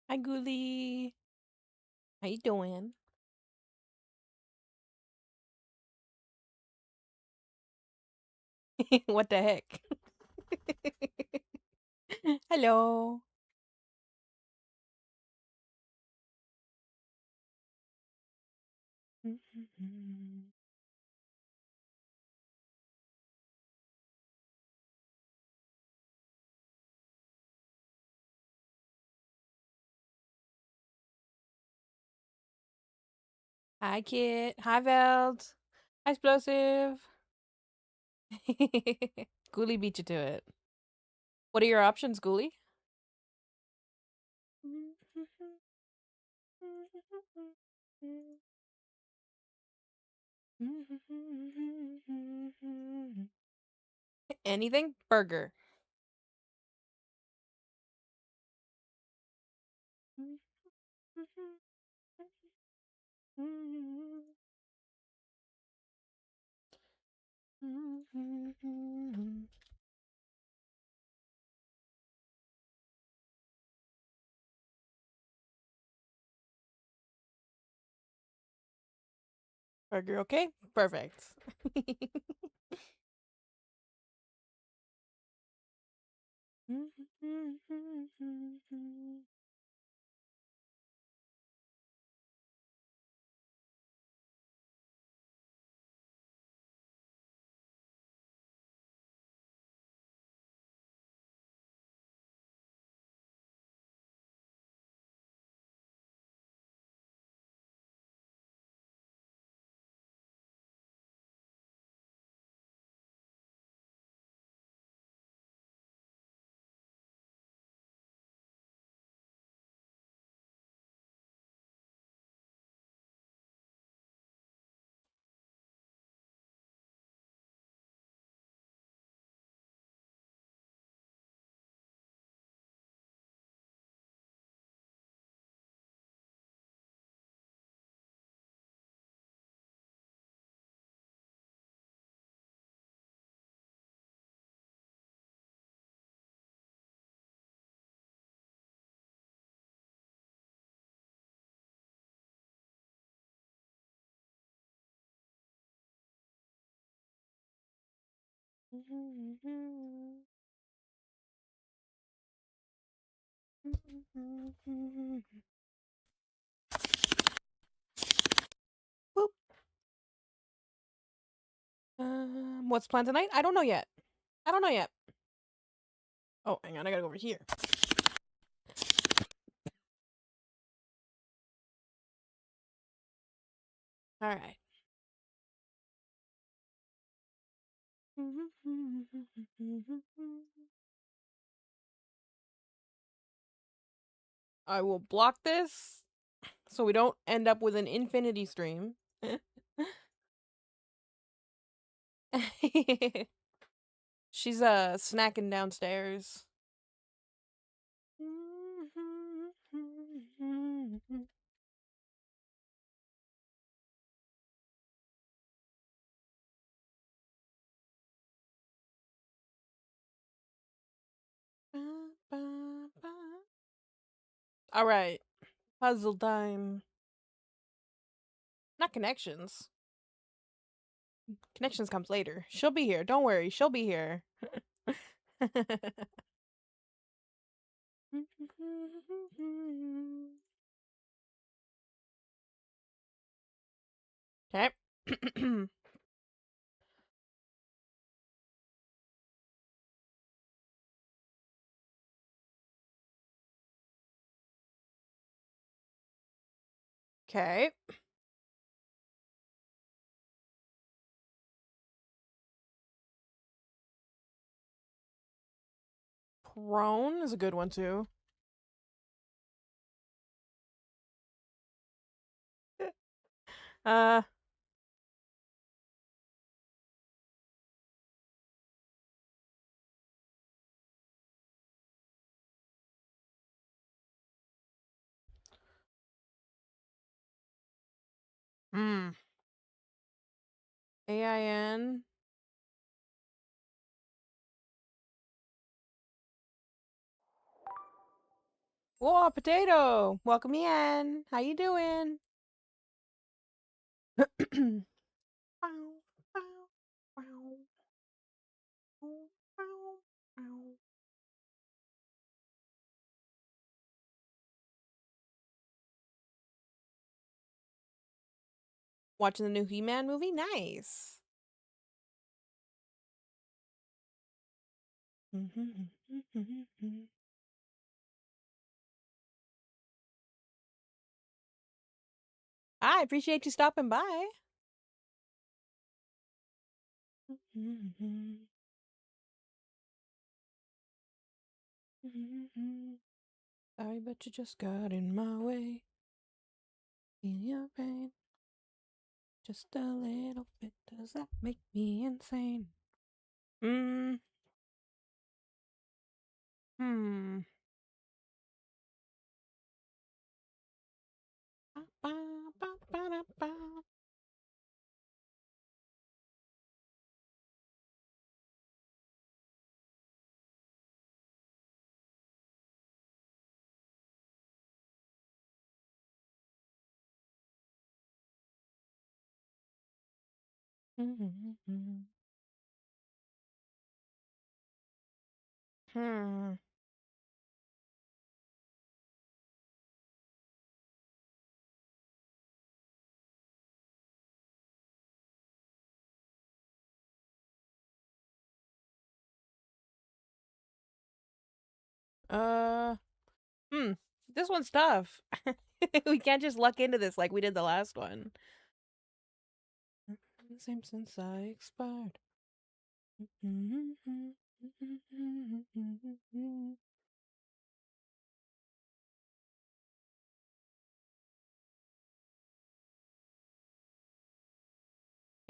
Hi, Ghoulie. How you doing? What the heck? Hello. Hi, Kit. Hi, Veld. Hi, Explosive. Ghoulie beat you to it. What are your options, Ghoulie? Anything? Burger. Burger, okay? Perfect. Boop. What's planned tonight? I don't know yet. I don't know yet. Oh, hang on, I gotta go over here. All right. I will block this so we don't end up with an infinity stream. She's snacking downstairs. All right, puzzle time. Not connections. Connections comes later. She'll be here. Don't worry. She'll be here. Okay. Okay. Prone is a good one too. Uh. Hmm. AIN. Whoa, potato! Welcome in. How you doing? Watching the new He-Man movie? Nice. I appreciate you stopping by. Sorry, but you just got in my way. Feel your pain. Just a little bit. Does that make me insane? Hmm. Hmm. Uh. Hmm. This one's tough. We can't just luck into this like we did the last one. Same since I expired.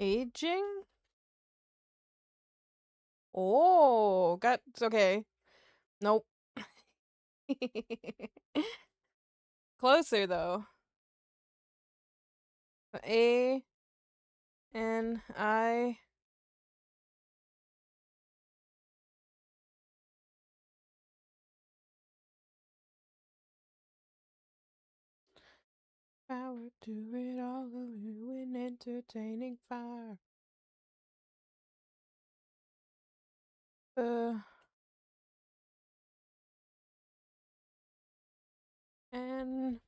Aging? Oh, got okay. Nope. Closer though. A-N-I. Power to it all of you in entertaining fire. Uh, and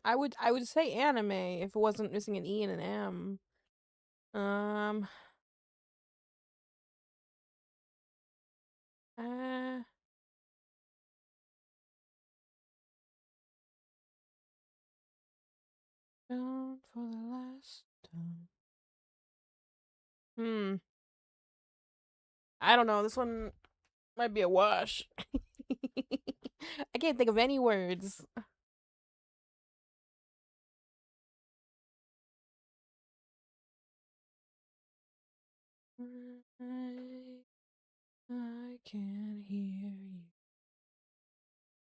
I would say anime if it wasn't missing an E and an M. Um, uh, down for the last time. Hmm. I don't know. This one might be a wash. I can't think of any words. I can hear you.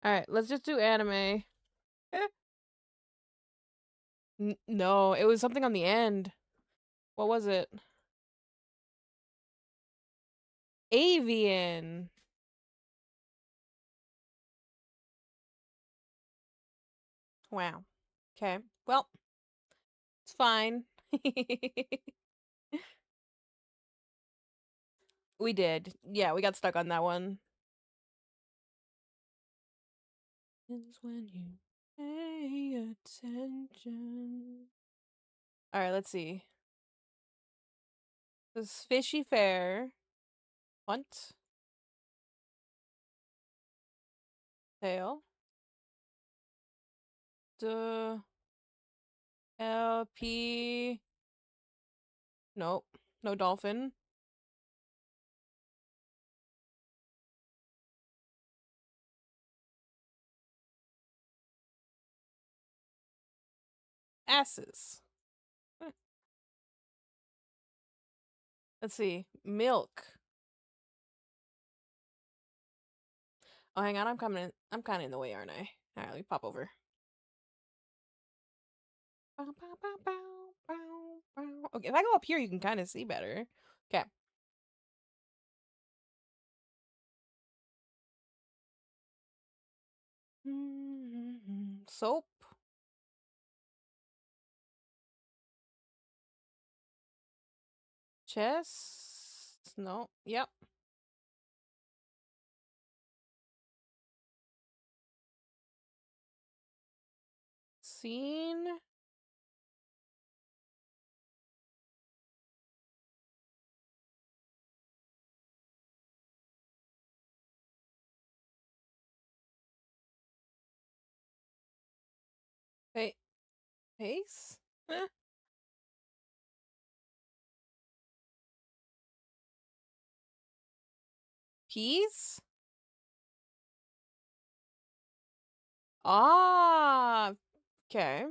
All right, let's just do anime. No, it was something on the end. What was it? Avian. Wow. Okay. Well, it's fine. We did. Yeah, we got stuck on that one. Is when you pay attention. All right, let's see. This fishy fair. What? Tail. D L P. Nope. No dolphin. Asses. Let's see. Milk. Oh, hang on. I'm coming in. I'm kind of in the way, aren't I? All right, let me pop over. Okay, if I go up here, you can kind of see better. Okay. Soap. Chest. No. Yep. Scene. Hey. Pace? Peas? Ah. Okay.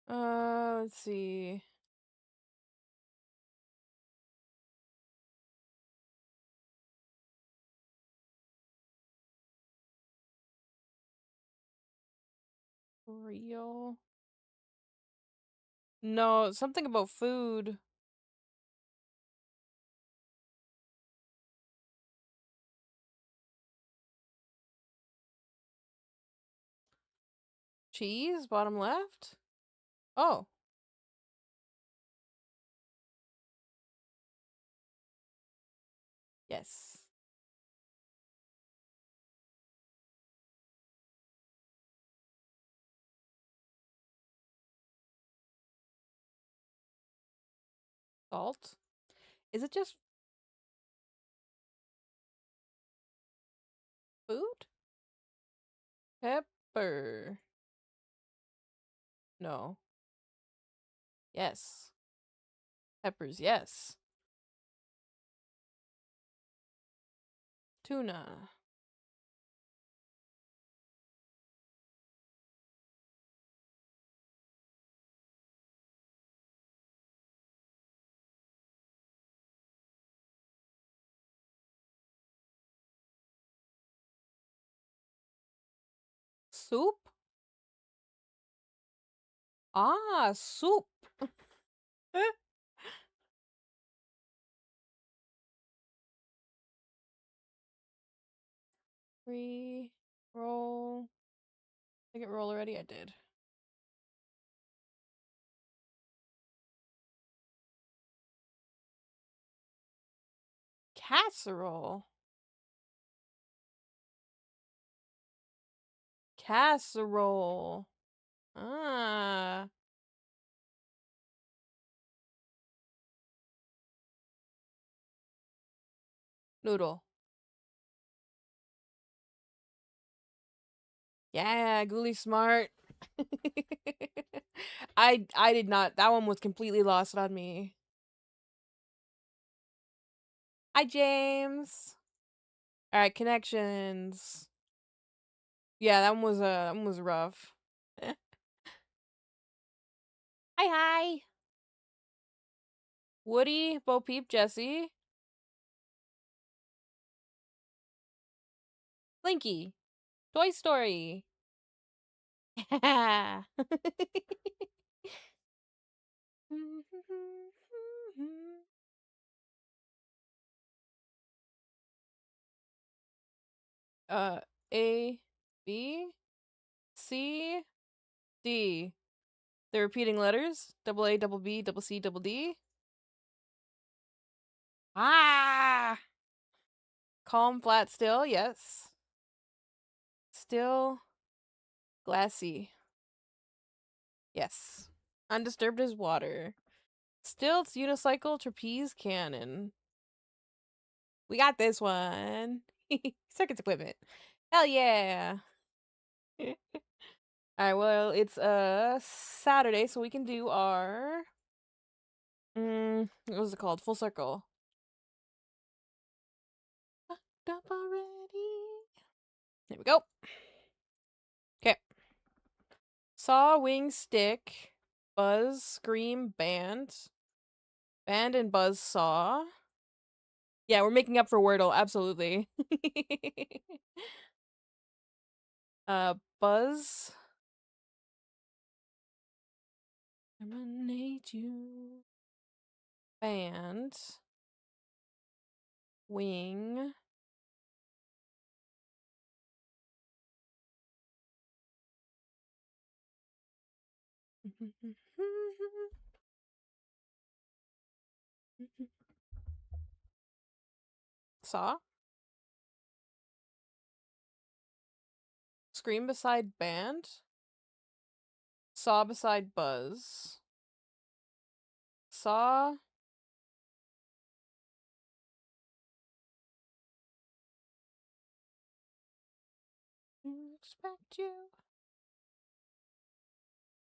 Let's see. Real. No, something about food. Cheese, bottom left? Oh. Yes. Salt? Is it just food? Pepper. No. Yes. Peppers, yes. Tuna. Soup? Ah, soup. Free roll. Did I get roll already? I did. Casserole. Casserole. Ah. Noodle. Yeah, Ghoulie smart. I did not. That one was completely lost on me. Hi, James. All right, connections. Yeah, that one was rough. Hi, hi. Woody, Bo Peep, Jesse, Blinky, Toy Story. uh, A, B, C, D. The repeating letters. Double A, double B, double C, double D. Ah! Calm, flat, still, yes. Still, glassy. Yes. Undisturbed as water. Still, it's unicycle, trapeze, cannon. We got this one. Circuits equipment. Hell yeah. Alright, well, it's Saturday, so we can do our what was it called? Full circle. Fucked up already. There we go. Okay. Saw, wing, stick, buzz, scream, band. Band and buzz saw. Yeah, we're making up for Wordle, absolutely. Buzz. Emanate you. Band. Wing. Saw. Scream beside band. Saw beside Buzz. Saw. Expect you.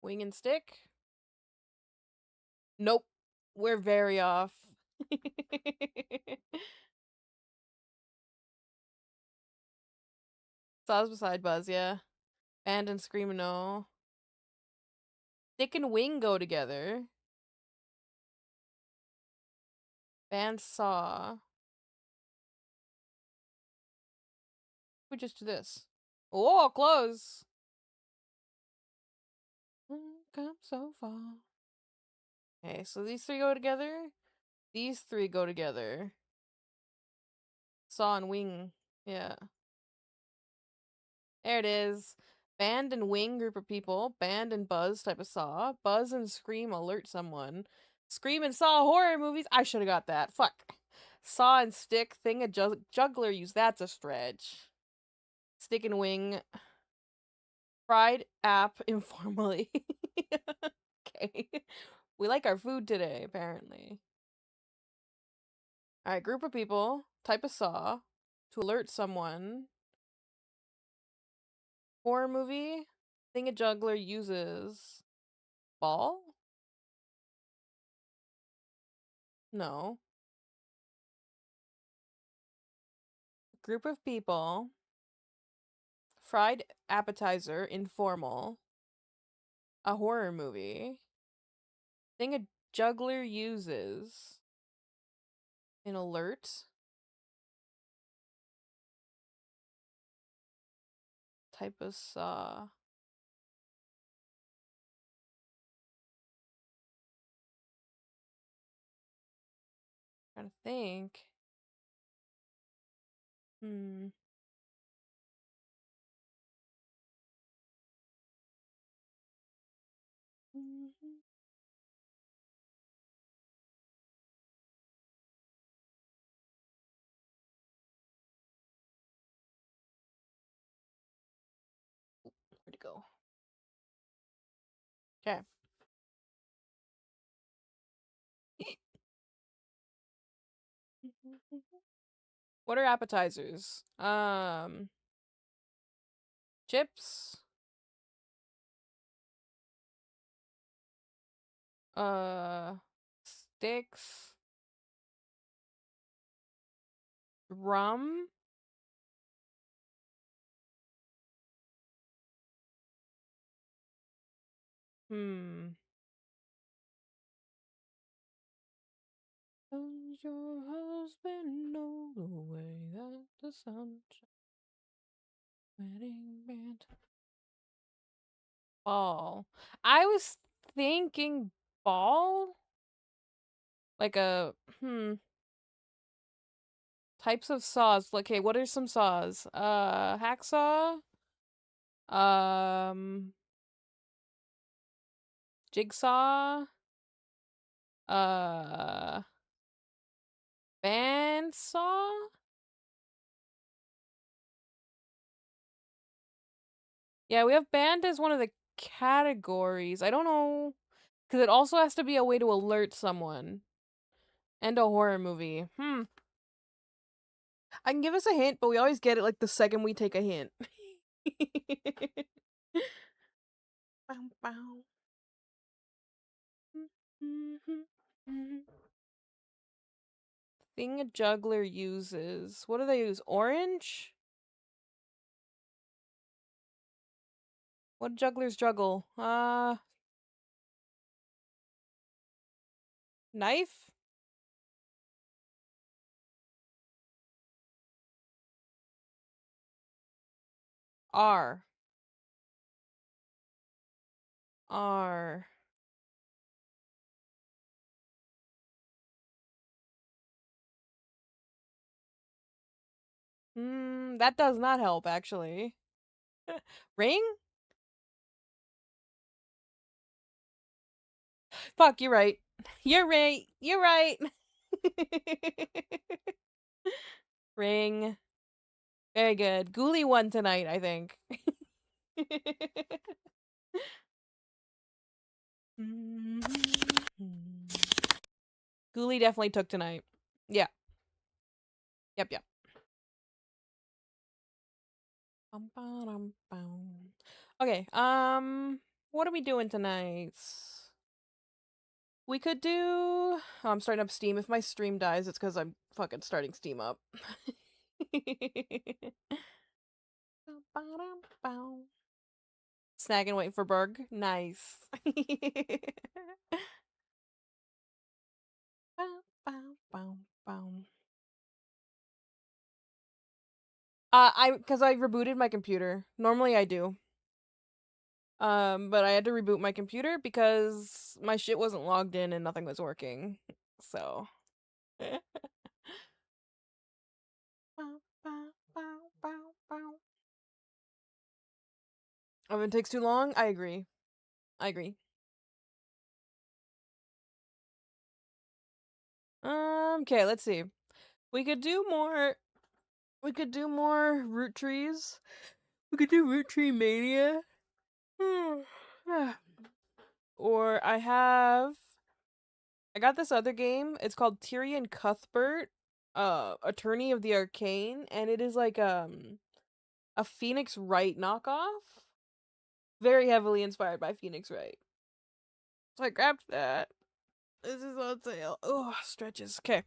Wing and stick. Nope. We're very off. Saw's beside Buzz, yeah. Band and Scream, no. Stick and Wing go together. Band Saw. We just do this. Oh, close. Come so far. Okay, so these three go together. These three go together. Saw and Wing. Yeah. There it is. Band and Wing, group of people. Band and Buzz, type of Saw. Buzz and Scream, alert someone. Scream and Saw, horror movies. I should have got that. Fuck. Saw and Stick, thing a juggler use. That's a stretch. Stick and Wing. Fried app informally. Okay. We like our food today, apparently. Alright, group of people. Type of Saw. To alert someone. Horror movie. Thing a juggler uses. Ball? No. Group of people. Fried appetizer, informal. A horror movie. Thing a juggler uses. An alert. Type of Saw. Trying to think. Hmm. Where'd it go? Okay. What are appetizers? Chips. Sticks. Rum. Hmm. Does your husband know the way that the sun wedding band? Ball. I was thinking ball? Like a types of saws. Okay, what are some saws? Hacksaw? Um Jigsaw? Uh Bandsaw? Yeah, we have band as one of the categories. I don't know. Because it also has to be a way to alert someone. And a horror movie. I can give us a hint, but we always get it like the second we take a hint. Bow, bow. Thing a juggler uses. What do they use? Orange? What do jugglers juggle? Knife? R. R. That does not help, actually. Ring? Fuck, you're right. You're right. You're right. Ring. Very good. Ghoulie won tonight, I think. Ghoulie definitely took tonight. Yeah. Yep, yep. Okay, what are we doing tonight? We could do... Oh, I'm starting up Steam. If my stream dies, it's because I'm fucking starting Steam up. Snag and wait for Berg. Nice. Because I rebooted my computer. Normally I do. But I had to reboot my computer because my shit wasn't logged in and nothing was working. So. If it takes too long, I agree. I agree. Okay, let's see. We could do more. We could do more root trees. We could do root tree mania. Or I got this other game. It's called Tyrion Cuthbert, Attorney of the Arcane, and it is like a Phoenix Wright knockoff. Very heavily inspired by Phoenix Wright. So I grabbed that. This is on sale. Oh, stretches. Okay.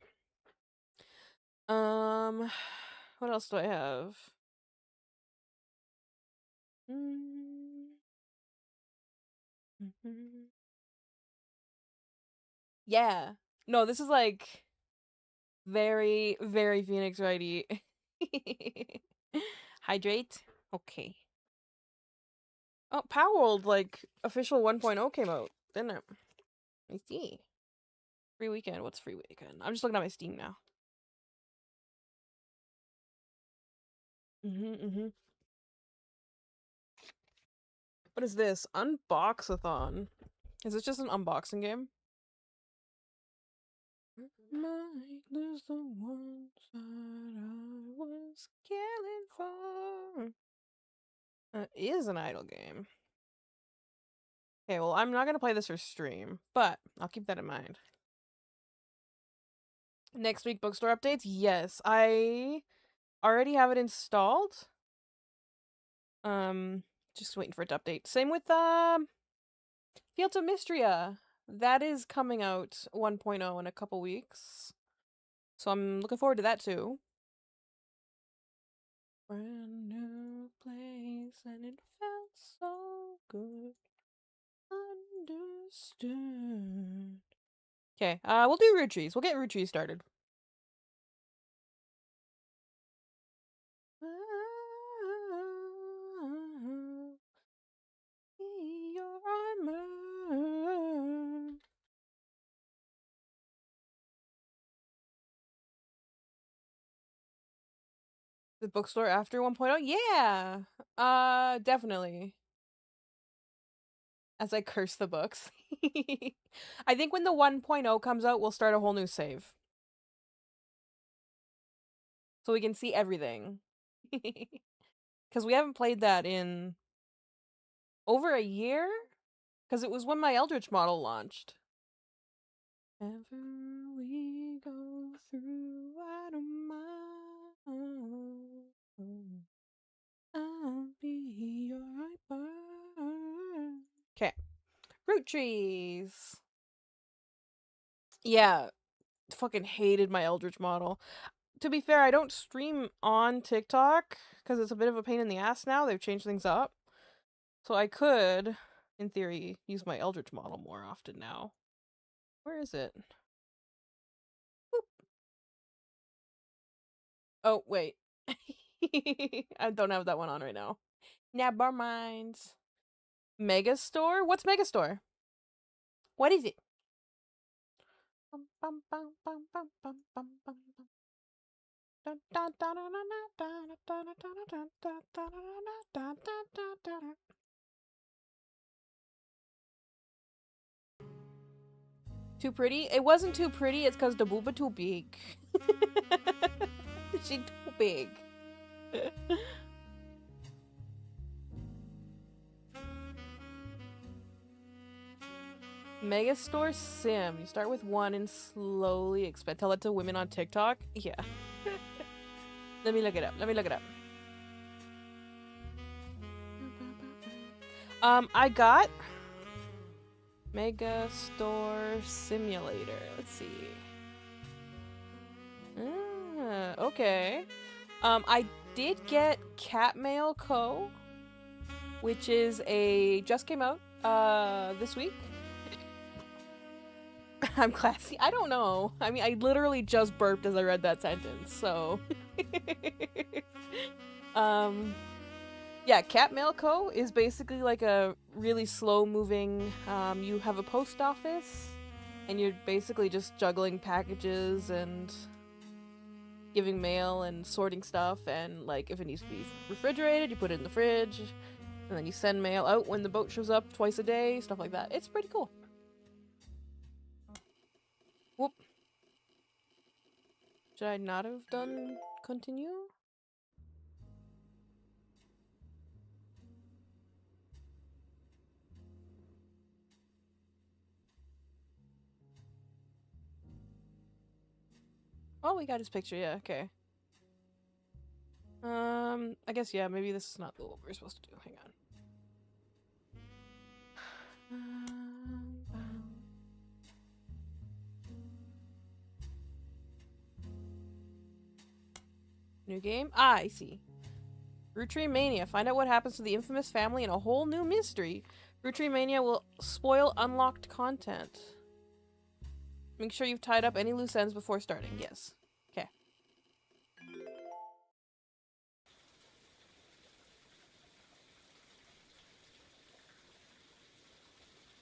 What else do I have? Yeah. No, this is like very, very Phoenix Wrighty. Hydrate. Okay. Oh, Palworld, like, official 1.0 came out, didn't it? I see. Free weekend. What's free weekend? I'm just looking at my Steam now. What is this? Unboxathon. Is this just an unboxing game? Might lose the ones that I was killing for. It is an idle game. Okay, well, I'm not gonna play this for stream, but I'll keep that in mind. Next week, bookstore updates? Yes, I already have it installed. Just waiting for it to update. Same with Fields of Mystria. That is coming out 1.0 in a couple weeks. So I'm looking forward to that too. Brand new place and it felt so good. Understood. Okay, we'll do root trees. We'll get root trees started. Your armor. The bookstore after 1.0? Yeah. Definitely. As I curse the books. I think when the 1.0 comes out, we'll start a whole new save. So we can see everything. Because we haven't played that in over a year? Because it was when my Eldritch model launched. Ever we go through, I don't mind. I'll be your hyper. Okay. Root trees. Yeah. Fucking hated my Eldritch model. To be fair, I don't stream on TikTok because it's a bit of a pain in the ass now. They've changed things up. So I could, in theory, use my Eldritch model more often now. Where is it? Boop. Oh, wait. I don't have that one on right now. Never mind. Megastore? What's Megastore? What is it? Too pretty? It wasn't too pretty, it's because the booba too big. She too big. Megastore sim. You start with 1 and slowly expand. Tell it to women on TikTok? Yeah. Let me look it up. Let me look it up. I got Megastore Simulator. Let's see. Okay. I did get Catmail Co., which is just came out this week. I'm classy. I don't know. I mean, I literally just burped as I read that sentence, so. Yeah, Catmail Co. is basically like a really slow-moving, you have a post office, and you're basically just juggling packages and giving mail and sorting stuff, and like if it needs to be refrigerated, you put it in the fridge, and then you send mail out when the boat shows up twice a day, stuff like that. It's pretty cool. Whoop. Should I not have done continue? Oh, we got his picture, yeah, okay. I guess, yeah, maybe this is not what we're supposed to do. Hang on. New game? Ah, I see. Root Tree Mania. Find out what happens to the infamous family in a whole new mystery. Root Tree Mania will spoil unlocked content. Make sure you've tied up any loose ends before starting. Yes. Okay.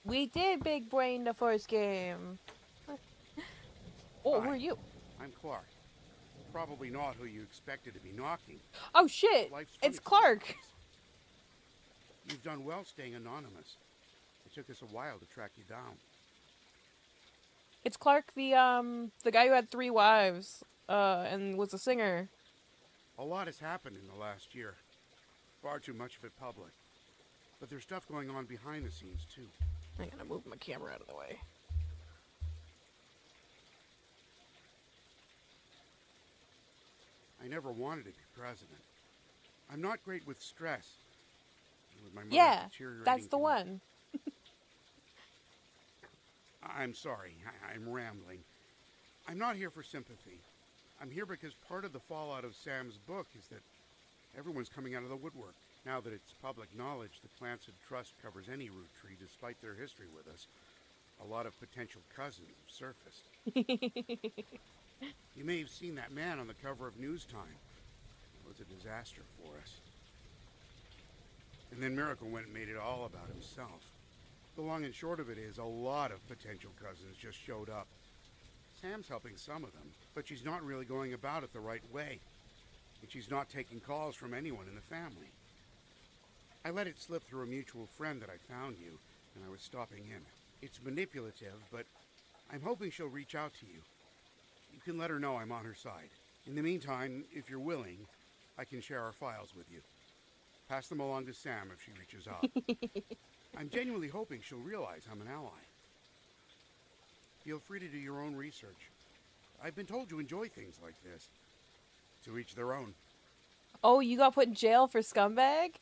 We did big brain the first game. Oh, who are you? I'm Clark. Probably not who you expected to be knocking. Oh shit! It's Clark! You've done well staying anonymous. It took us a while to track you down. It's Clark, the guy who had 3 wives, and was a singer. A lot has happened in the last year. Far too much of it public. But there's stuff going on behind the scenes, too. I'm gonna move my camera out of the way. I never wanted to be president. I'm not great with stress. With my yeah, that's the one. I'm sorry, I'm rambling. I'm not here for sympathy. I'm here because part of the fallout of Sam's book is that everyone's coming out of the woodwork. Now that it's public knowledge the Clancid Trust covers any root tree despite their history with us, a lot of potential cousins have surfaced. You may have seen that man on the cover of News Time. It was a disaster for us. And then Miracle went and made it all about himself. The long and short of it is, a lot of potential cousins just showed up. Sam's helping some of them, but she's not really going about it the right way. And she's not taking calls from anyone in the family. I let it slip through a mutual friend that I found you, and I was stopping in. It's manipulative, but I'm hoping she'll reach out to you. You can let her know I'm on her side. In the meantime, if you're willing, I can share our files with you. Pass them along to Sam if she reaches out. I'm genuinely hoping she'll realize I'm an ally. Feel free to do your own research. I've been told you enjoy things like this. To each their own. Oh, you got put in jail for scumbag?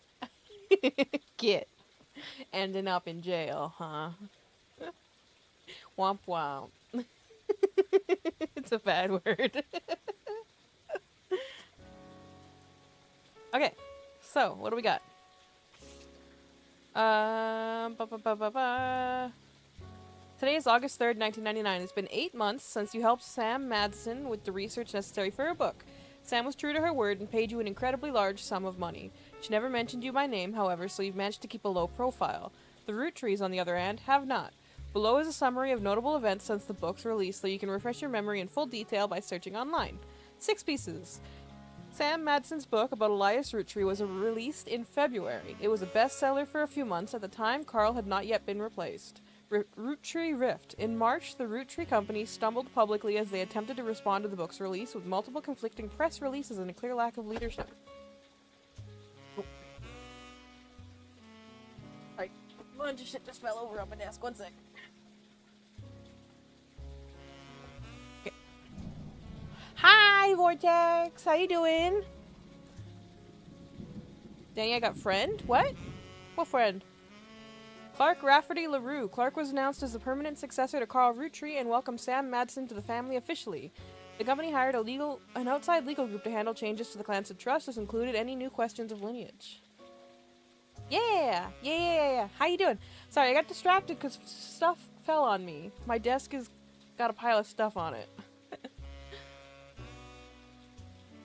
Get. Ending up in jail, huh? Womp womp. It's a bad word. Okay, so what do we got? Today is August 3rd, 1999. It's been 8 months since you helped Sam Madsen with the research necessary for her book. Sam was true to her word and paid you an incredibly large sum of money. She never mentioned you by name, however, so you've managed to keep a low profile. The root trees, on the other hand, have not. Below is a summary of notable events since the book's release, so you can refresh your memory in full detail by searching online. 6 pieces. Sam Madsen's book about Elias Roottree was released in February. It was a bestseller for a few months. At the time, Carl had not yet been replaced. Roottree Rift. In March, the Roottree Company stumbled publicly as they attempted to respond to the book's release with multiple conflicting press releases and a clear lack of leadership. Alright, a bunch of shit just fell over on my desk. One sec. Okay. Hi, Vortex! How you doing? Danny, I got friend? What? What friend? Clark Rafferty LaRue. Clark was announced as the permanent successor to Carl Roottree and welcomed Sam Madsen to the family officially. The company hired an outside legal group to handle changes to the Clancy Trust, as included any new questions of lineage. Yeah. How you doing? Sorry, I got distracted because stuff fell on me. My desk has got a pile of stuff on it.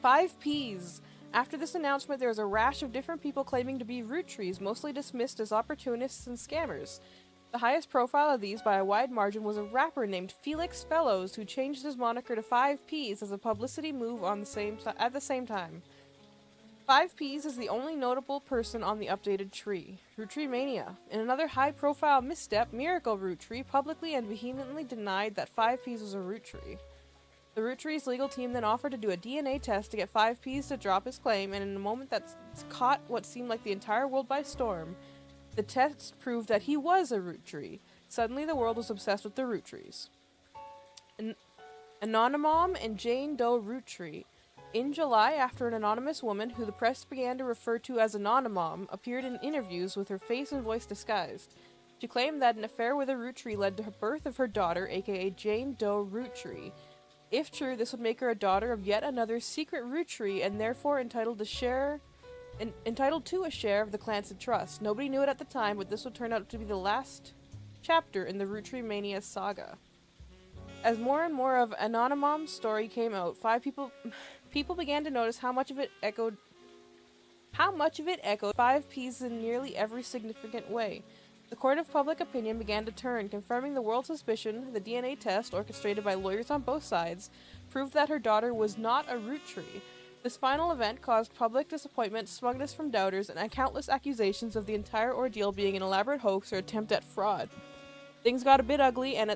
5 Ps. After this announcement, there was a rash of different people claiming to be root trees, mostly dismissed as opportunists and scammers. The highest profile of these by a wide margin was a rapper named Felix Fellows, who changed his moniker to 5 Ps as a publicity move at the same time. 5 Ps is the only notable person on the updated tree. Roottree Mania. In another high-profile misstep, Miracle Roottree publicly and vehemently denied that 5 Ps was a root tree. The Roottree's legal team then offered to do a DNA test to get 5 Ps to drop his claim, and in a moment that caught what seemed like the entire world by storm, the test proved that he was a root tree. Suddenly the world was obsessed with the root trees. Anonymom and Jane Doe Roottree. In July, after an anonymous woman, who the press began to refer to as Anonymom, appeared in interviews with her face and voice disguised. She claimed that an affair with a Roottree led to the birth of her daughter, aka Jane Doe Roottree. If true, this would make her a daughter of yet another secret Roottree and therefore entitled to a share of the Clancy Trust. Nobody knew it at the time, but this would turn out to be the last chapter in the Roottree Mania saga. As more and more of Anonymom's story came out, people began to notice how much of it echoed 5 Ps in nearly every significant way. The court of public opinion began to turn, confirming the world's suspicion. The DNA test, orchestrated by lawyers on both sides, proved that her daughter was not a Roottree. This final event caused public disappointment, smugness from doubters, and countless accusations of the entire ordeal being an elaborate hoax or attempt at fraud. Things got a bit ugly, and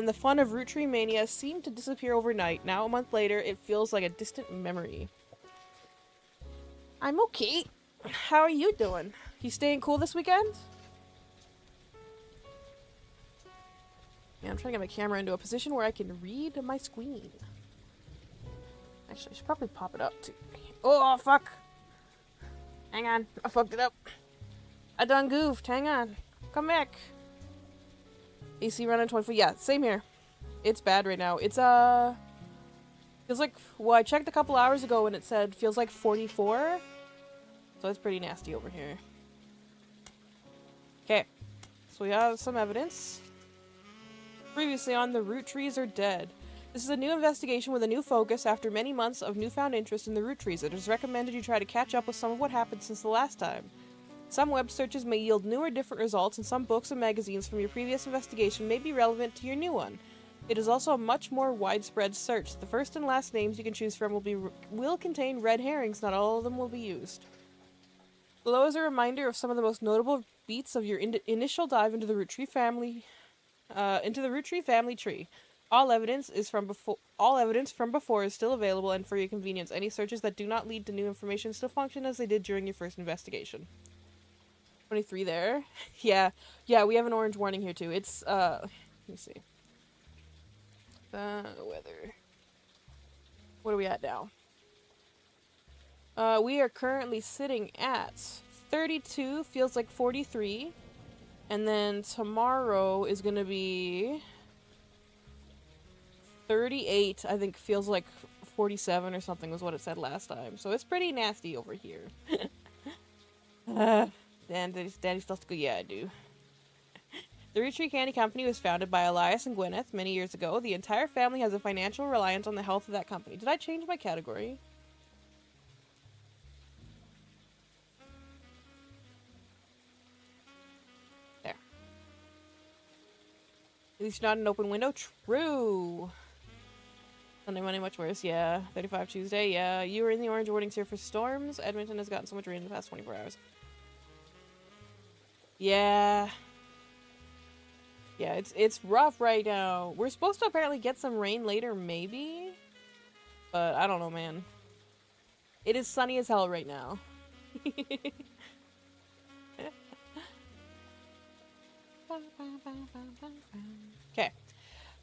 the fun of Roottree Mania seemed to disappear overnight. Now, a month later, it feels like a distant memory. I'm okay. How are you doing? You staying cool this weekend? Yeah, I'm trying to get my camera into a position where I can read my screen. Actually, I should probably pop it up too. Oh, fuck! Hang on, I fucked it up. I done goofed, hang on. Come back. AC running 24, yeah, same here. It's bad right now. It's, feels like, well, I checked a couple hours ago and it said feels like 44. So it's pretty nasty over here. Okay, so we have some evidence. Previously on The Root Trees Are Dead. This is a new investigation with a new focus after many months of newfound interest in the root trees. It is recommended you try to catch up with some of what happened since the last time. Some web searches may yield new or different results, and some books and magazines from your previous investigation may be relevant to your new one. It is also a much more widespread search. The first and last names you can choose from will contain red herrings. Not all of them will be used. Below is a reminder of some of the most notable beats of your initial dive into the Roottree family. Tree. All evidence from before is still available and for your convenience. Any searches that do not lead to new information still function as they did during your first investigation. 23 there. Yeah, we have an orange warning here too. It's, let me see. Weather. What are we at now? We are currently sitting at 32, feels like 43. And then tomorrow is gonna be 38, I think feels like 47 or something was what it said last time. So it's pretty nasty over here. Dan, Daddy still has to go? Yeah, I do. The Roottree Candy Company was founded by Elias and Gwyneth many years ago. The entire family has a financial reliance on the health of that company. Did I change my category? least you're not an open window. True. Sunday, Monday, much worse. Yeah. 35 Tuesday. Yeah. You were in the orange warnings here for storms. Edmonton has gotten so much rain in the past 24 hours. Yeah. Yeah, it's rough right now. We're supposed to apparently get some rain later, maybe? But I don't know, man. It is sunny as hell right now. Okay.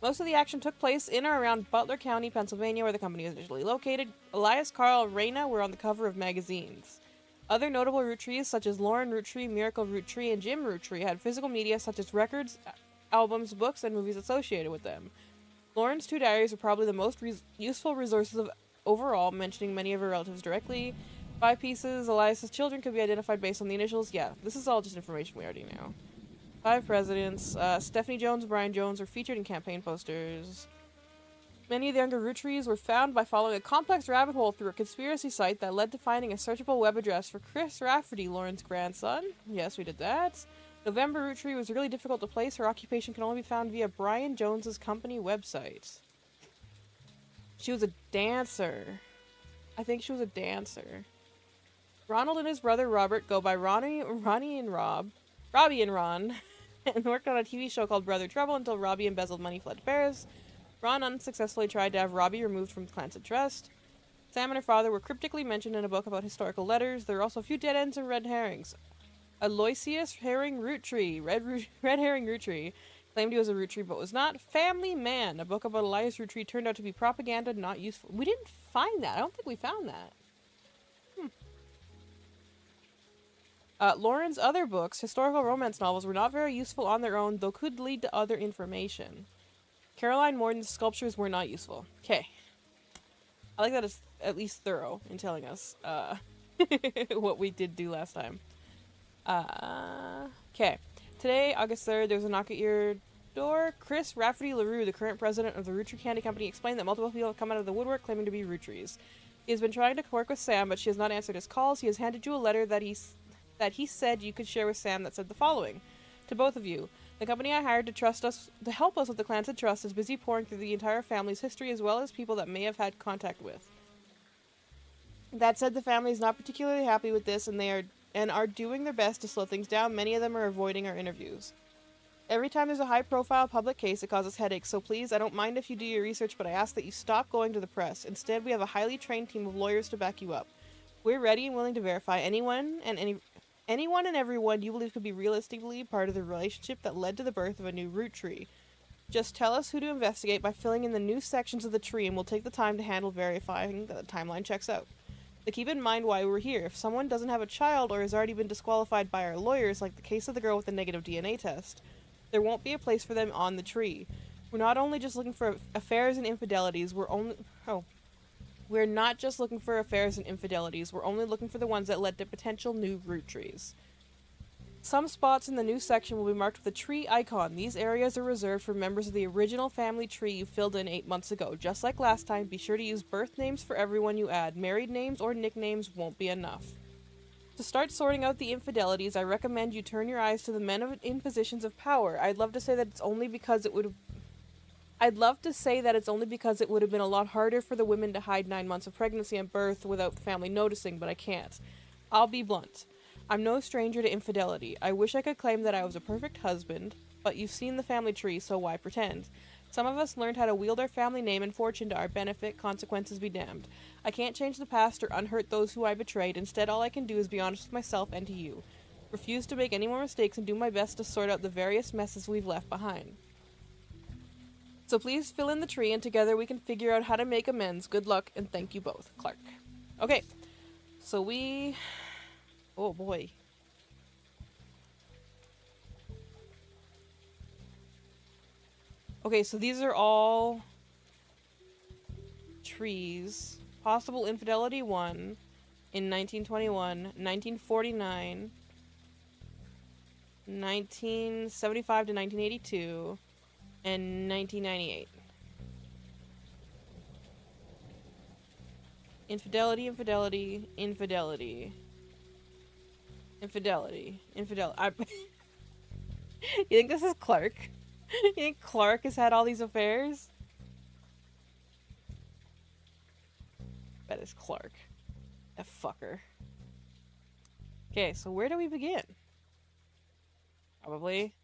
Most of the action took place in or around Butler County, Pennsylvania, where the company is initially located. Elias, Carl, and Raina were on the cover of magazines. Other notable root trees, such as Lauren Root Tree, Miracle Root Tree, and Jim Root Tree, had physical media such as records, albums, books, and movies associated with them. Lauren's 2 diaries are probably the most useful resources of overall, mentioning many of her relatives directly. 5 pieces, Elias's children could be identified based on the initials. Yeah, this is all just information we already know. 5 presidents. Stephanie Jones and Brian Jones were featured in campaign posters. Many of the younger root trees were found by following a complex rabbit hole through a conspiracy site that led to finding a searchable web address for Chris Rafferty, Lauren's grandson. Yes, we did that. November root tree was really difficult to place. Her occupation can only be found via Brian Jones's company website. She was a dancer. I think she was a dancer. Ronald and his brother Robert go by Robbie and Ron, and worked on a TV show called Brother Trouble until Robbie embezzled money, fled to Paris. Ron unsuccessfully tried to have Robbie removed from the clan's trust. Sam and her father were cryptically mentioned in a book about historical letters. There are also a few dead ends and red herrings. Aloysius Herring Root Tree, red herring root tree, claimed he was a root tree but was not. Family Man, a book about Elias Root Tree, turned out to be propaganda, not useful. We didn't find that. I don't think we found that. Lauren's other books, historical romance novels, were not very useful on their own, though could lead to other information. Caroline Morton's sculptures were not useful. Okay. I like that it's at least thorough in telling us what we did do last time. Okay. Today, August 3rd, there was a knock at your door. Chris Rafferty LaRue, the current president of the Root Tree Candy Company, explained that multiple people have come out of the woodwork claiming to be root trees. He has been trying to work with Sam, but she has not answered his calls. He has handed you a letter that he said you could share with Sam that said the following. To both of you, the company I hired to help us with the Clans of Trust is busy pouring through the entire family's history as well as people that may have had contact with. That said, the family is not particularly happy with this and are doing their best to slow things down. Many of them are avoiding our interviews. Every time there's a high-profile public case, it causes headaches, so please, I don't mind if you do your research, but I ask that you stop going to the press. Instead, we have a highly trained team of lawyers to back you up. We're ready and willing to verify anyone and everyone you believe could be realistically part of the relationship that led to the birth of a new root tree. Just tell us who to investigate by filling in the new sections of the tree, and we'll take the time to handle verifying that the timeline checks out. But keep in mind why we're here. If someone doesn't have a child or has already been disqualified by our lawyers, like the case of the girl with the negative DNA test, there won't be a place for them on the tree. We're not only just looking for affairs and infidelities, we're not just looking for affairs and infidelities, we're only looking for the ones that led to potential new root trees. Some spots in the new section will be marked with a tree icon. These areas are reserved for members of the original family tree you filled in 8 months ago. Just like last time, be sure to use birth names for everyone you add. Married names or nicknames won't be enough. To start sorting out the infidelities, I recommend you turn your eyes to the men in positions of power. I'd love to say that it's only because it would have been a lot harder for the women to hide 9 months of pregnancy and birth without the family noticing, but I can't. I'll be blunt. I'm no stranger to infidelity. I wish I could claim that I was a perfect husband, but you've seen the family tree, so why pretend? Some of us learned how to wield our family name and fortune to our benefit, consequences be damned. I can't change the past or unhurt those who I betrayed. Instead, all I can do is be honest with myself and to you. Refuse to make any more mistakes and do my best to sort out the various messes we've left behind. So please fill in the tree, and together we can figure out how to make amends. Good luck, and thank you both. Clark. Okay. So we... Oh boy. Okay, so these are all trees. Possible infidelity 1 in 1921, 1949, 1975 to 1982, and 1998. Infidelity, infidelity, infidelity. Infidelity. Infidelity. You think this is Clark? You think Clark has had all these affairs? That is Clark. That fucker. Okay, so where do we begin? Probably.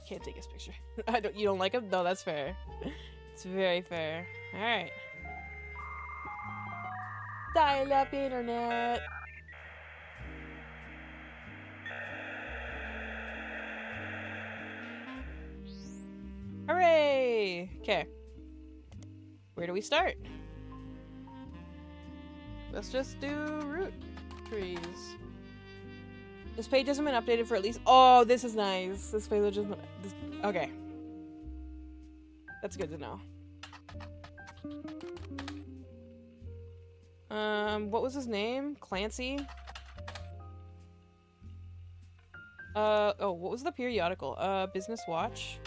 Can't take his picture. You don't like him? No, that's fair. It's very fair. Alright. Dial-up internet. Hooray! Okay. Where do we start? Let's just do root trees. This page hasn't been updated for at least— oh, this is nice. This page just— okay. That's good to know. What was his name? Clancy? Oh, what was the periodical? Business Watch?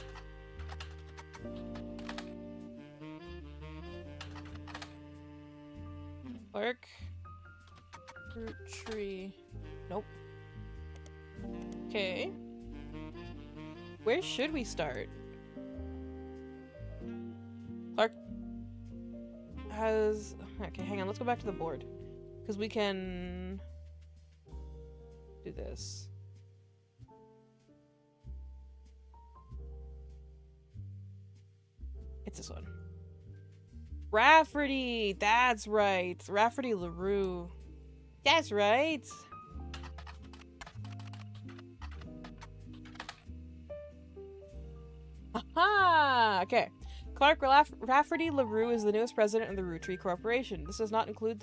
Clark? Fruit tree. Nope. Okay. Where should we start? Clark has— okay, hang on, let's go back to the board. Because we can do this. It's this one. Rafferty! That's right. Rafferty LaRue. That's right. Aha! Okay. Clark Rafferty LaRue is the newest president of the Root Tree Corporation. This does not include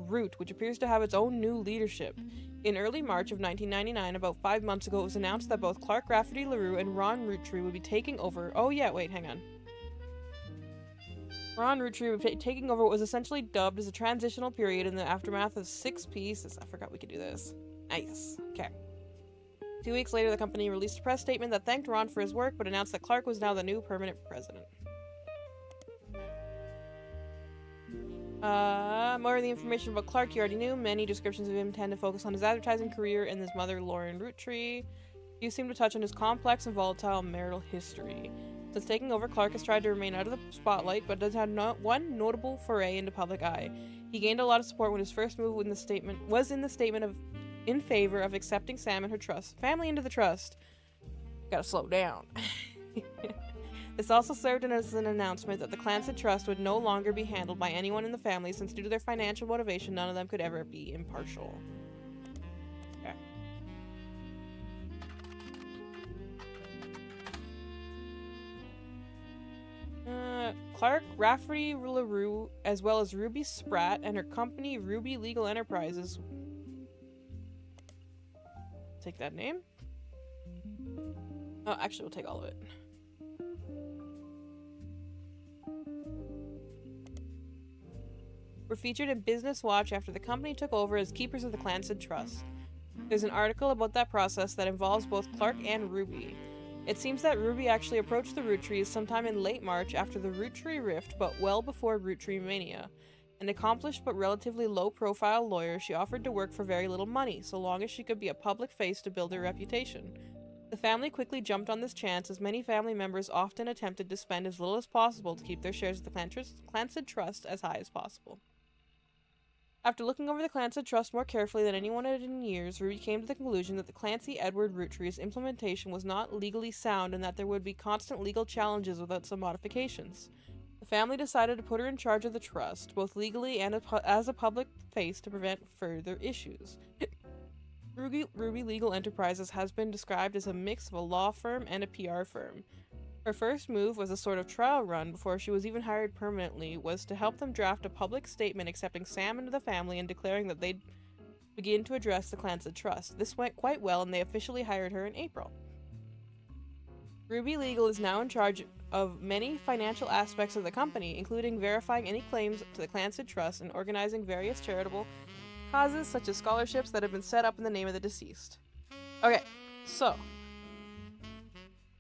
Root, which appears to have its own new leadership. In early March of 1999, about 5 months ago, it was announced that both Clark Rafferty LaRue and Ron Roottree would be taking over— oh yeah, wait, hang on. Ron Roottree would be taking over what was essentially dubbed as a transitional period in the aftermath of 6 pieces. I forgot we could do this. Nice. Okay. 2 weeks later, the company released a press statement that thanked Ron for his work, but announced that Clark was now the new permanent president. More of the information about Clark you already knew. Many descriptions of him tend to focus on his advertising career and his mother, Lauren Roottree. Few seem to touch on his complex and volatile marital history. Since taking over, Clark has tried to remain out of the spotlight, but does have one notable foray into public eye. He gained a lot of support when his first move was in the statement in favor of accepting Sam and her family into the trust. Gotta slow down. This also served as an announcement that the Clancy Trust would no longer be handled by anyone in the family, since due to their financial motivation, none of them could ever be impartial. Okay. Clark Rafferty LaRue, as well as Ruby Spratt and her company Ruby Legal Enterprises— take that name? Oh, actually, we'll take all of it. Were featured in Business Watch after the company took over as keepers of the Clancy Trust. There's an article about that process that involves both Clark and Ruby. It seems that Ruby actually approached the Roottrees sometime in late March after the Roottree Rift, but well before Roottree Mania. An accomplished but relatively low-profile lawyer, she offered to work for very little money, so long as she could be a public face to build her reputation. The family quickly jumped on this chance, as many family members often attempted to spend as little as possible to keep their shares of the Clancy Trust as high as possible. After looking over the Clancy Trust more carefully than anyone had in years, Ruby came to the conclusion that the Clancy Edward Roottree's implementation was not legally sound and that there would be constant legal challenges without some modifications. The family decided to put her in charge of the trust, both legally and as a public face, to prevent further issues. Ruby Legal Enterprises has been described as a mix of a law firm and a PR firm. Her first move was a sort of trial run before she was even hired permanently, was to help them draft a public statement accepting Sam into the family and declaring that they'd begin to address the Clancy Trust. This went quite well, and they officially hired her in April. Ruby Legal is now in charge of many financial aspects of the company, including verifying any claims to the Clancy Trust and organizing various charitable causes such as scholarships that have been set up in the name of the deceased. Okay, so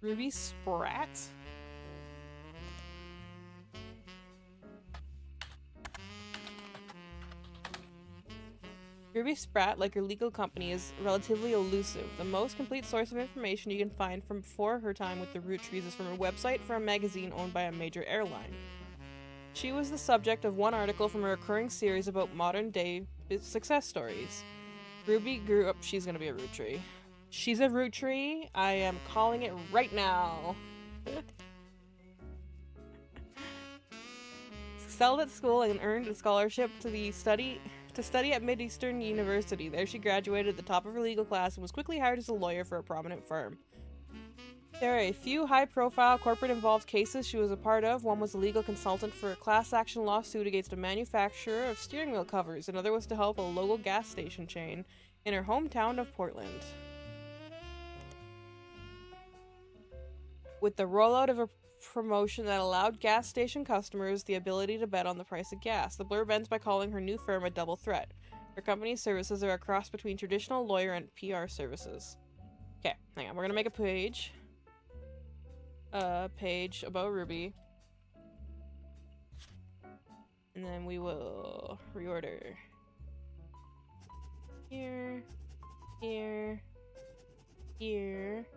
Ruby Spratt. Ruby Spratt, like her legal company, is relatively elusive. The most complete source of information you can find from before her time with the Root Trees is from her website for a magazine owned by a major airline. She was the subject of one article from a recurring series about modern-day success stories. Ruby grew up... She's gonna be a root tree. She's a root tree. I am calling it right now. Excelled at school and earned a scholarship to study at Mid-Eastern University. There she graduated at the top of her legal class and was quickly hired as a lawyer for a prominent firm. There are a few high-profile corporate-involved cases she was a part of. One was a legal consultant for a class-action lawsuit against a manufacturer of steering wheel covers. Another was to help a local gas station chain in her hometown of Portland. With the rollout of a promotion that allowed gas station customers the ability to bet on the price of gas, the blurb ends by calling her new firm a double threat. Her company's services are a cross between traditional lawyer and PR services. Okay, hang on. We're gonna make a page. Page about Ruby. And then we will reorder. Here. Here. Here.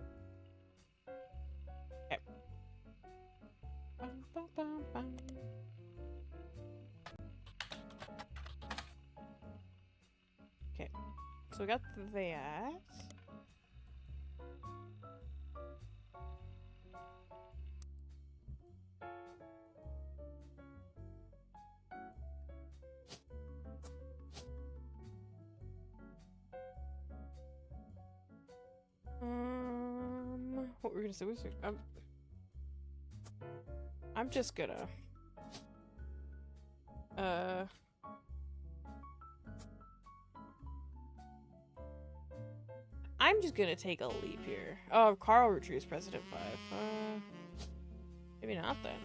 Okay. Bum, bum, bum, bum. Okay. So we got that. What we're gonna say was I'm just gonna I'm just gonna take a leap here. Oh, Carl retrieves President 5. Maybe not then.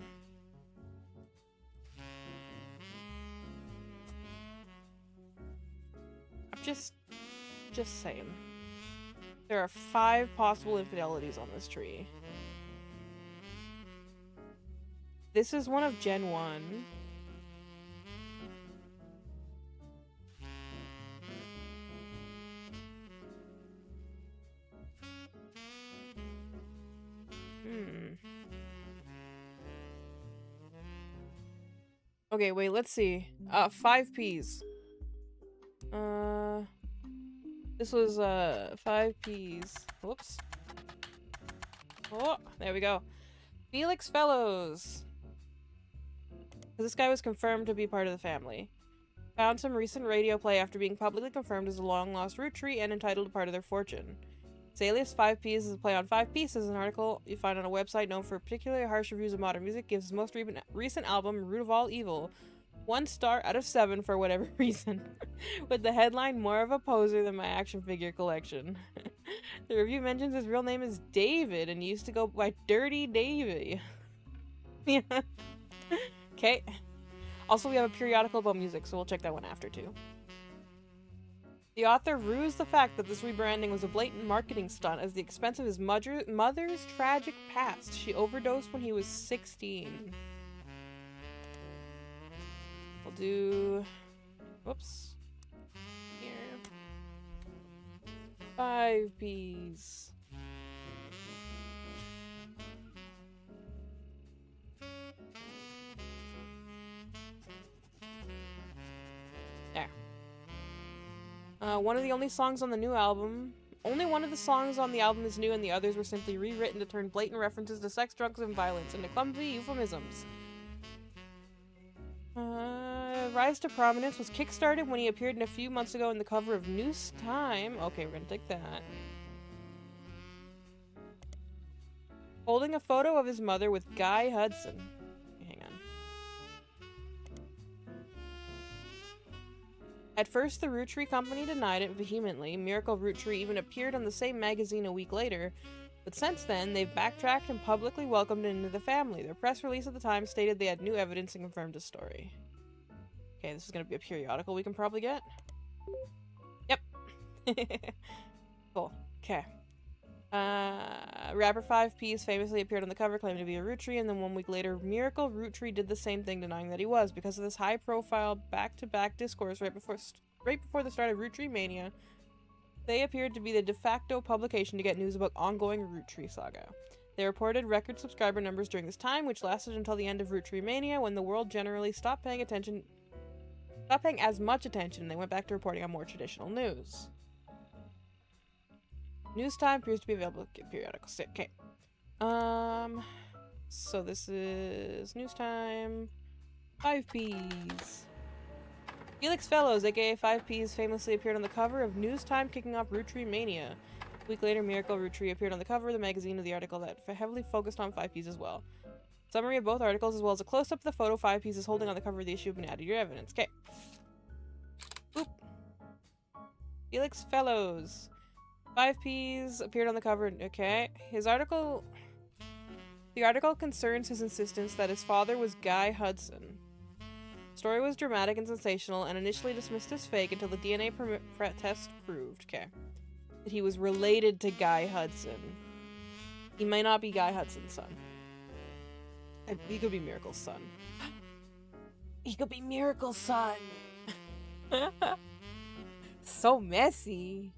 I'm just saying. There are 5 possible infidelities on this tree. This is one of Gen 1. Okay, wait, let's see. 5 Ps. This was, 5 Ps. Whoops. Oh, there we go. Felix Fellows. This guy was confirmed to be part of the family. Found some recent radio play after being publicly confirmed as a long-lost root tree and entitled to part of their fortune. His alias 5 Ps is a play on 5 Pieces, an article you find on a website known for particularly harsh reviews of modern music, gives his most recent album, Root of All Evil, 1 star out of 7 for whatever reason, with the headline, "More of a poser than my action figure collection." The review mentions his real name is David and used to go by Dirty Davy. Yeah. Okay. Also, we have a periodical about music, so we'll check that one after too. The author rues the fact that this rebranding was a blatant marketing stunt at the expense of his mother's tragic past. She overdosed when he was 16. We'll do... Whoops. Here. 5 Ps. There. One of the only songs on the new album... Only one of the songs on the album is new and the others were simply rewritten to turn blatant references to sex, drugs, and violence into clumsy euphemisms. Rise to prominence was kickstarted when he appeared in a few months ago in the cover of Noose Time. Okay, we're gonna take that. Holding a photo of his mother with Guy Hudson. Hang on. At first, the Root Tree Company denied it vehemently. Miracle Root Tree even appeared on the same magazine a week later. But since then, they've backtracked and publicly welcomed him into the family. Their press release at the time stated they had new evidence and confirmed his story. Okay, this is going to be a periodical we can probably get. Yep. Cool. Okay. Rapper 5 Ps famously appeared on the cover claiming to be a root tree, and then 1 week later, Miracle Root Tree did the same thing, denying that he was. Because of this high-profile back-to-back discourse right before... right before the start of Root Tree Mania, they appeared to be the de facto publication to get news about ongoing Root Tree saga. They reported record subscriber numbers during this time, which lasted until the end of Root Tree Mania, when the world generally stopped paying as much attention, and they went back to reporting on more traditional news. News time appears to be available periodically. Okay. So this is news time. 5Ps. Felix Fellows, aka 5Ps, famously appeared on the cover of News Time, kicking off Root Tree Mania. A week later, Miracle Root Tree appeared on the cover of the magazine of the article that heavily focused on 5Ps as well. Summary of both articles, as well as a close-up of the photo 5Ps is holding on the cover of the issue, have been added to your evidence. Okay. Boop. Felix Fellows. 5Ps appeared on the cover. Okay. The article concerns his insistence that his father was Guy Hudson. The story was dramatic and sensational, and initially dismissed as fake until the DNA test proved, that he was related to Guy Hudson. He may not be Guy Hudson's son. He could be Miracle's son. He could be Miracle's son! So messy.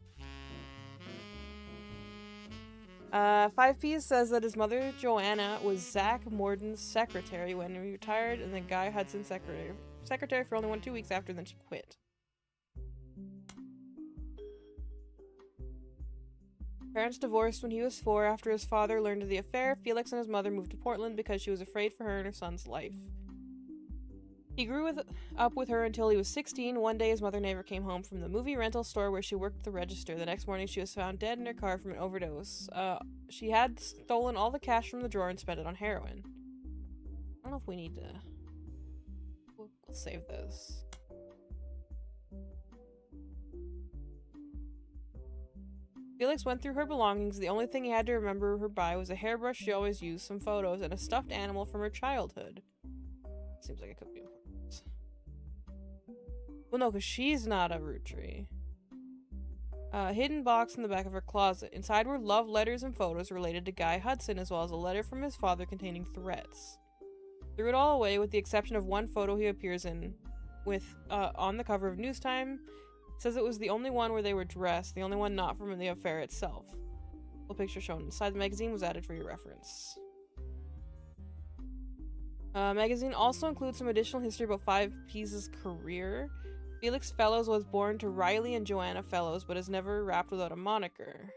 5P says that his mother, Joanna, was Zach Morden's secretary when he retired, and then Guy Hudson's secretary for only 2 weeks after, then she quit. Parents divorced when he was 4 after his father learned of the affair. Felix and his mother moved to Portland because she was afraid for her and her son's life. He grew up with her until he was 16. One day, his mother never came home from the movie rental store where she worked at the register. The next morning, she was found dead in her car from an overdose. She had stolen all the cash from the drawer and spent it on heroin. I don't know if we need to... We'll save this. Felix went through her belongings. The only thing he had to remember her by was a hairbrush she always used, some photos, and a stuffed animal from her childhood. Seems like it could be important. Well, no, because she's not a root tree. Hidden box in the back of her closet. Inside were love letters and photos related to Guy Hudson, as well as a letter from his father containing threats. Threw it all away with the exception of one photo he appears in with on the cover of News Time. Says it was the only one where they were dressed, the only one not from the affair itself. The picture shown inside the magazine was added for your reference. Magazine also includes some additional history about 5P's career. Felix Fellows was born to Riley and Joanna Fellows, but has never rapped without a moniker.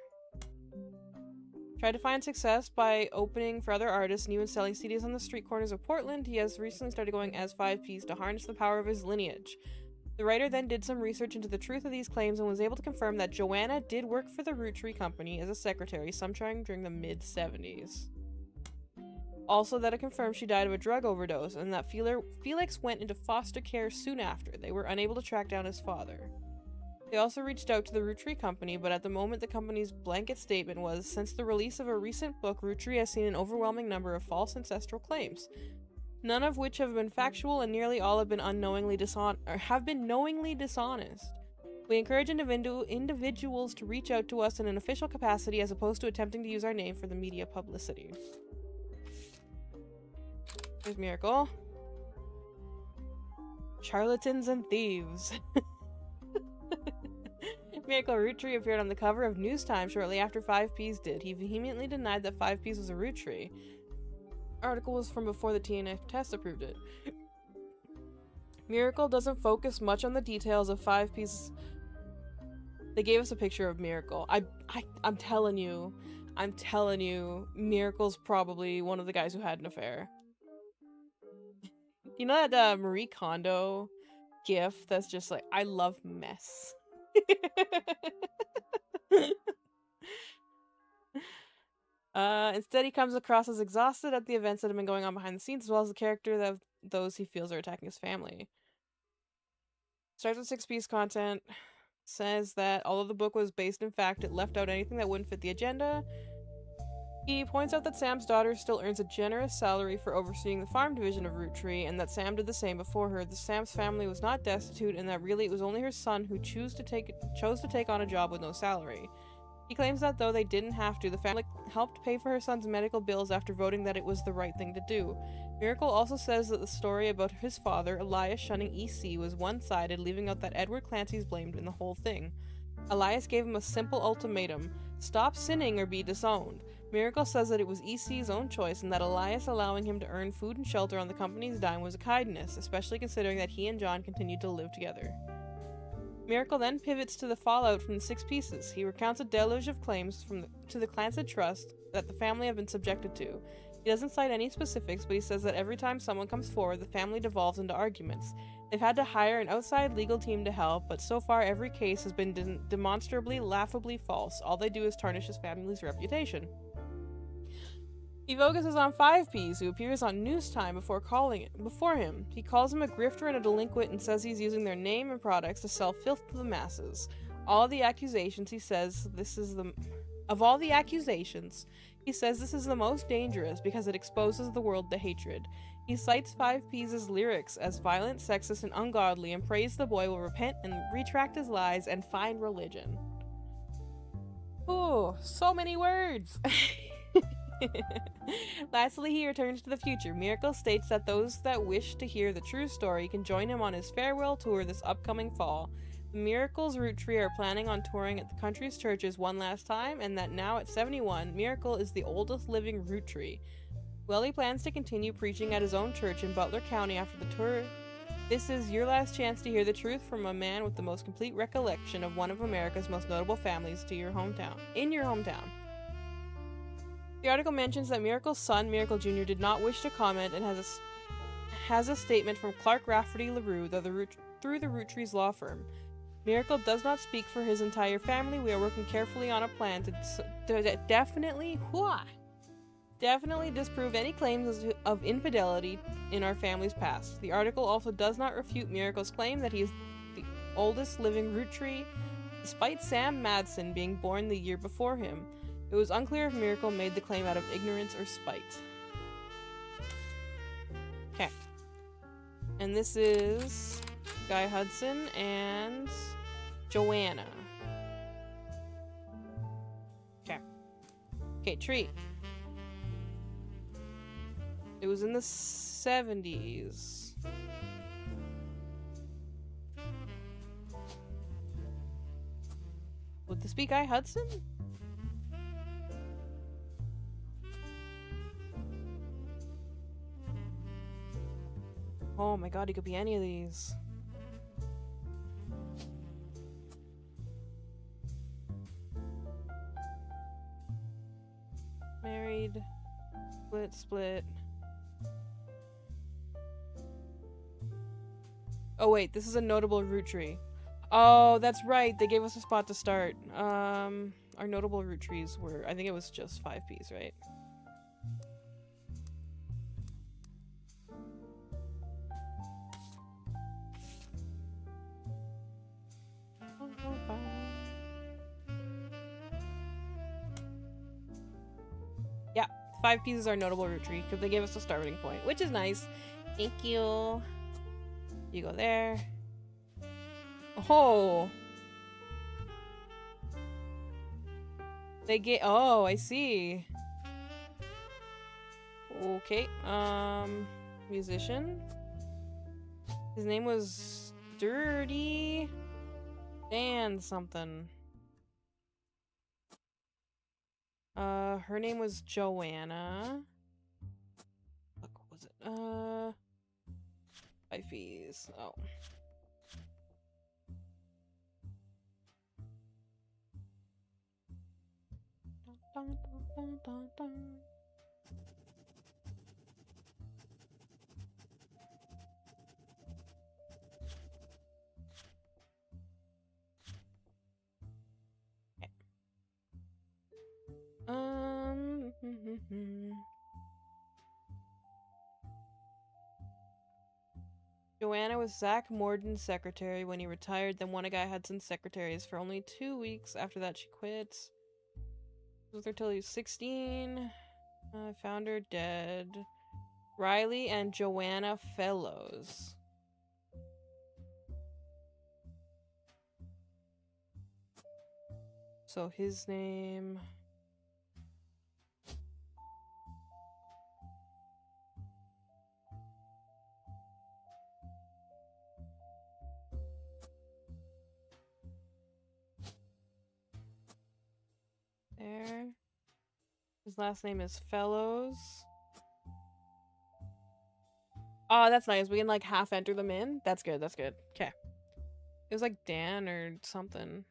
Tried to find success by opening for other artists and even selling CDs on the street corners of Portland. He has recently started going as 5P's to harness the power of his lineage. The writer then did some research into the truth of these claims and was able to confirm that Joanna did work for the Root Tree Company as a secretary sometime during the mid-70s. Also, that it confirmed she died of a drug overdose, and that Felix went into foster care soon after. They were unable to track down his father. They also reached out to the Root Tree Company, but at the moment the company's blanket statement was, since the release of a recent book, Root Tree has seen an overwhelming number of false ancestral claims, none of which have been factual, and nearly all have been knowingly dishonest. We encourage individuals to reach out to us in an official capacity as opposed to attempting to use our name for the media publicity. Here's Miracle. Charlatans and thieves. Miracle Root Tree appeared on the cover of News Time shortly after 5Ps did. He vehemently denied that 5Ps was a root tree. Article was from before the TNF test approved it. Miracle doesn't focus much on the details of 5Ps. They gave us a picture of Miracle. I'm telling you, Miracle's probably one of the guys who had an affair. You know that Marie Kondo gif that's just like, I love mess. Instead, he comes across as exhausted at the events that have been going on behind the scenes, as well as the character of those he feels are attacking his family. Starts with 6 piece content. Says that although the book was based in fact, it left out anything that wouldn't fit the agenda. He points out that Sam's daughter still earns a generous salary for overseeing the farm division of Root Tree, and that Sam did the same before her. Sam's family was not destitute, and that really it was only her son who chose to take on a job with no salary. He claims that though they didn't have to, the family helped pay for her son's medical bills after voting that it was the right thing to do. Miracle also says that the story about his father, Elias, shunning EC was one-sided, leaving out that Edward Clancy's blamed in the whole thing. Elias gave him a simple ultimatum: stop sinning or be disowned. Miracle says that it was EC's own choice and that Elias allowing him to earn food and shelter on the company's dime was a kindness, especially considering that he and John continued to live together. Miracle then pivots to the fallout from the 6 pieces. He recounts a deluge of claims to the Clancy Trust that the family have been subjected to. He doesn't cite any specifics, but he says that every time someone comes forward, the family devolves into arguments. They've had to hire an outside legal team to help, but so far every case has been demonstrably, laughably false. All they do is tarnish his family's reputation. He focuses on 5Ps, who appears on News Time before him. He calls him a grifter and a delinquent and says he's using their name and products to sell filth to the masses. He says this is the most dangerous because it exposes the world to hatred. He cites 5Ps' lyrics as violent, sexist, and ungodly and prays the boy will repent and retract his lies and find religion. Oh, so many words! Lastly, he returns to the future. Miracle states that those that wish to hear the true story can join him on his farewell tour this upcoming fall. The Miracle's Root Tree are planning on touring at the country's churches one last time, and that now at 71, Miracle is the oldest living root tree. Welly plans to continue preaching at his own church in Butler County after the tour. This is your last chance to hear the truth from a man with the most complete recollection of one of America's most notable families in your hometown. The article mentions that Miracle's son, Miracle Jr., did not wish to comment and has a statement from Clark Rafferty LaRue through the Root Trees law firm. Miracle does not speak for his entire family. We are working carefully on a plan to definitely disprove any claims of infidelity in our family's past. The article also does not refute Miracle's claim that he is the oldest living root tree, despite Sam Madsen being born the year before him. It was unclear if Miracle made the claim out of ignorance or spite. Okay. And this is Guy Hudson and Joanna. Okay. Okay, tree. It was in the 70s. Would this be Guy Hudson? Oh my god, he could be any of these. Married. Split. Oh wait, this is a notable root tree. Oh, that's right, they gave us a spot to start. Our notable root trees were, I think it was just 5Ps, right? Yeah, 5Ps is our notable root tree because they gave us a starting point, which is nice. Thank you. You go there. Oh. Oh, I see. Okay. Musician. His name was Dirty Dan something. Her name was Joanna. Look, what was it? 5Ps. Oh. Dun, dun, dun, dun. Joanna was Zach Morden's secretary when he retired, then one of Guy Hudson's secretaries for only 2 weeks. After that, she quit. Was there till he was 16. I found her dead. Riley and Joanna Fellows. So his name... There. His last name is Fellows. Oh, that's nice. We can like half enter them in. That's good. That's good. Okay. It was like Dan or something.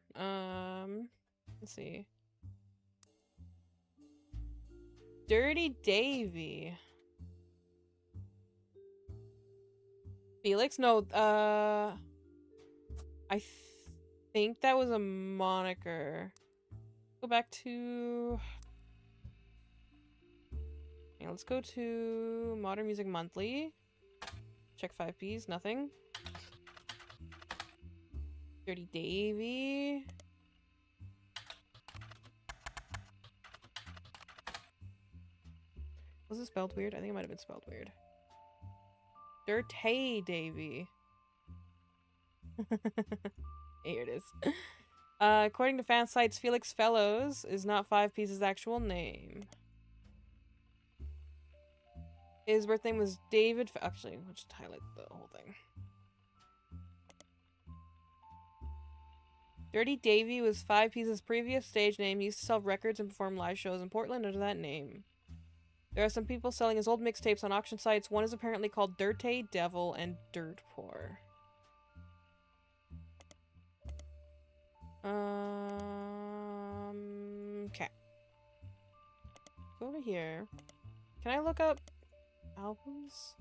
Let's see. Dirty Davy. Felix? No, I think that was a moniker. Go back to... Yeah, let's go to Modern Music Monthly. Check 5Ps, nothing. Dirty Davy. Was it spelled weird? I think it might have been spelled weird. Dirty Davy. Here it is. According to fan sites, Felix Fellows is not 5P's actual name. His birth name was David. Actually, we'll just highlight the whole thing. Dirty Davy was 5P's previous stage name. He used to sell records and perform live shows in Portland under that name. There are some people selling his old mixtapes on auction sites. One is apparently called Dirty Devil and Dirt Poor. Okay. Go over here. Can I look up albums?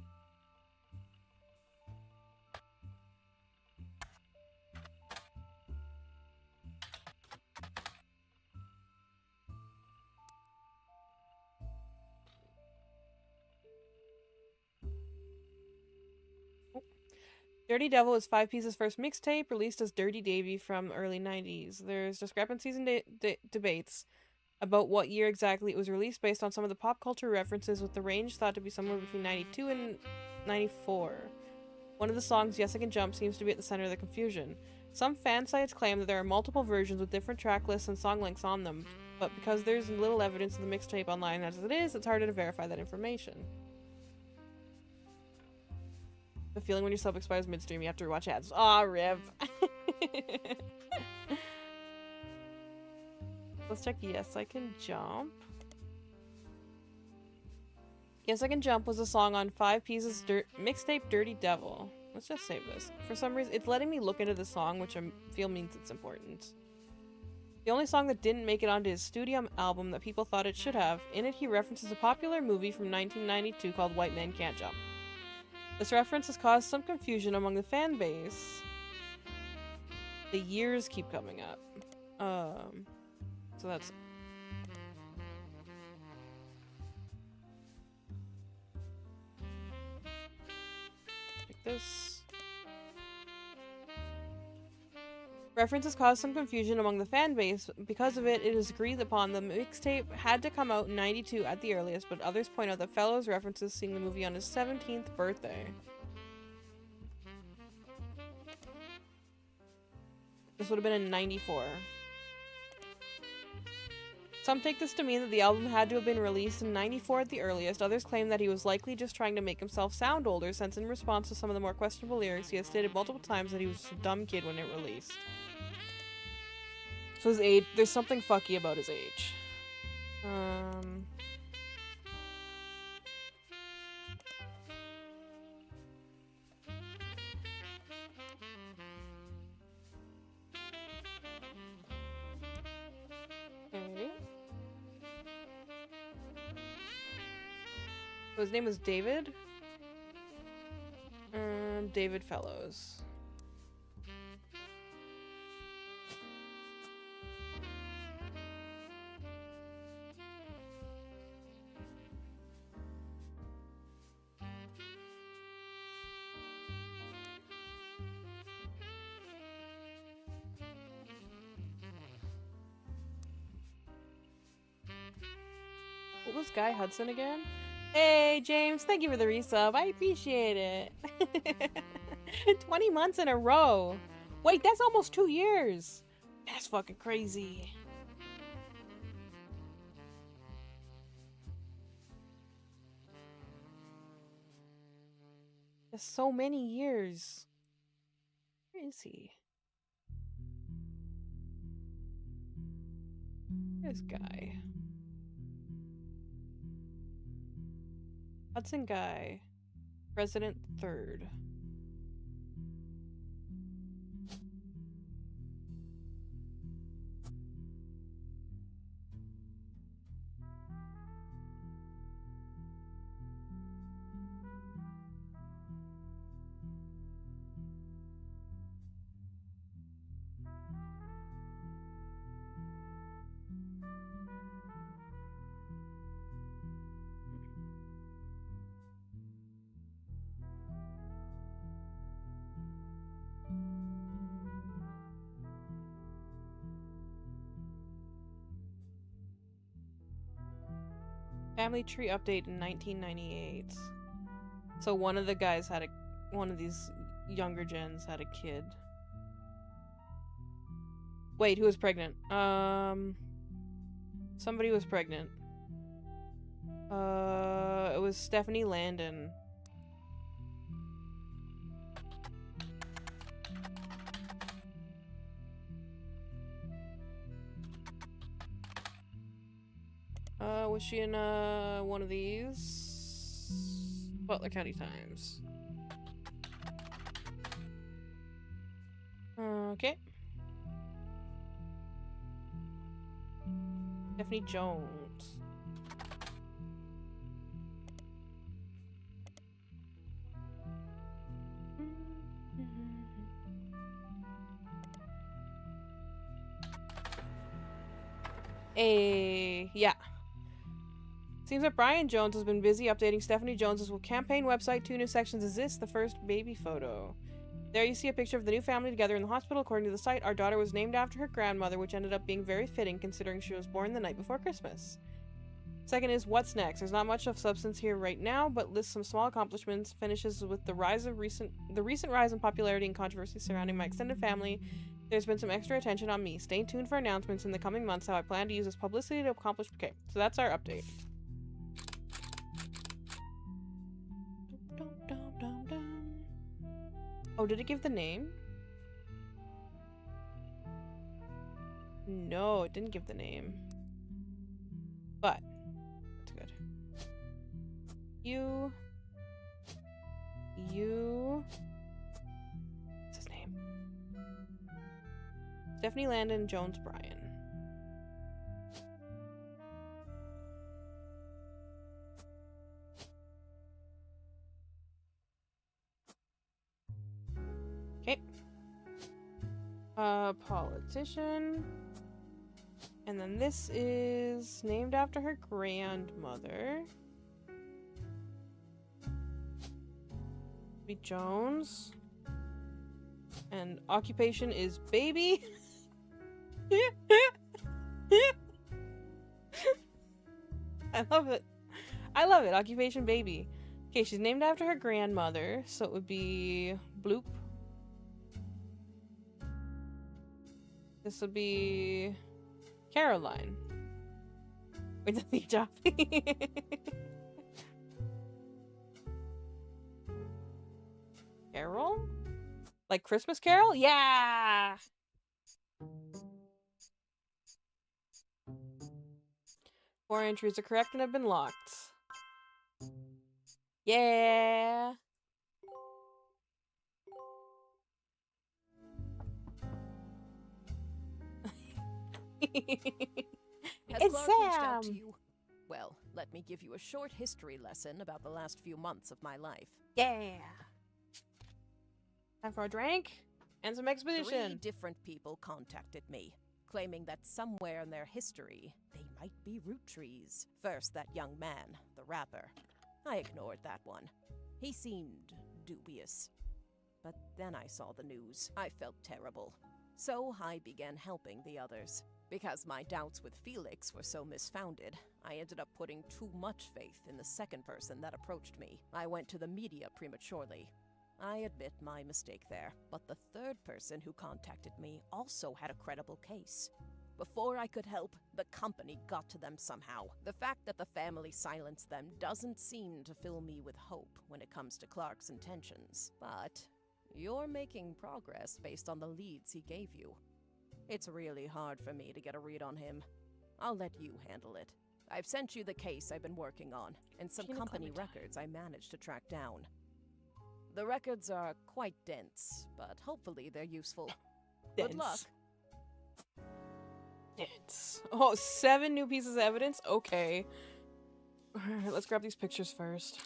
Dirty Devil is 5P's first mixtape, released as Dirty Davy from early 90s. There's discrepancies and debates about what year exactly it was released based on some of the pop culture references, with the range thought to be somewhere between 92 and 94. One of the songs, Yes I Can Jump, seems to be at the center of the confusion. Some fan sites claim that there are multiple versions with different track lists and song lengths on them, but because there's little evidence of the mixtape online as it is, it's harder to verify that information. The feeling when your sub expires midstream, you have to rewatch ads. Aw, rip. Let's check Yes I Can Jump. Yes I Can Jump was a song on 5P's mixtape Dirty Devil. Let's just save this. For some reason, it's letting me look into the song, which I feel means it's important. The only song that didn't make it onto his studio album that people thought it should have. In it, he references a popular movie from 1992 called White Men Can't Jump. This reference has caused some confusion among the fan base. The years keep coming up. So that's... Like this. References caused some confusion among the fan base. Because of it, it is agreed upon the mixtape had to come out in 92 at the earliest, but others point out that Fellows references seeing the movie on his 17th birthday. This would have been in 94. Some take this to mean that the album had to have been released in 94 at the earliest. Others claim that he was likely just trying to make himself sound older, since in response to some of the more questionable lyrics, he has stated multiple times that he was a dumb kid when it released. So his age, there's something fucky about his age. Okay. So his name was David? David Fellows. What was Guy Hudson again? Hey, James, thank you for the resub. I appreciate it. 20 months in a row. Wait, that's almost 2 years. That's fucking crazy. Just so many years. Where is he? This guy. Hudson Guy. President 3rd. Family tree update in 1998. So one of the guys had one of these younger gens had a kid. Wait, who was pregnant? Somebody was pregnant. It was Stephanie Landon. Was she in, one of these? Butler County Times. Okay. Stephanie Jones. Yeah. Seems that Brian Jones has been busy updating Stephanie Jones's campaign website. 2 new sections. Is this the first baby photo? There you see a picture of the new family together in the hospital. According to the site, our daughter was named after her grandmother, which ended up being very fitting considering she was born the night before Christmas. Second is what's next. There's not much of substance here right now, but lists some small accomplishments. Finishes with the recent rise in popularity and controversy surrounding my extended family. There's been some extra attention on me. Stay tuned for announcements in the coming months how I plan to use this publicity to accomplish. Okay, so that's our update. Oh, did it give the name? No, it didn't give the name. But that's good. What's his name? Stephanie Landon, Jones Bryan. Okay. Politician. And then this is named after her grandmother. Be Jones. And occupation is baby. I love it. I love it. Occupation baby. Okay, she's named after her grandmother, so it would be Bloop. This would be Caroline. Wait, that's the job. Carol? Like Christmas Carol? Yeah! 4 entries are correct and have been locked. Yeah! Has Clark reached out to you? Well, let me give you a short history lesson about the last few months of my life. Yeah! Time for a drink and some exposition. 3 different people contacted me, claiming that somewhere in their history, they might be root trees. First, that young man, the rapper. I ignored that one. He seemed dubious. But then I saw the news. I felt terrible. So I began helping the others. Because my doubts with Felix were so misfounded, I ended up putting too much faith in the second person that approached me. I went to the media prematurely. I admit my mistake there, but the third person who contacted me also had a credible case. Before I could help, the company got to them somehow. The fact that the family silenced them doesn't seem to fill me with hope when it comes to Clark's intentions. But you're making progress based on the leads he gave you. It's really hard for me to get a read on him. I'll let you handle it. I've sent you the case I've been working on, and some company records I managed to track down. The records are quite dense, but hopefully they're useful. Good luck. Dense. Oh, 7 new pieces of evidence? Okay. Alright, let's grab these pictures first.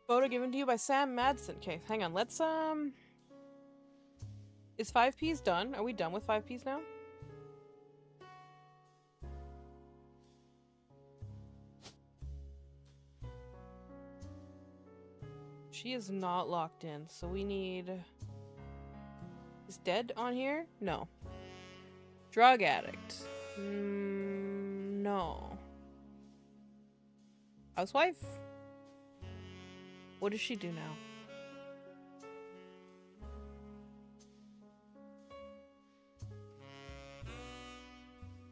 Photo given to you by Sam Madsen. Okay, hang on. Let's, Is 5Ps done? Are we done with 5Ps now? She is not locked in, so we need... Is dead on here? No. Drug addict. No. Housewife? What does she do now?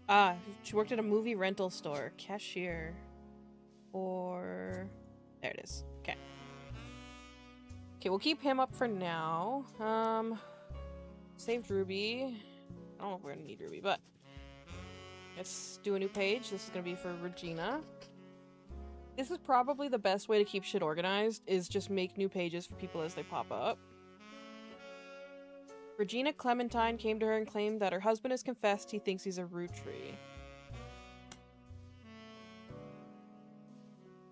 Ah, she worked at a movie rental store. Cashier. Or... There it is. Okay. Okay, we'll keep him up for now. Saved Ruby. I don't know if we're gonna need Ruby, but... Let's do a new page. This is gonna be for Regina. This is probably the best way to keep shit organized, is just make new pages for people as they pop up. Regina Clementine came to her and claimed that her husband has confessed he thinks he's a root tree.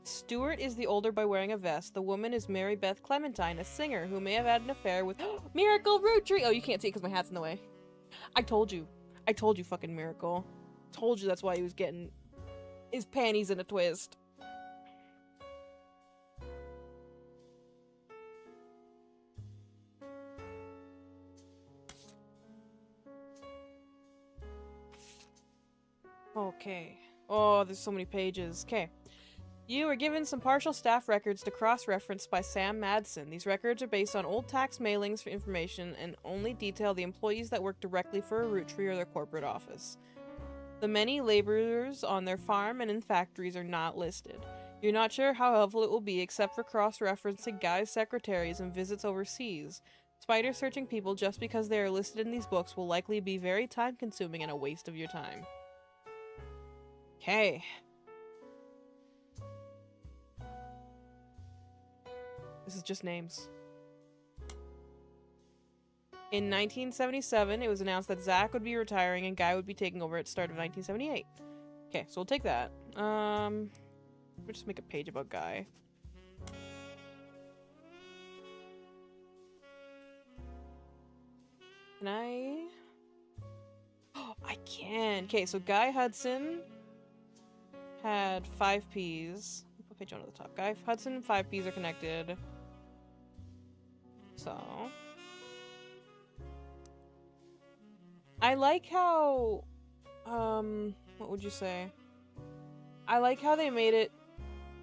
Stuart is the older by wearing a vest. The woman is Mary Beth Clementine, a singer who may have had an affair with Miracle Root Tree! Oh, you can't see it because my hat's in the way. I told you. I told you, fucking Miracle. Told you that's why he was getting his panties in a twist. Okay. Oh, there's so many pages. Okay. You were given some partial staff records to cross-reference by Sam Madsen. These records are based on old tax mailings for information and only detail the employees that work directly for a root tree or their corporate office. The many laborers on their farm and in factories are not listed. You're not sure how helpful it will be except for cross-referencing guys' secretaries and visits overseas. Spider-searching people just because they are listed in these books will likely be very time-consuming and a waste of your time. Okay. This is just names. In 1977, it was announced that Zach would be retiring and Guy would be taking over at the start of 1978. Okay, so we'll take that. We'll just make a page about Guy. Can I? Oh, I can. Okay, so Guy Hudson had 5 Ps. Put page 1 at the top. Guy Hudson and 5 Ps are connected. So I like how what would you say? I like how they made it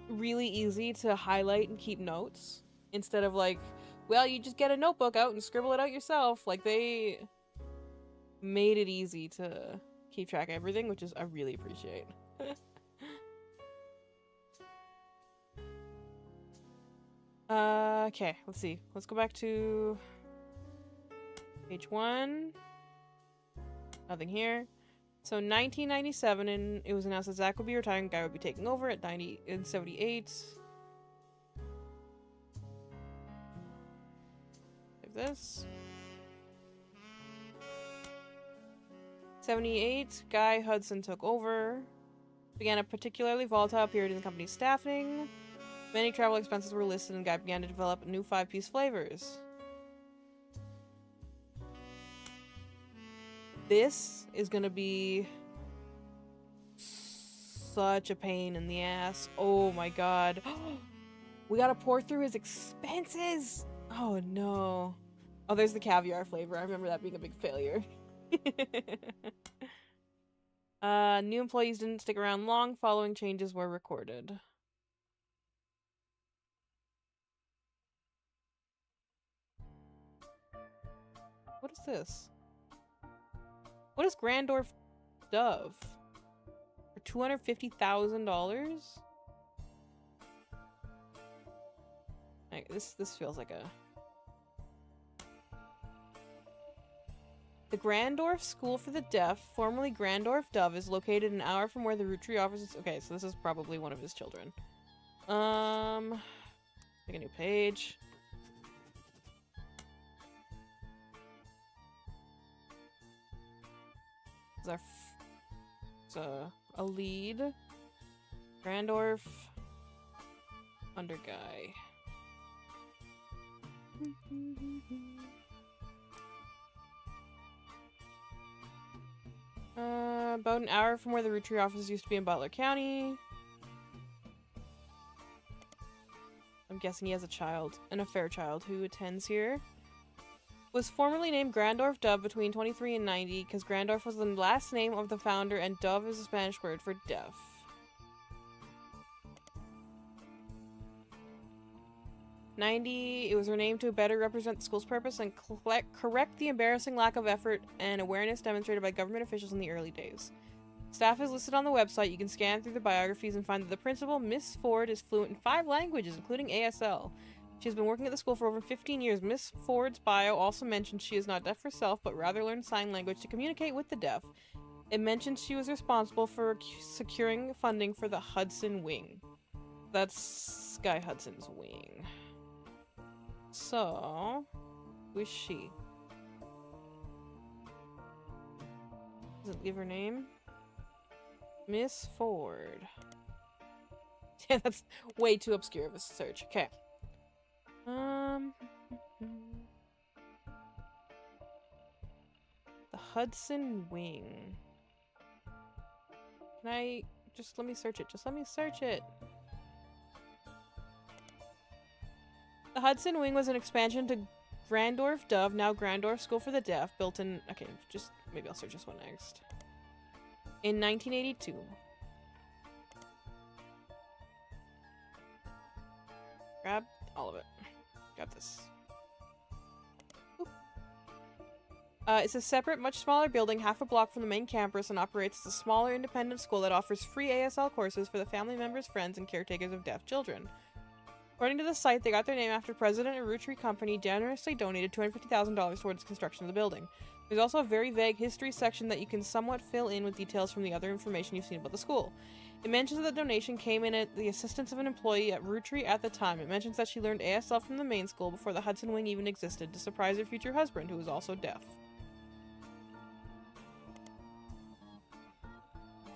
really easy to highlight and keep notes instead of like, well, you just get a notebook out and scribble it out yourself. Like, they made it easy to keep track of everything, which is I really appreciate. Okay, let's see. Let's go back to page 1. Nothing here. So 1997, and it was announced that Zach would be retiring, Guy would be taking over at 78. Like this. 78, Guy Hudson took over. Began a particularly volatile period in the company's staffing. Many travel expenses were listed and Guy began to develop new 5-piece flavors. This is gonna be such a pain in the ass. Oh my god. We gotta pour through his expenses! Oh no. Oh, there's the caviar flavor. I remember that being a big failure. New employees didn't stick around long. Following changes were recorded. What is this? What is Grandorf Dove? For $250,000? This feels like a... The Grandorf School for the Deaf, formerly Grandorf Dove, is located an hour from where the Root Tree office is. Okay, so this is probably one of his children. Make a new page. It's a lead. Grandorf under guy. About an hour from where the Root Tree office used to be in Butler County. I'm guessing he has a child, an affair child, who attends here. Was formerly named Grandorf Dove between 23 and 90 because Grandorf was the last name of the founder and Dove is a Spanish word for deaf. It was renamed to better represent the school's purpose and correct the embarrassing lack of effort and awareness demonstrated by government officials in the early days. Staff is listed on the website. You can scan through the biographies and find that the principal, Miss Ford, is fluent in 5 languages, including ASL. She has been working at the school for over 15 years. Miss Ford's bio also mentions she is not deaf herself, but rather learned sign language to communicate with the deaf. It mentions she was responsible for securing funding for the Hudson Wing. That's Sky Hudson's wing. So, who is she? Does it give her name? Miss Ford. Yeah, that's way too obscure of a search. Okay. The Hudson Wing. Can I just let me search it? Just let me search it. The Hudson Wing was an expansion to Grandorf Dove, now Grandorf School for the Deaf, built in... Okay, just... Maybe I'll search this one next. In 1982. Grab all of it. Got this. It's a separate, much smaller building, half a block from the main campus, and operates as a smaller, independent school that offers free ASL courses for the family members, friends, and caretakers of deaf children. According to the site, they got their name after President and Root Tree Company generously donated $250,000 towards construction of the building. There's also a very vague history section that you can somewhat fill in with details from the other information you've seen about the school. It mentions that the donation came in at the assistance of an employee at Root Tree at the time. It mentions that she learned ASL from the main school before the Hudson Wing even existed to surprise her future husband, who was also deaf.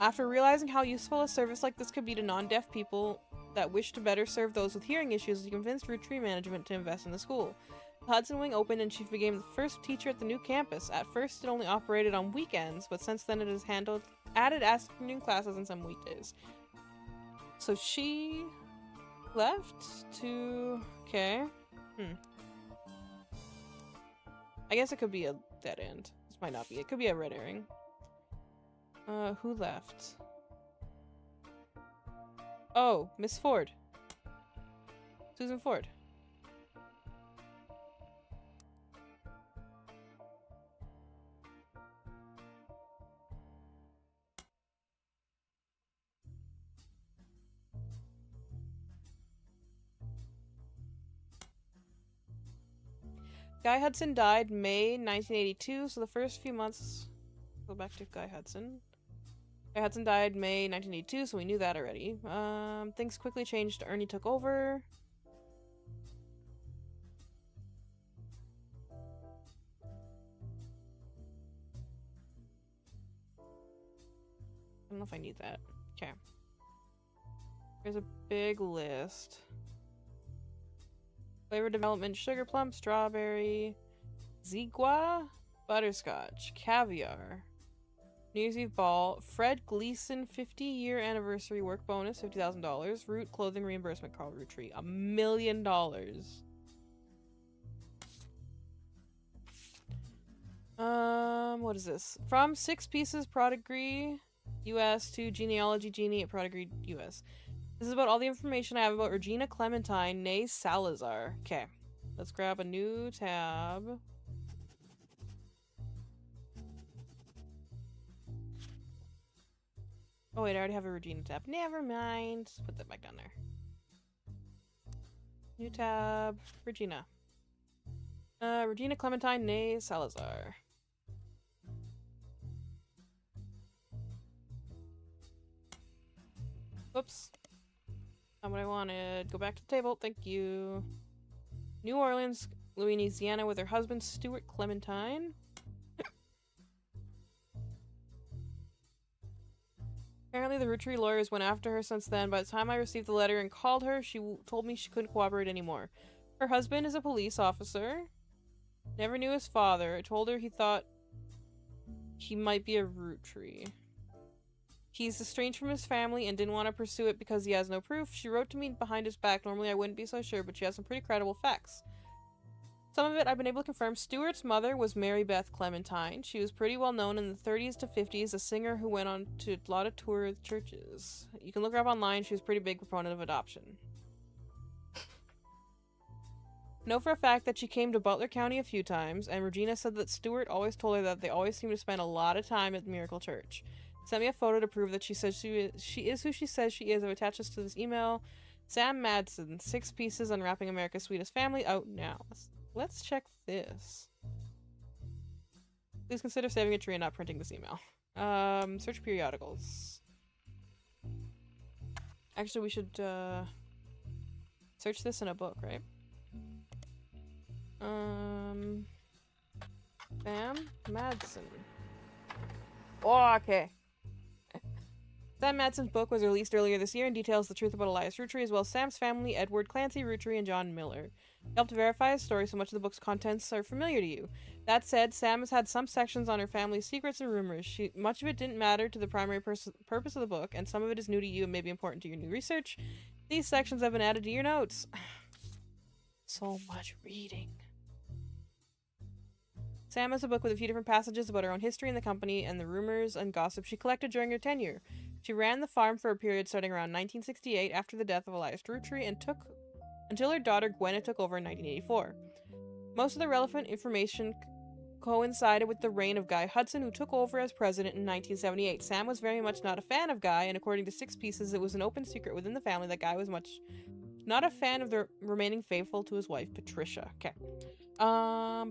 After realizing how useful a service like this could be to non-deaf people that wish to better serve those with hearing issues, he convinced Root Tree management to invest in the school. The Hudson Wing opened and she became the first teacher at the new campus. At first it only operated on weekends, but since then it has added afternoon classes and some weekdays. So she left to... Okay. I guess it could be a dead end. This might not be. It could be a red herring. Who left? Oh, Miss Ford. Susan Ford. Guy Hudson died May 1982, so the first few months... Go back to Guy Hudson. Guy Hudson died May 1982, so we knew that already. Things quickly changed. Ernie took over. I don't know if I need that. Okay. There's a big list. Flavor development, sugar plum, strawberry, zigua, butterscotch, caviar, New Year's Eve ball, Fred Gleason 50-year anniversary work bonus, $50,000, Root clothing reimbursement, Carl Root Tree, $1 million. What is this? From 6 Pieces Prodigy US to Genealogy Genie at Prodigy US. This is about all the information I have about Regina Clementine, née Salazar. Okay, let's grab a new tab. Oh wait, I already have a Regina tab. Never mind. Just put that back down there. New tab. Regina. Regina Clementine Ney Salazar. Whoops. Not what I wanted. Go back to the table. Thank you. New Orleans, Louisiana, with her husband, Stuart Clementine. Apparently, the Rootery lawyers went after her since then. By the time I received the letter and called her, she told me she couldn't cooperate anymore. Her husband is a police officer. Never knew his father. I told her he thought he might be a Rootery. He's estranged from his family and didn't want to pursue it because he has no proof. She wrote to me behind his back. Normally I wouldn't be so sure, but she has some pretty credible facts. Some of it I've been able to confirm. Stuart's mother was Mary Beth Clementine. She was pretty well known in the 30s to 50s, a singer who went on to a lot of tour churches. You can look her up online. She was a pretty big proponent of adoption. Know for a fact that she came to Butler County a few times, and Regina said that Stuart always told her that they always seem to spend a lot of time at Miracle Church. Sent me a photo to prove that she says she is who she says she is. I've attached this to this email. Sam Madsen, 6 Pieces Unwrapping America's Sweetest Family, out now. Let's check this. Please consider saving a tree and not printing this email. Search periodicals. Actually, we should, search this in a book, right? Sam Madsen. Oh, okay. Sam Madsen's book was released earlier this year and details the truth about Elias Rootery, as well as Sam's family, Edward Clancy Rootery, and John Miller. He helped verify his story, so much of the book's contents are familiar to you. That said, Sam has had some sections on her family's secrets and rumors. Much of it didn't matter to the primary purpose of the book, and some of it is new to you and may be important to your new research. These sections have been added to your notes. So much reading. Sam has a book with a few different passages about her own history in the company and the rumors and gossip she collected during her tenure. She ran the farm for a period starting around 1968 after the death of Elias Rootery and until her daughter Gwenna took over in 1984. Most of the relevant information coincided with the reign of Guy Hudson, who took over as president in 1978. Sam was very much not a fan of Guy, and according to 6 Pieces, it was an open secret within the family that Guy was much not a fan of remaining faithful to his wife, Patricia. Okay. Go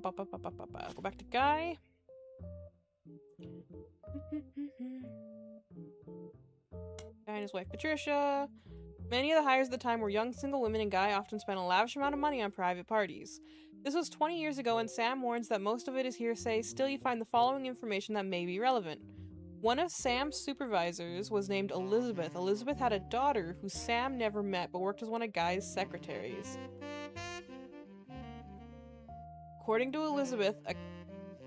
back to Guy. Guy and his wife, Patricia. Many of the hires at the time were young single women, and Guy often spent a lavish amount of money on private parties. This was 20 years ago, and Sam warns that most of it is hearsay. Still, you find the following information that may be relevant. One of Sam's supervisors was named Elizabeth. Elizabeth had a daughter who Sam never met, but worked as one of Guy's secretaries. According to Elizabeth, a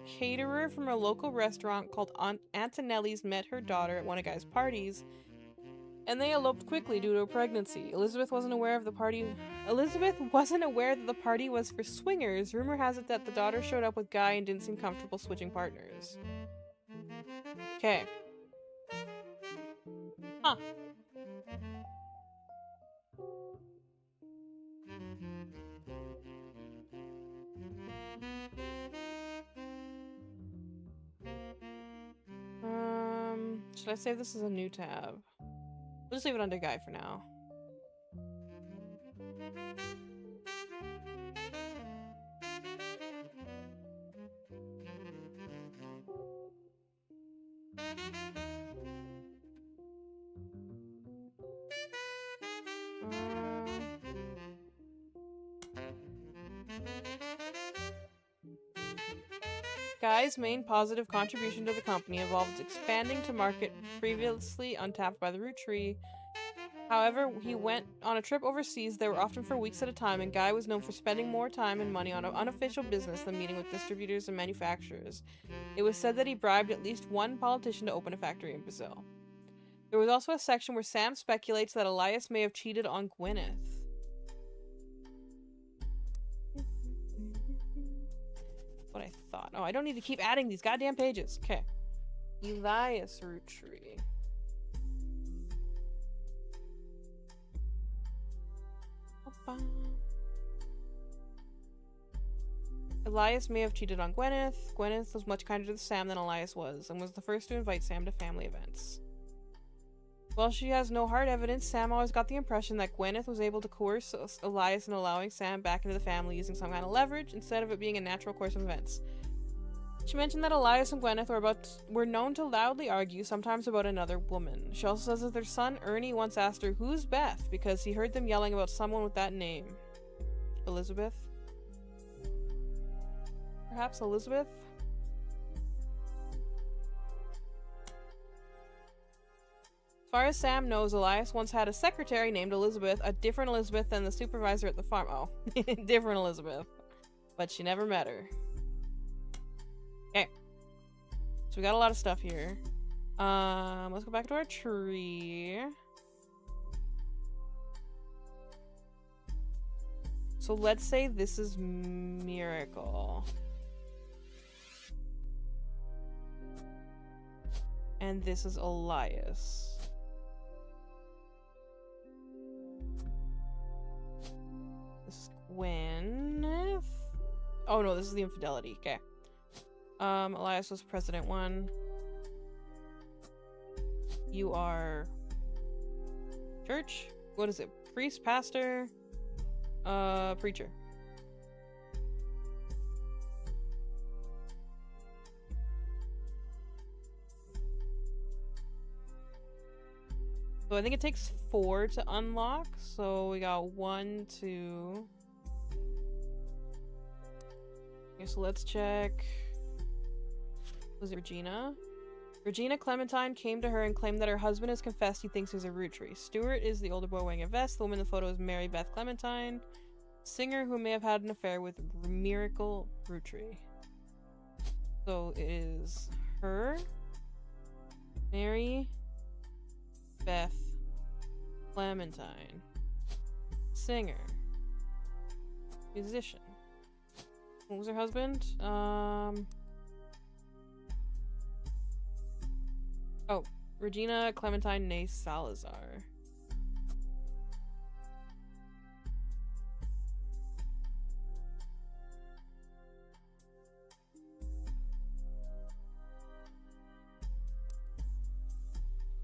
caterer from a local restaurant called Antonelli's met her daughter at one of Guy's parties, and they eloped quickly due to a pregnancy. Elizabeth wasn't aware that the party was for swingers. Rumor has it that the daughter showed up with Guy and didn't seem comfortable switching partners. Okay. Huh. Should I save this as a new tab? We'll just leave it under Guy for now. Guy's main positive contribution to the company involved expanding to market previously untapped by the Rootery. However, he went on a trip overseas. They were often for weeks at a time, and Guy was known for spending more time and money on unofficial business than meeting with distributors and manufacturers. It was said that he bribed at least one politician to open a factory in Brazil. There was also a section where Sam speculates that Elias may have cheated on Gwyneth. What I thought. Oh, I don't need to keep adding these goddamn pages. Okay. Elias Rootery. Elias may have cheated on Gwyneth. Gwyneth was much kinder to Sam than Elias was, and was the first to invite Sam to family events. While she has no hard evidence, Sam always got the impression that Gwyneth was able to coerce Elias into allowing Sam back into the family using some kind of leverage instead of it being a natural course of events. She mentioned that Elias and Gwyneth were known to loudly argue, sometimes about another woman. She also says that their son Ernie once asked her, "Who's Beth?" because he heard them yelling about someone with that name. Elizabeth? Perhaps Elizabeth? As far as Sam knows, Elias once had a secretary named Elizabeth, a different Elizabeth than the supervisor at the farm. Oh, different Elizabeth. But she never met her. Okay. So we got a lot of stuff here. Let's go back to our tree. So let's say this is Miracle. And this is Elias. This is Gwyneth. Oh no, this is the infidelity. Okay. Elias was president 1. You are church? What is it? Priest, pastor, preacher. So I think it takes 4 to unlock. So we got 1, 2. Okay, so let's check. Was it Regina? Regina Clementine came to her and claimed that her husband has confessed he thinks he's a root tree. Stuart is the older boy wearing a vest. The woman in the photo is Mary Beth Clementine, singer who may have had an affair with Miracle Root Tree. So it is her, Mary Beth Clementine, singer, musician. What was her husband? Oh, Regina Clementine née Salazar.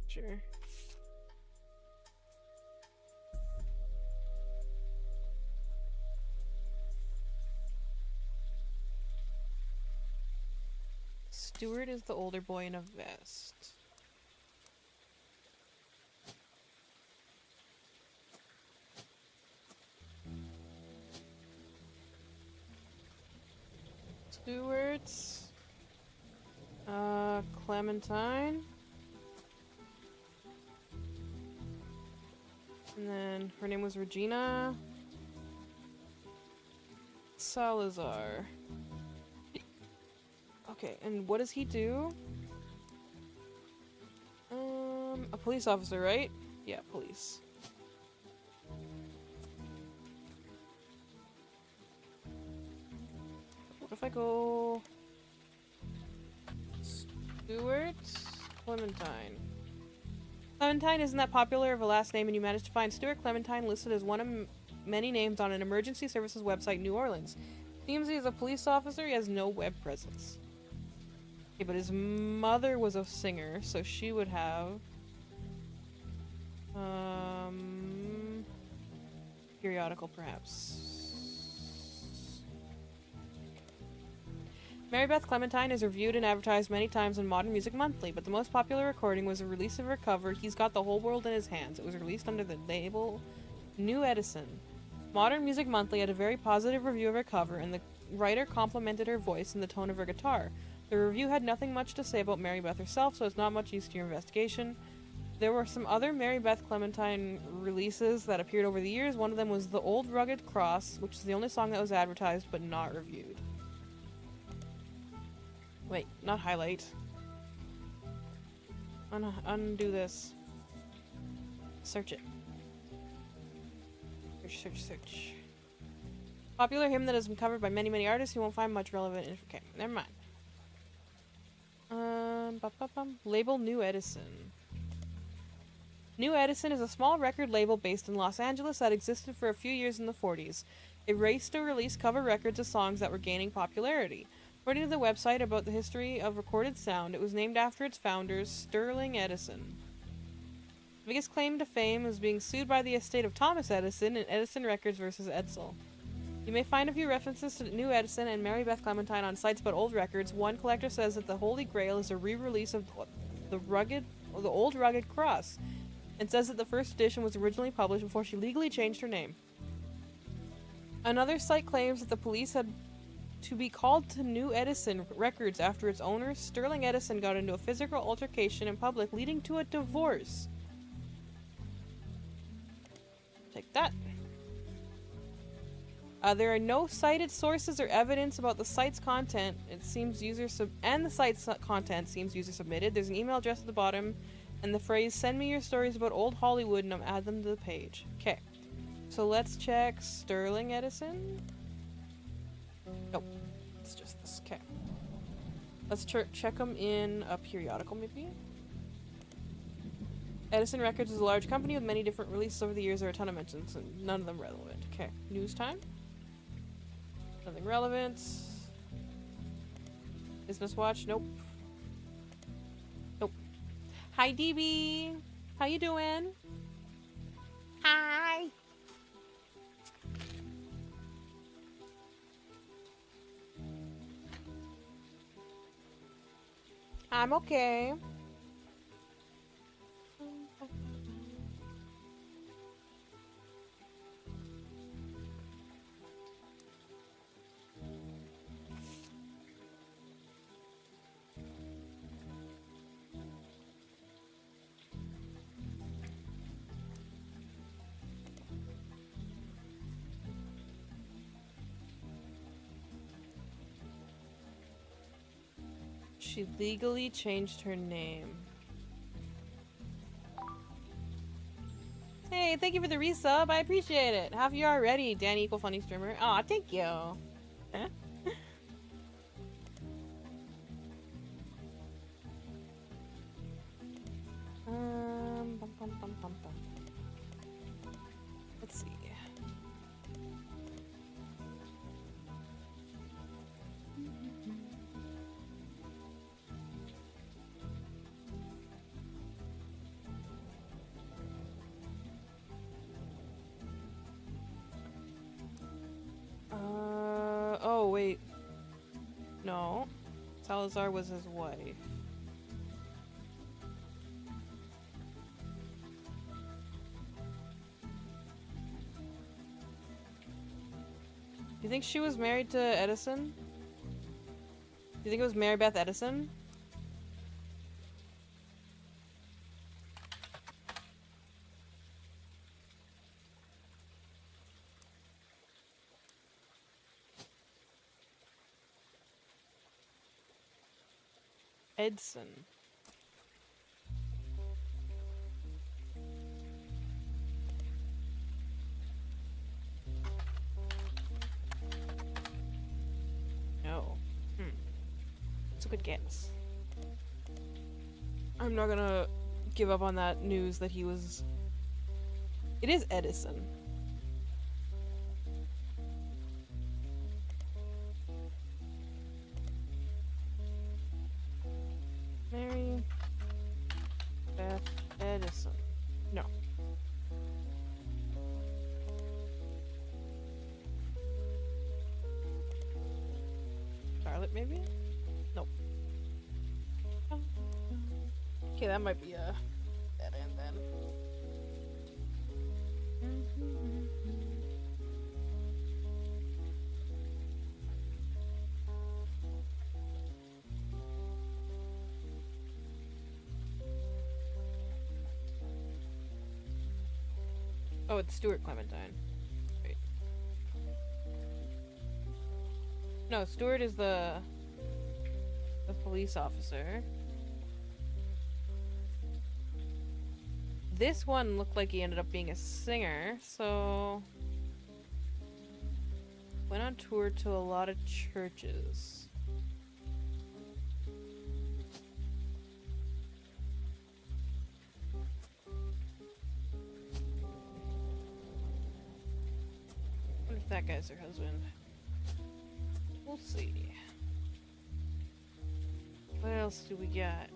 Sure. Stuart is the older boy in a vest. Stuart's Clementine. And then her name was Regina Salazar. Okay, and what does he do? A police officer, right? Yeah, police. What if I go Stuart Clementine? Clementine isn't that popular of a last name, and you managed to find Stuart Clementine listed as one of many names on an emergency services website in New Orleans. Seems he is a police officer. He has no web presence. Okay, but his mother was a singer, so she would have periodical, perhaps. Mary Beth Clementine is reviewed and advertised many times in Modern Music Monthly, but the most popular recording was a release of her cover, He's Got the Whole World in His Hands. It was released under the label New Edison. Modern Music Monthly had a very positive review of her cover, and the writer complimented her voice and the tone of her guitar. The review had nothing much to say about Mary Beth herself, so it's not much use to your investigation. There were some other Mary Beth Clementine releases that appeared over the years. One of them was The Old Rugged Cross, which is the only song that was advertised but not reviewed. Wait, not highlight. Undo this. Search it. Search, search, search. Popular hymn that has been covered by many, many artists. You won't find much relevant info. Okay, never mind. Label New Edison. New Edison is a small record label based in Los Angeles that existed for a few years in the 40s. It raced to release cover records of songs that were gaining popularity. According to the website about the history of recorded sound, it was named after its founders, Sterling Edison. Biggest claim to fame is being sued by the estate of Thomas Edison in Edison Records versus Edsel. You may find a few references to New Edison and Mary Beth Clementine on sites about old records. One collector says that the Holy Grail is a re-release of the old rugged cross, and says that the first edition was originally published before she legally changed her name. Another site claims that the police had to be called to New Edison Records after its owner, Sterling Edison, got into a physical altercation in public, leading to a divorce. Take that. There are no cited sources or evidence about the site's content. It seems the site's content seems user submitted. There's an email address at the bottom, and the phrase "Send me your stories about old Hollywood," and I'll add them to the page. Okay, so let's check Sterling Edison. Nope, it's just this. Okay, let's check them in a periodical, maybe. Edison Records is a large company with many different releases over the years. There are a ton of mentions, and none of them relevant. Okay, news time. Nothing relevant. Business Watch, nope. Nope. Hi, DB. How you doing? Hi. I'm okay. She legally changed her name. Hey, thank you for the resub. I appreciate it. Have you already, Danny Equal Funny Streamer? Aw, thank you. Let's see. Oh, wait. No. Salazar was his wife. Do you think she was married to Edison? Do you think it was Mary Beth Edison? Edson. No. It's a good guess. I'm not gonna give up on that news that he was... It is Edison. Mary Beth Edison. No. Charlotte, maybe? Nope. Okay, that might be a dead end then. Oh, it's Stuart Clementine. Wait. No, Stuart is the police officer. This one looked like he ended up being a singer, so... Went on tour to a lot of churches. What if that guy's her husband? We'll see. What else do we got?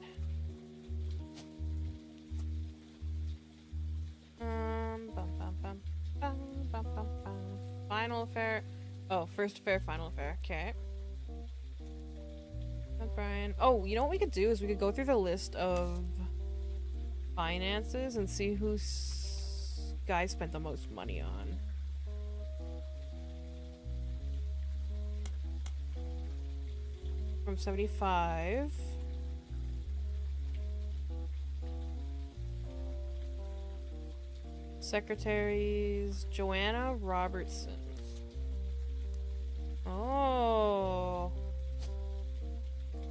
final affair. Oh, first affair, final affair. Okay. Brian. Oh, you know what we could do is we could go through the list of finances and see who's guy spent the most money on. From 75. Secretaries, Joanna Robertson. Oh.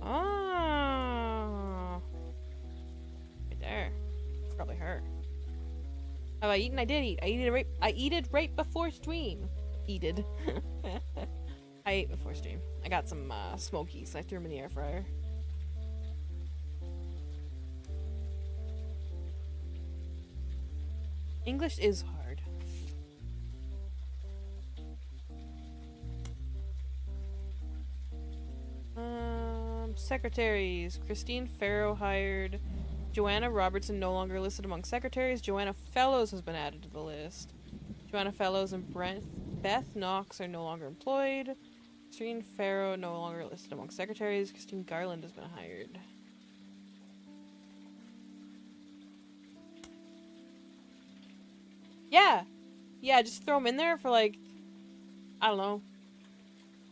Oh. Right there. Probably her. Have I eaten? I did eat. I eated right before stream. Eated. I ate before stream. I got some smokies. I threw them in the air fryer. English is hard. Secretaries. Christine Farrow hired. Joanna Robertson no longer listed among secretaries. Joanna Fellows has been added to the list. Joanna Fellows and Beth Knox are no longer employed. Christine Farrow no longer listed among secretaries. Christine Garland has been hired. Yeah. Yeah, just throw them in there for like, I don't know,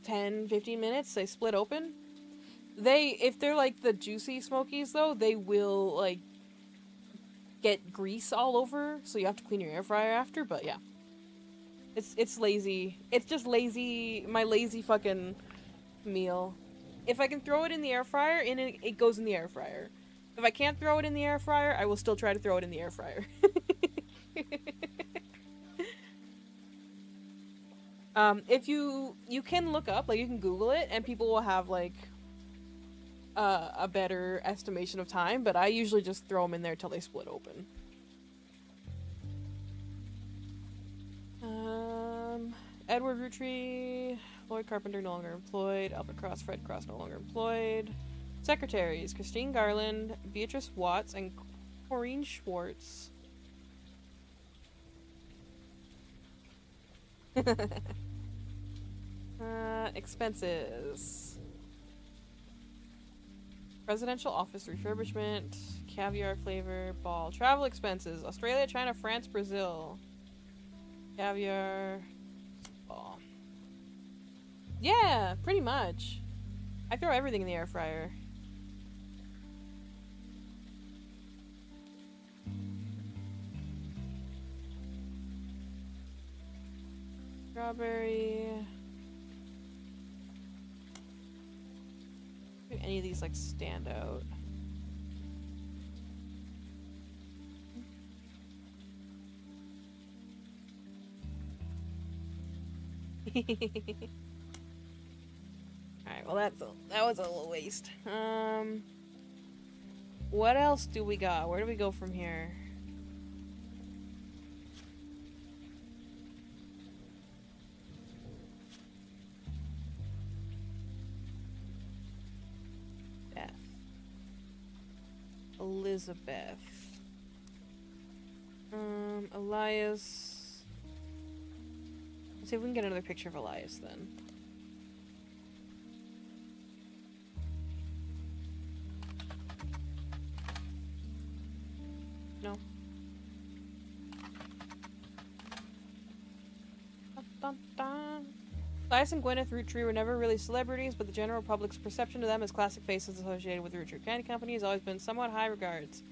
10, 15 minutes. They split open. If they're like the juicy smokies though, they will like get grease all over, so you have to clean your air fryer after, but yeah. It's lazy. It's just lazy, my lazy fucking meal. If I can throw it in the air fryer, it goes in the air fryer. If I can't throw it in the air fryer, I will still try to throw it in the air fryer. If you can look up, like you can Google it, and people will have like a better estimation of time, but I usually just throw them in there till they split open. Edward Roottree, Lloyd Carpenter no longer employed, Albert Cross, Fred Cross no longer employed. Secretaries, Christine Garland, Beatrice Watts, and Corinne Schwartz. Expenses. Presidential office refurbishment, caviar flavor, ball. Travel expenses, Australia, China, France, Brazil. Caviar, ball. Yeah, pretty much. I throw everything in the air fryer. Strawberry. Do any of these like stand out? Alright, well that was a little waste. What else do we got? Where do we go from here? Beth. Elizabeth. Elias. Let's see if we can get another picture of Elias then. No. Dun, dun, dun. Elias and Gwyneth Roottree were never really celebrities, but the general public's perception of them as classic faces associated with the Roottree Candy Company has always been somewhat high regards.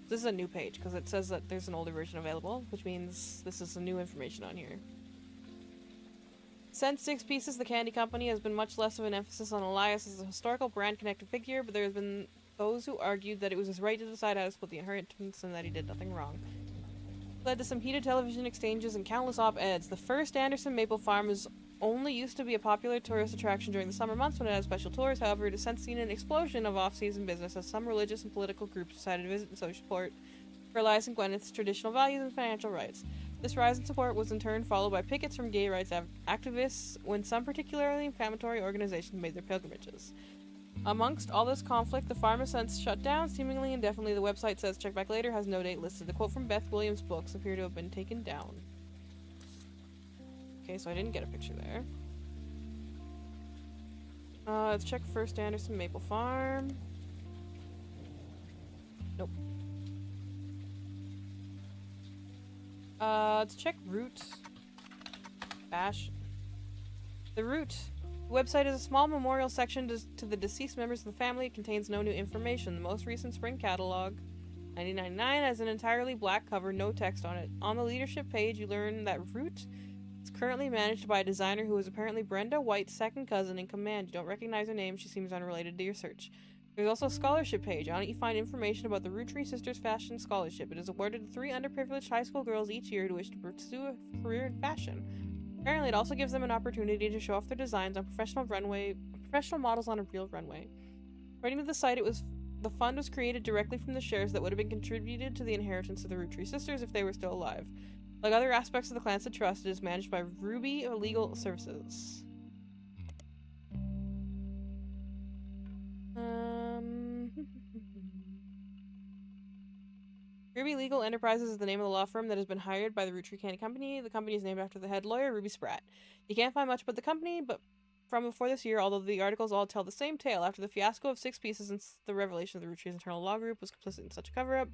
This is a new page, because it says that there's an older version available, which means this is some new information on here. Since 6 Pieces, the candy company has been much less of an emphasis on Elias as a historical brand-connected figure, but there have been those who argued that it was his right to decide how to split the inheritance and that he did nothing wrong. It led to some heated television exchanges and countless op-eds. The first Anderson Maple Farm was only used to be a popular tourist attraction during the summer months when it had special tours. However, it has since seen an explosion of off-season business as some religious and political groups decided to visit and show support for Elias and Gwyneth's traditional values and financial rights. This rise in support was in turn followed by pickets from gay rights activists when some particularly inflammatory organizations made their pilgrimages. Amongst all this conflict, the farm has since shut down, seemingly indefinitely. The website says check back later, has no date listed. The quote from Beth Williams' books appear to have been taken down. Okay, so I didn't get a picture there. Let's check First Anderson Maple Farm. Nope. Let's check Root. Bash. The Root website is a small memorial section to the deceased members of the family. It contains no new information. The most recent spring catalog, 1999, has an entirely black cover, no text on it. On the leadership page, you learn that Root is currently managed by a designer who is apparently Brenda White's second cousin in command. You don't recognize her name. She seems unrelated to your search. There's also a scholarship page. On it, you find information about the Rootry Sisters Fashion Scholarship. It is awarded to 3 underprivileged high school girls each year who wish to pursue a career in fashion. Apparently, it also gives them an opportunity to show off their designs on professional models on a real runway. According to the site, the fund was created directly from the shares that would have been contributed to the inheritance of the Rootry sisters if they were still alive. Like other aspects of the Clanstead Trust, it is managed by Ruby Legal Services. Ruby Legal Enterprises is the name of the law firm that has been hired by the Rootry Candy Company. The company is named after the head lawyer, Ruby Spratt. You can't find much about the company, but from before this year, although the articles all tell the same tale. After the fiasco of 6 pieces and the revelation of the Rootry's internal law group was complicit in such a cover-up,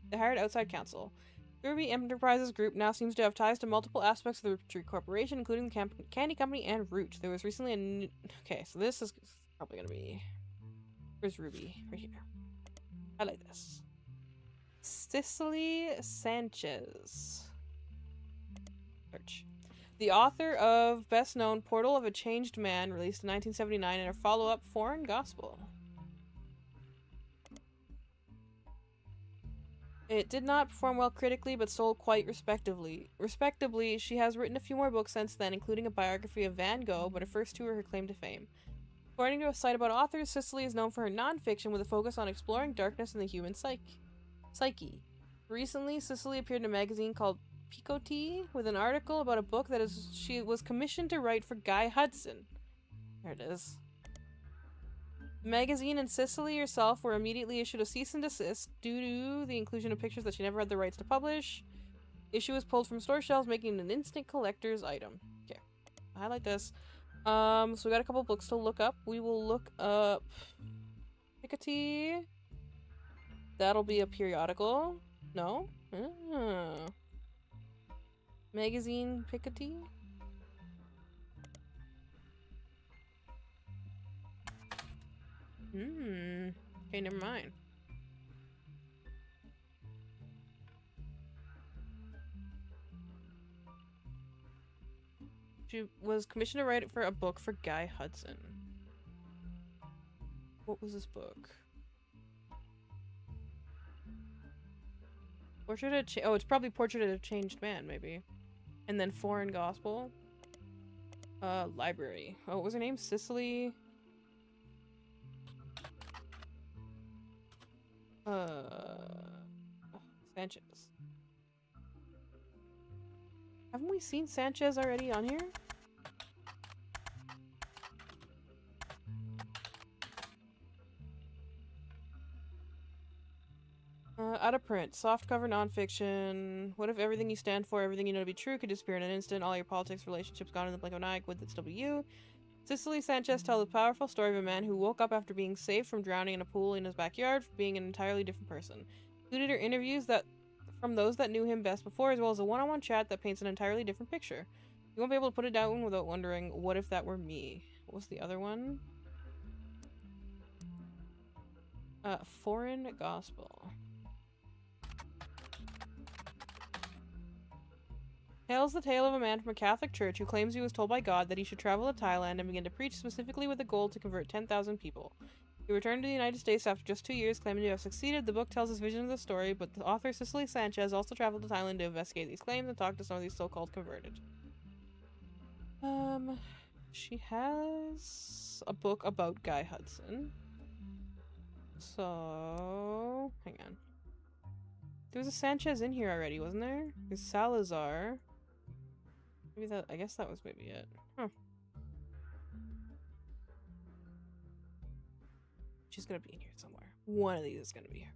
they hired outside counsel. Ruby Enterprises Group now seems to have ties to multiple aspects of the Rootry Corporation, including the Candy Company and Root. There was recently a new... Okay, so this is probably gonna be... Where's Ruby? Right here. I like this. Cicely Sanchez. Search. The author of best known Portal of a Changed Man, released in 1979, and a follow-up Foreign Gospel. It did not perform well critically, but sold quite respectably. She has written a few more books since then, including a biography of Van Gogh, but her first 2 are her claim to fame. According to a site about authors, Cicely is known for her non-fiction with a focus on exploring darkness in the human psyche. Recently, Cicely appeared in a magazine called Picotee with an article about a book that she was commissioned to write for Guy Hudson. There it is. The magazine and Cicely herself were immediately issued a cease and desist due to the inclusion of pictures that she never had the rights to publish. Issue was pulled from store shelves, making it an instant collector's item. Okay, I like this. So we got a couple books to look up. We will look up Picotee. That'll be a periodical. No? Magazine Picotee? Okay, never mind. She was commissioned to write for a book for Guy Hudson. What was this book? Oh, it's probably Portrait of a Changed Man, maybe. And then Foreign Gospel. Library. Oh, what was her name? Cicely? Sanchez. Haven't we seen Sanchez already on here? Out of print. Softcover nonfiction. What if everything you stand for, everything you know to be true, could disappear in an instant? All your politics, relationships gone in the blink of an eye. Would that still be you? Cicely Sanchez tells the powerful story of a man who woke up after being saved from drowning in a pool in his backyard, being an entirely different person. Included are interviews from those that knew him best before, as well as a one-on-one chat that paints an entirely different picture. You won't be able to put it down without wondering, what if that were me? What was the other one? Foreign Gospel. Tells the tale of a man from a Catholic church who claims he was told by God that he should travel to Thailand and begin to preach specifically with the goal to convert 10,000 people. He returned to the United States after just 2 years, claiming to have succeeded. The book tells his vision of the story, but the author Cicely Sanchez also traveled to Thailand to investigate these claims and talk to some of these so-called converted. She has a book about Guy Hudson. So, hang on. There was a Sanchez in here already, wasn't there? There's Salazar. Maybe I guess that was maybe it. Huh. She's gonna be in here somewhere. One of these is gonna be here.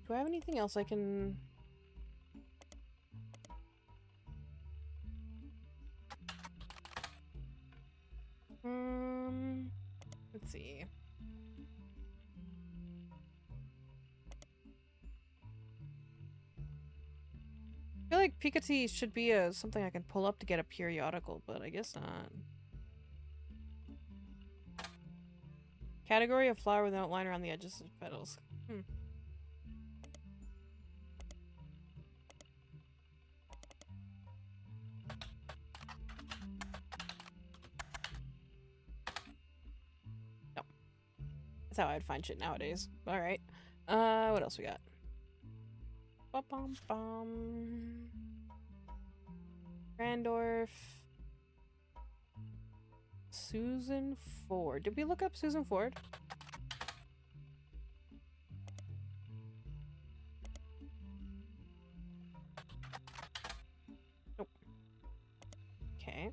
Do I have anything else I can... Let's see. I feel like Pikachu should be something I can pull up to get a periodical, but I guess not. Category of flower with an outline around the edges of the petals. No. That's how I'd find shit nowadays. Alright. What else we got? Bum-bum-bum. Grandorf. Susan Ford. Did we look up Susan Ford? Nope. Okay.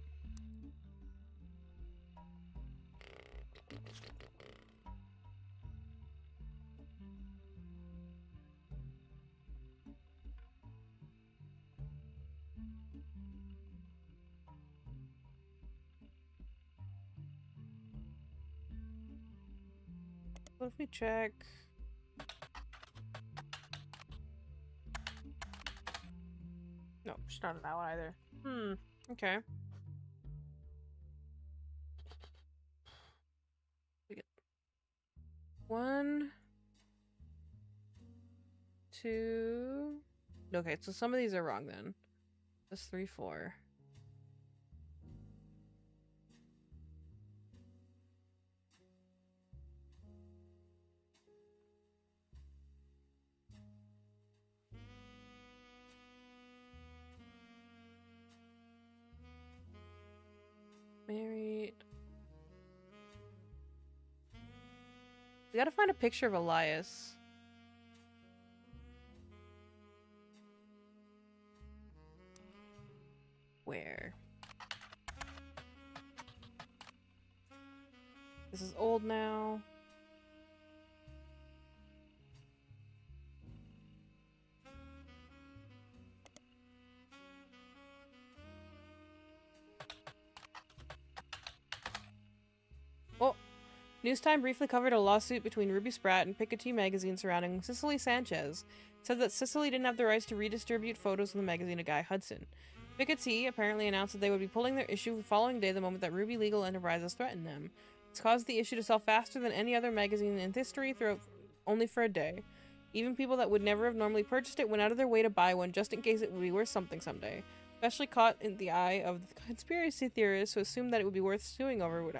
What if we check? No, she's not on that one either. Okay. We get 1, 2. Okay, so some of these are wrong then. That's 3, 4. Married. We gotta find a picture of Elias. Where? This is old now. Oh! News Time briefly covered a lawsuit between Ruby Spratt and Pikachu magazine surrounding Cicely Sanchez. It said that Cicely didn't have the rights to redistribute photos in the magazine to Guy Hudson. Pikachu apparently announced that they would be pulling their issue the following day the moment that Ruby Legal Enterprises threatened them. This caused the issue to sell faster than any other magazine in history throughout only for a day. Even people that would never have normally purchased it went out of their way to buy one just in case it would be worth something someday. Especially caught in the eye of the conspiracy theorists who assumed that it would be worth suing over.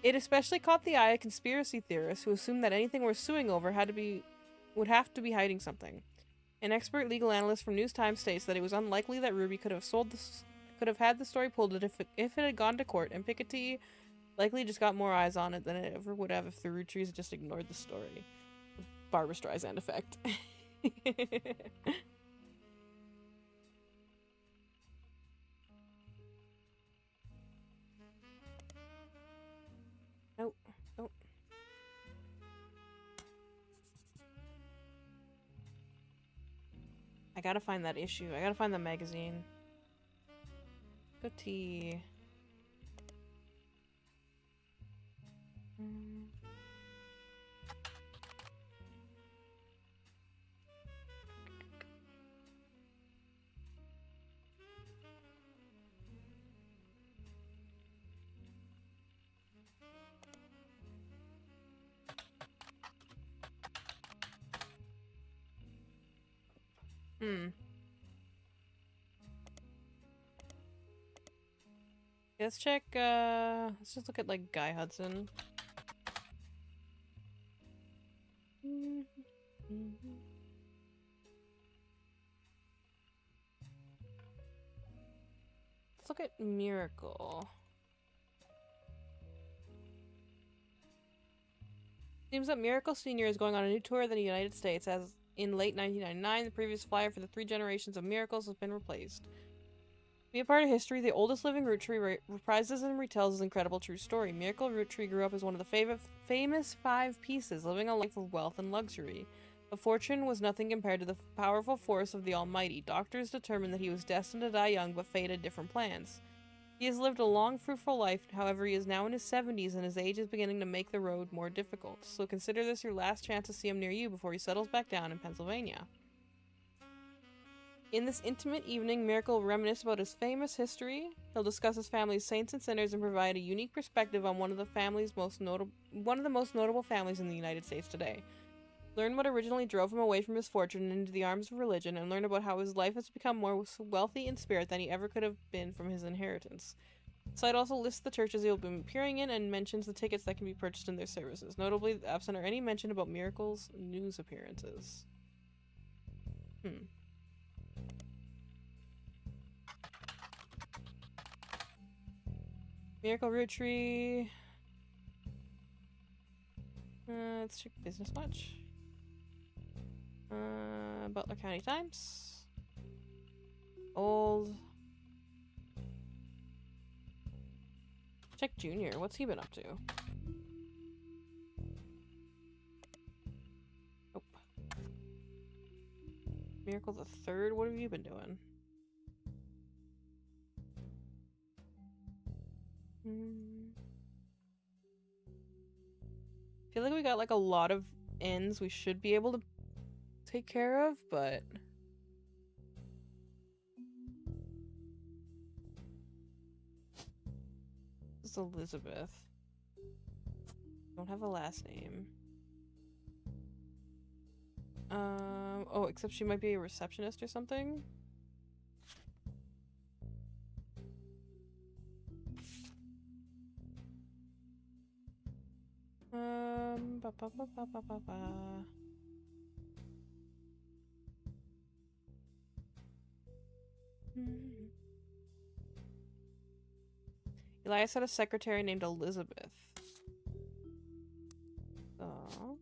It especially caught the eye of conspiracy theorists who assumed that anything worth suing over would have to be hiding something. An expert legal analyst from News Times states that it was unlikely that Ruby could have had the story pulled if it had gone to court, and Piketty likely just got more eyes on it than it ever would have if the Root Trees had just ignored the story. Barbra Streisand effect. Nope. Nope. I gotta find that issue. I gotta find the magazine. Good tea. Let's check, let's just look at, like, Guy Hudson. Let's look at Miracle. Seems that Miracle Sr. is going on a new tour in the United States, as in late 1999, the previous flyer for the 3 generations of Miracles has been replaced. To be a part of history, the oldest living Root Tree reprises and retells his incredible true story. Miracle Root Tree grew up as one of the famous 5 pieces, living a life of wealth and luxury. A fortune was nothing compared to the powerful force of the Almighty. Doctors determined that he was destined to die young, but fate had different plans. He has lived a long, fruitful life, however he is now in his 70s and his age is beginning to make the road more difficult. So consider this your last chance to see him near you before he settles back down in Pennsylvania. In this intimate evening, Miracle will reminisce about his famous history. He'll discuss his family's saints and sinners and provide a unique perspective on one of the most notable families in the United States today. Learn what originally drove him away from his fortune and into the arms of religion, and learn about how his life has become more wealthy in spirit than he ever could have been from his inheritance. The site also lists the churches he will be appearing in and mentions the tickets that can be purchased in their services. Notably, absent are any mention about Miracle's news appearances. Miracle Root Tree. Let's check Business Watch. Butler County Times. Old. Check Junior. What's he been up to? Nope. Miracle the Third. What have you been doing? I feel like we got like a lot of ends we should be able to take care of, but this is Elizabeth. Don't have a last name. Oh, except she might be a receptionist or something. Ba ba ba ba ba ba ba. Elias had a secretary named Elizabeth. Oh.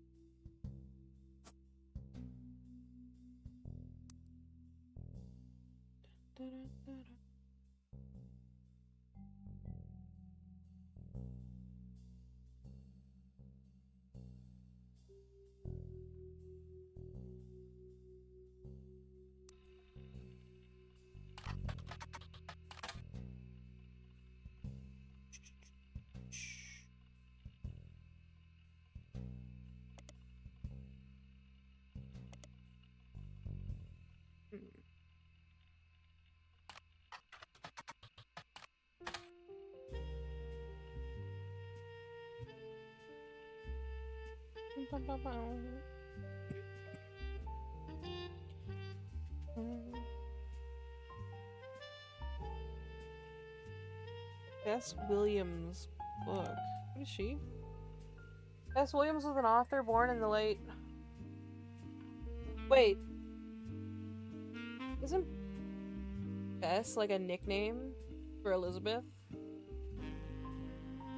Bess Williams book. What is she? Bess Williams was an author born in the late... Wait. Isn't Bess like a nickname for Elizabeth?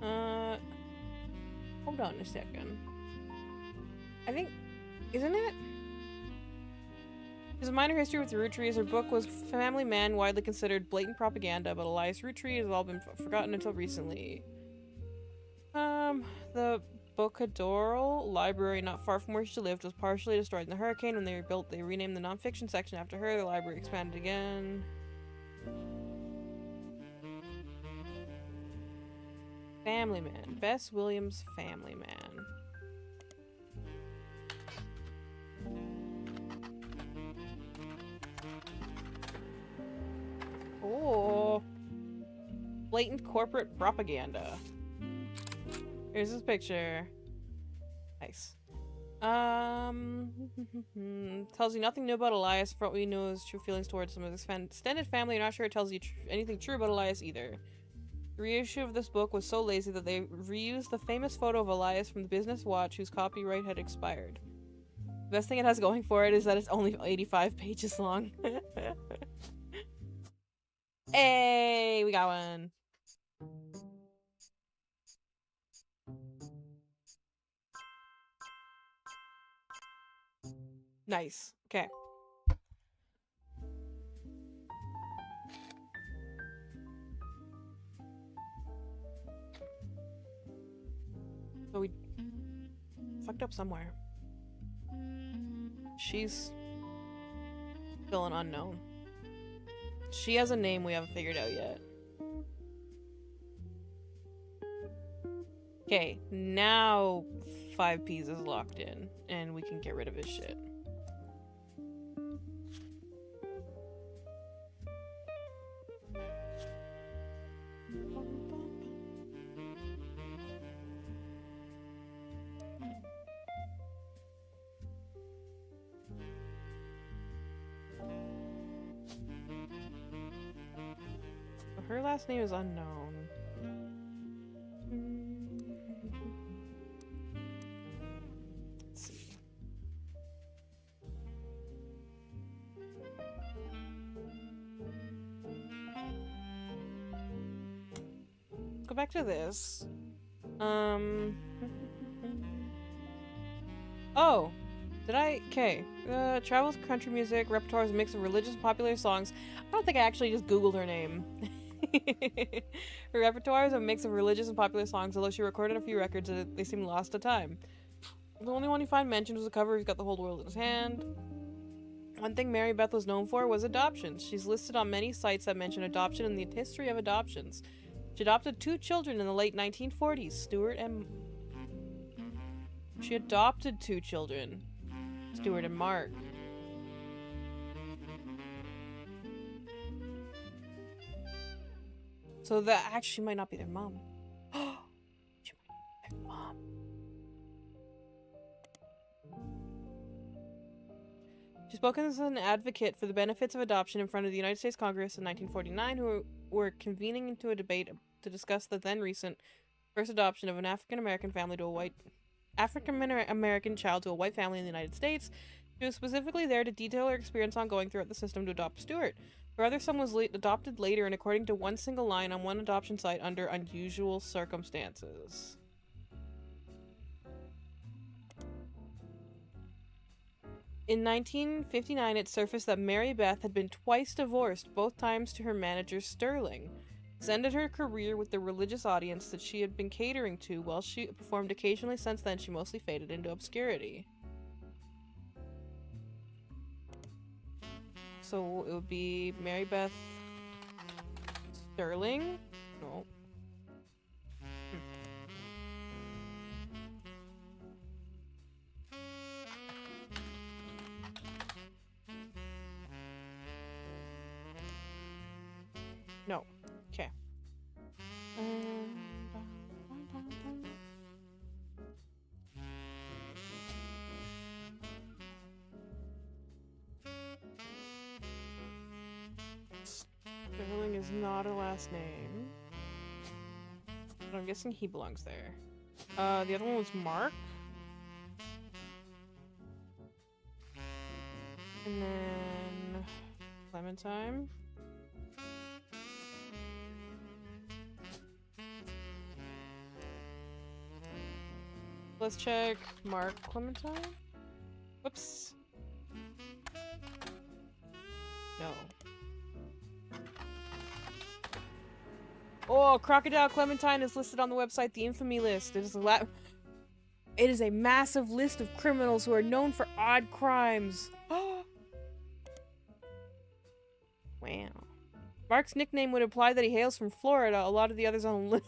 Hold on a second. I think... Isn't it? His minor history with Root Tree is her book was Family Man, widely considered blatant propaganda, but Elias Root Tree has all been forgotten until recently. The Bocadoral library not far from where she lived was partially destroyed in the hurricane. When they rebuilt, they renamed the nonfiction section after her. The library expanded again. Family Man. Bess Williams Family Man. Oh. Blatant corporate propaganda. Here's this picture. Nice. Tells you nothing new about Elias. For what we know his true feelings towards some of his extended family. You're not sure it tells you anything true about Elias either. The reissue of this book was so lazy that they reused the famous photo of Elias from the Business Watch, whose copyright had expired. The best thing it has going for it is that it's only 85 pages long. Hey, we got one. Nice. Okay. So we fucked up somewhere. She's still an unknown. She has a name we haven't figured out yet. Okay, now 5Ps is locked in, and we can get rid of his shit. Her last name is unknown. Let's see. Let's go back to this. Oh, did I? Okay. Travels country music, repertoire is a mix of religious and popular songs. I don't think I actually just Googled her name. Her repertoire is a mix of religious and popular songs, although she recorded a few records they seem lost to time. The only one you find mentioned was a cover He's Got the Whole World in His Hand. One thing Mary Beth was known for was adoptions. She's listed on many sites that mention adoption and the history of adoptions. She adopted 2 children in the late 1940s, Stuart and... She adopted 2 children, Stuart and Mark. So that actually might not be their mom. She might be their mom. She's spoken as an advocate for the benefits of adoption in front of the United States Congress in 1949, who were convening into a debate to discuss the then recent first adoption of an African-American family to a white African-American child to a white family in the United States. She was specifically there to detail her experience on going throughout the system to adopt Stuart. Her other son was adopted later and according to one single line on one adoption site under unusual circumstances. In 1959, it surfaced that Mary Beth had been twice divorced, both times to her manager Sterling. This ended her career with the religious audience that she had been catering to. While she performed occasionally since then, she mostly faded into obscurity. So it would be Mary Beth Sterling? No. No. Okay. Sterling is not a last name. But I'm guessing he belongs there. The other one was Mark. And then Clementine. Let's check Mark Clementine. Whoops. No. Oh, Crocodile Clementine is listed on the website The Infamy List. It is a massive list of criminals who are known for odd crimes. Wow. Mark's nickname would imply that he hails from Florida. A lot of the others on the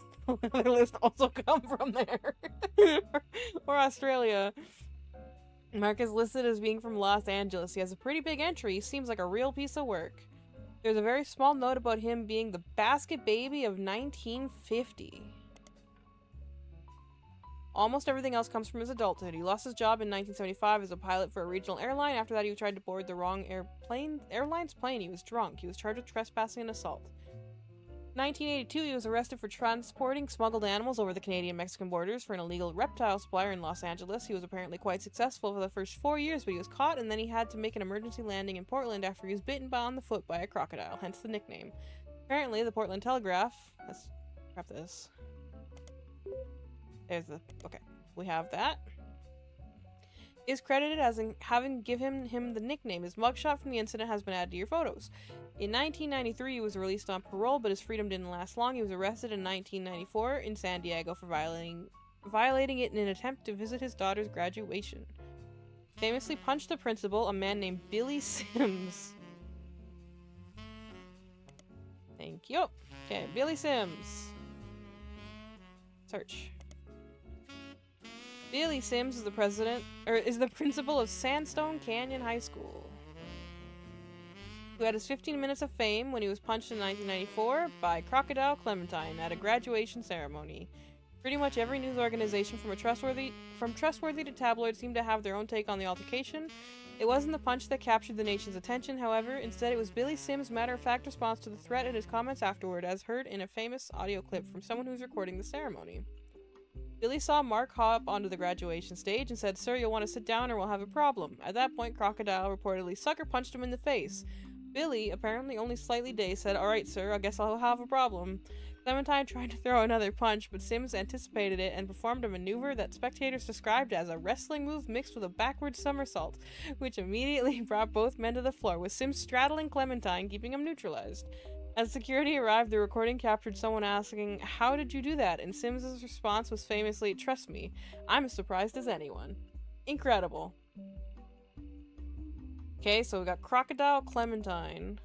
list also come from there. Or Australia. Mark is listed as being from Los Angeles. He has a pretty big entry. He seems like a real piece of work. There's a very small note about him being the basket baby of 1950. Almost everything else comes from his adulthood. He lost his job in 1975 as a pilot for a regional airline. After that, he tried to board the wrong airline's plane. He was drunk. He was charged with trespassing and assault. In 1982, he was arrested for transporting smuggled animals over the Canadian-Mexican borders for an illegal reptile supplier in Los Angeles. He was apparently quite successful for the first 4 years, but he was caught and then he had to make an emergency landing in Portland after he was bitten on the foot by a crocodile, hence the nickname. Apparently, the Portland Telegraph... Let's grab this. There's the... Okay, we have that. Is credited as having given him the nickname. His mugshot from the incident has been added to your photos. In 1993, he was released on parole, but his freedom didn't last long. He was arrested in 1994 in San Diego for violating it in an attempt to visit his daughter's graduation. famously punched the principal, a man named Billy Sims. Thank you. Okay, Billy Sims. Search. Billy Sims is the principal of Sandstone Canyon High School, who had his 15 minutes of fame when he was punched in 1994 by Crocodile Clementine at a graduation ceremony. Pretty much every news organization from trustworthy to tabloid seemed to have their own take on the altercation. It wasn't the punch that captured the nation's attention, however. Instead, it was Billy Sims' matter-of-fact response to the threat and his comments afterward, as heard in a famous audio clip from someone who was recording the ceremony. Billy saw Mark hop onto the graduation stage and said, "Sir, you'll want to sit down or we'll have a problem." At that point, Crocodile reportedly sucker punched him in the face. Billy, apparently only slightly dazed, said, "Alright, sir, I guess I'll have a problem." Clementine tried to throw another punch, but Sims anticipated it and performed a maneuver that spectators described as a wrestling move mixed with a backward somersault, which immediately brought both men to the floor, with Sims straddling Clementine, keeping him neutralized. As security arrived, the recording captured someone asking, "How did you do that?" And Sims's response was famously, "Trust me, I'm as surprised as anyone." Incredible. Okay, so we got Crocodile Clementine.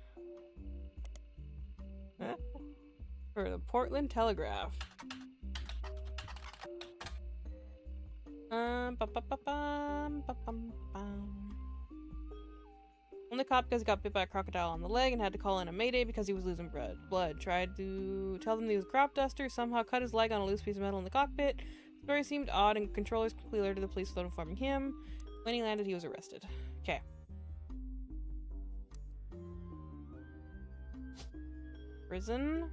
For the Portland Telegraph. Only cop because he got bit by a crocodile on the leg and had to call in a mayday because he was losing blood. Tried to tell them he was a crop duster, somehow cut his leg on a loose piece of metal in the cockpit. The story seemed odd and controllers quickly alerted the police without informing him. When he landed, he was arrested. Okay. Prison?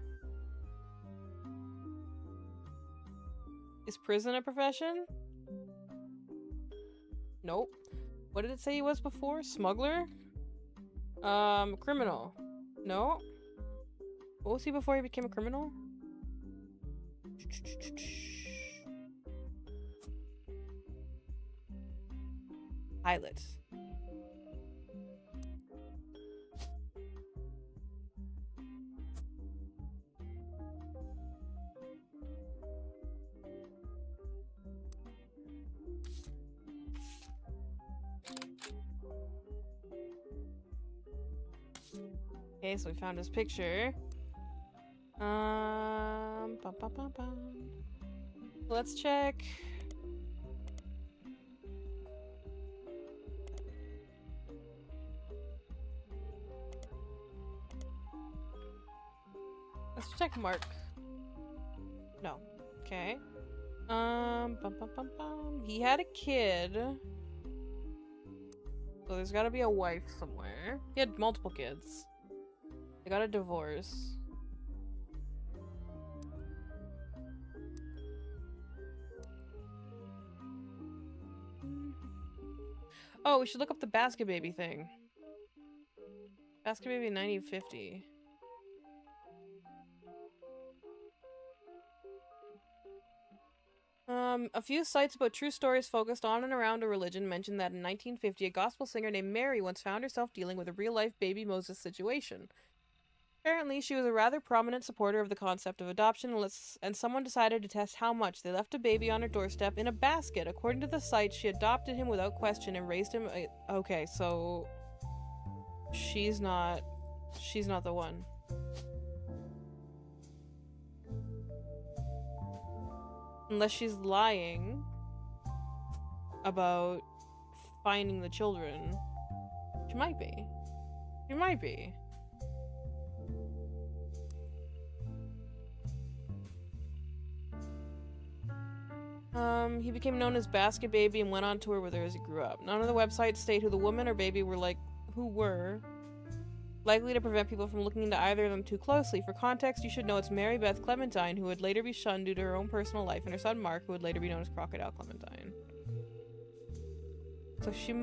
Is prison a profession? Nope. What did it say he was before? Smuggler? Criminal. No? What was he before he became a criminal? Pilot. Okay, so we found his picture. Let's check. Let's check Mark. No. Okay. He had a kid. So there's gotta be a wife somewhere. He had multiple kids. They got a divorce. Oh, we should look up the basket baby thing. Basket baby 1950. A few sites about true stories focused on and around a religion mentioned that in 1950, a gospel singer named Mary once found herself dealing with a real-life baby Moses situation. Apparently, she was a rather prominent supporter of the concept of adoption, and someone decided to test how much. They left a baby on her doorstep in a basket. According to the site, she adopted him without question and raised him. Okay, so she's not the one. Unless she's lying about finding the children. She might be. She might be. He became known as Basket Baby and went on tour with her as he grew up. None of the websites state who the woman or baby were likely to prevent people from looking into either of them too closely. For context, you should know it's Mary Beth Clementine, who would later be shunned due to her own personal life, and her son Mark, who would later be known as Crocodile Clementine. So she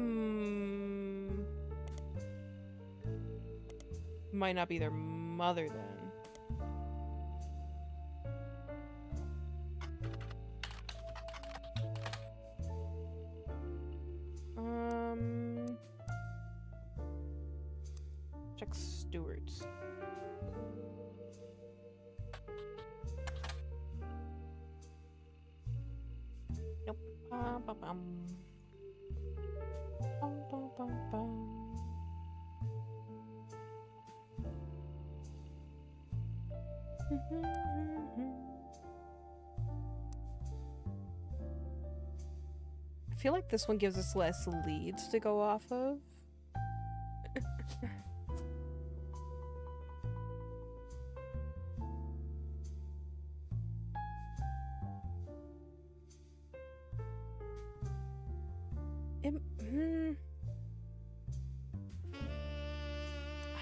might not be their mother then. Check stewards. Nope. bum, bum. I feel like this one gives us less leads to go off of. I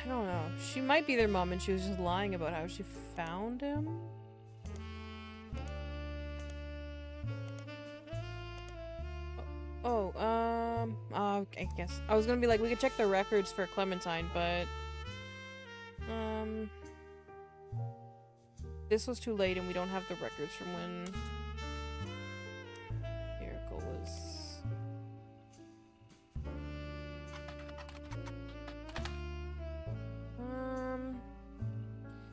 don't know. She might be their mom and she was just lying about how she found him. I guess. I was gonna be like, we could check the records for Clementine, but... This was too late and we don't have the records from when... Miracle was...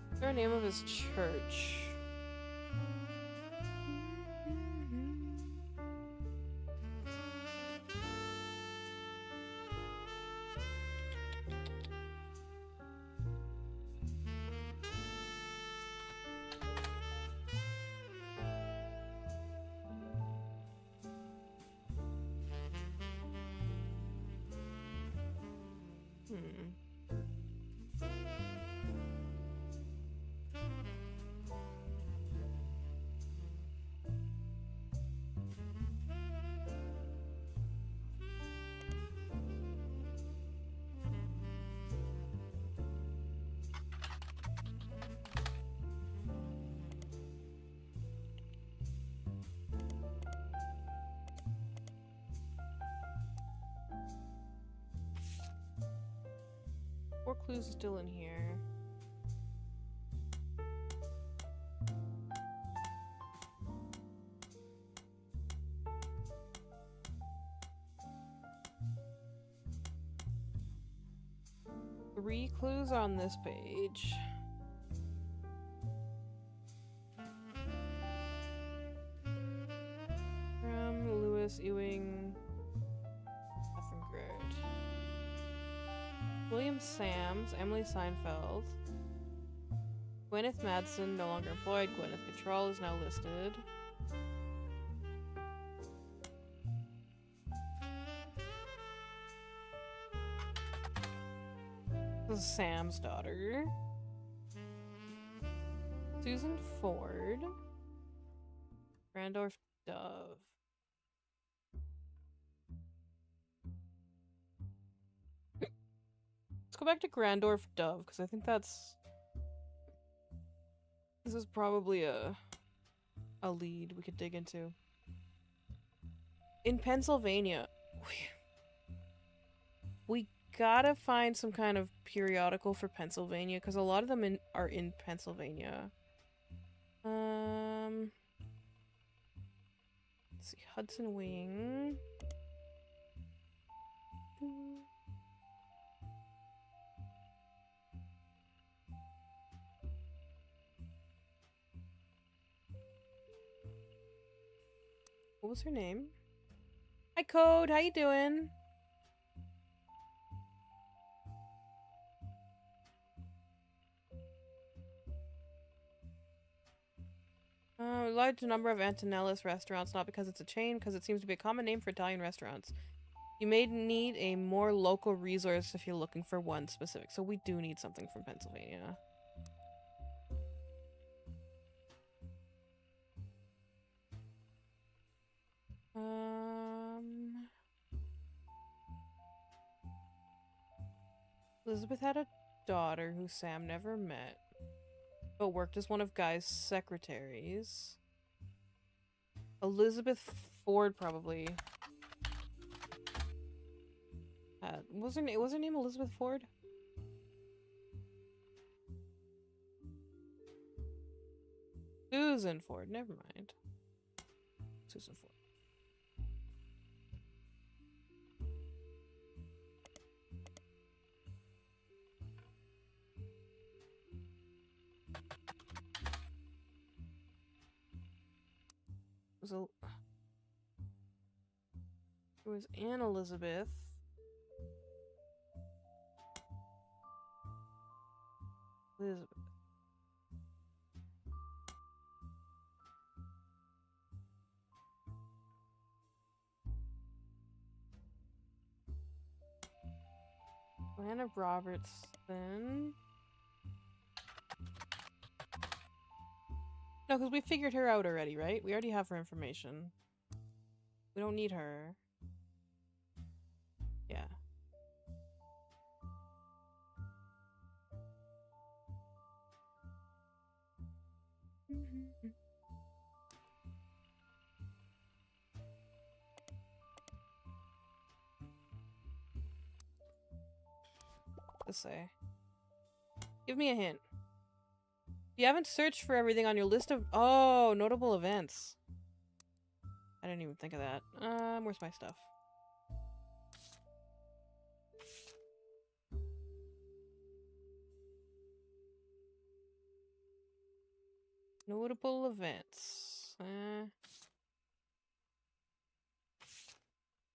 What's the name of his church? Four clues still in here. Three clues on this page. Lewis Ewing. Nothing great. William Sams, Emily Seinfeld. Gwyneth Madsen, no longer employed. Gwyneth Control is now listed. This is Sam's daughter. Susan Ford. Randolph Dove. Let's go back to Grandorf Dove, because I think that's... This is probably a lead we could dig into. In Pennsylvania. We gotta find some kind of periodical for Pennsylvania, because a lot of them are in Pennsylvania. Let's see. Hudson Wing. What was her name? Hi, Code. How you doing? A large number of Antonellis restaurants, not because it's a chain, because it seems to be a common name for Italian restaurants. You may need a more local resource if you're looking for one specific. So we do need something from Pennsylvania. Elizabeth had a daughter who Sam never met, but worked as one of Guy's secretaries. Elizabeth Ford probably had... Was her name Elizabeth Ford? Susan Ford, never mind. Susan Ford. It was Anne Elizabeth. Elizabeth. Lana Robertson. No, because we figured her out already, right? We already have her information. We don't need her. Yeah. Let's say. Give me a hint. You haven't searched for everything on your list of— oh, notable events. I didn't even think of that. Where's my stuff? Notable events.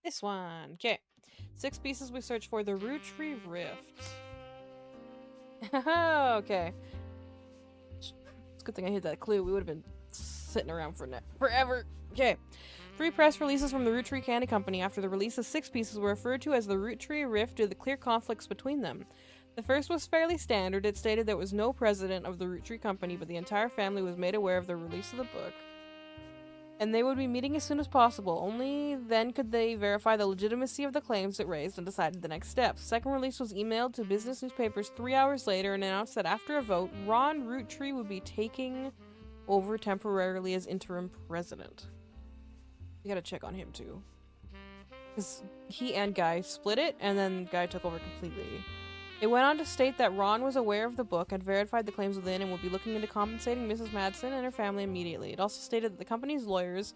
This one. Okay. 6 pieces we search for. The Root Tree Rift. Okay. It's a good thing I hit that clue. We would have been sitting around for forever. Okay. 3 press releases from the Root Tree Candy Company. After the release of 6 pieces were referred to as the Root Tree Rift due to the clear conflicts between them. The first was fairly standard. It stated there was no president of the Root Tree Company, but the entire family was made aware of the release of the book, and they would be meeting as soon as possible. Only then could they verify the legitimacy of the claims it raised and decided the next steps. Second release was emailed to business newspapers 3 hours later and announced that after a vote, Ron Root Tree would be taking over temporarily as interim president. We gotta check on him too, because he and Guy split it, and then Guy took over completely. It went on to state that Ron was aware of the book, had verified the claims within, and would be looking into compensating Mrs. Madsen and her family immediately. It also stated that the company's lawyers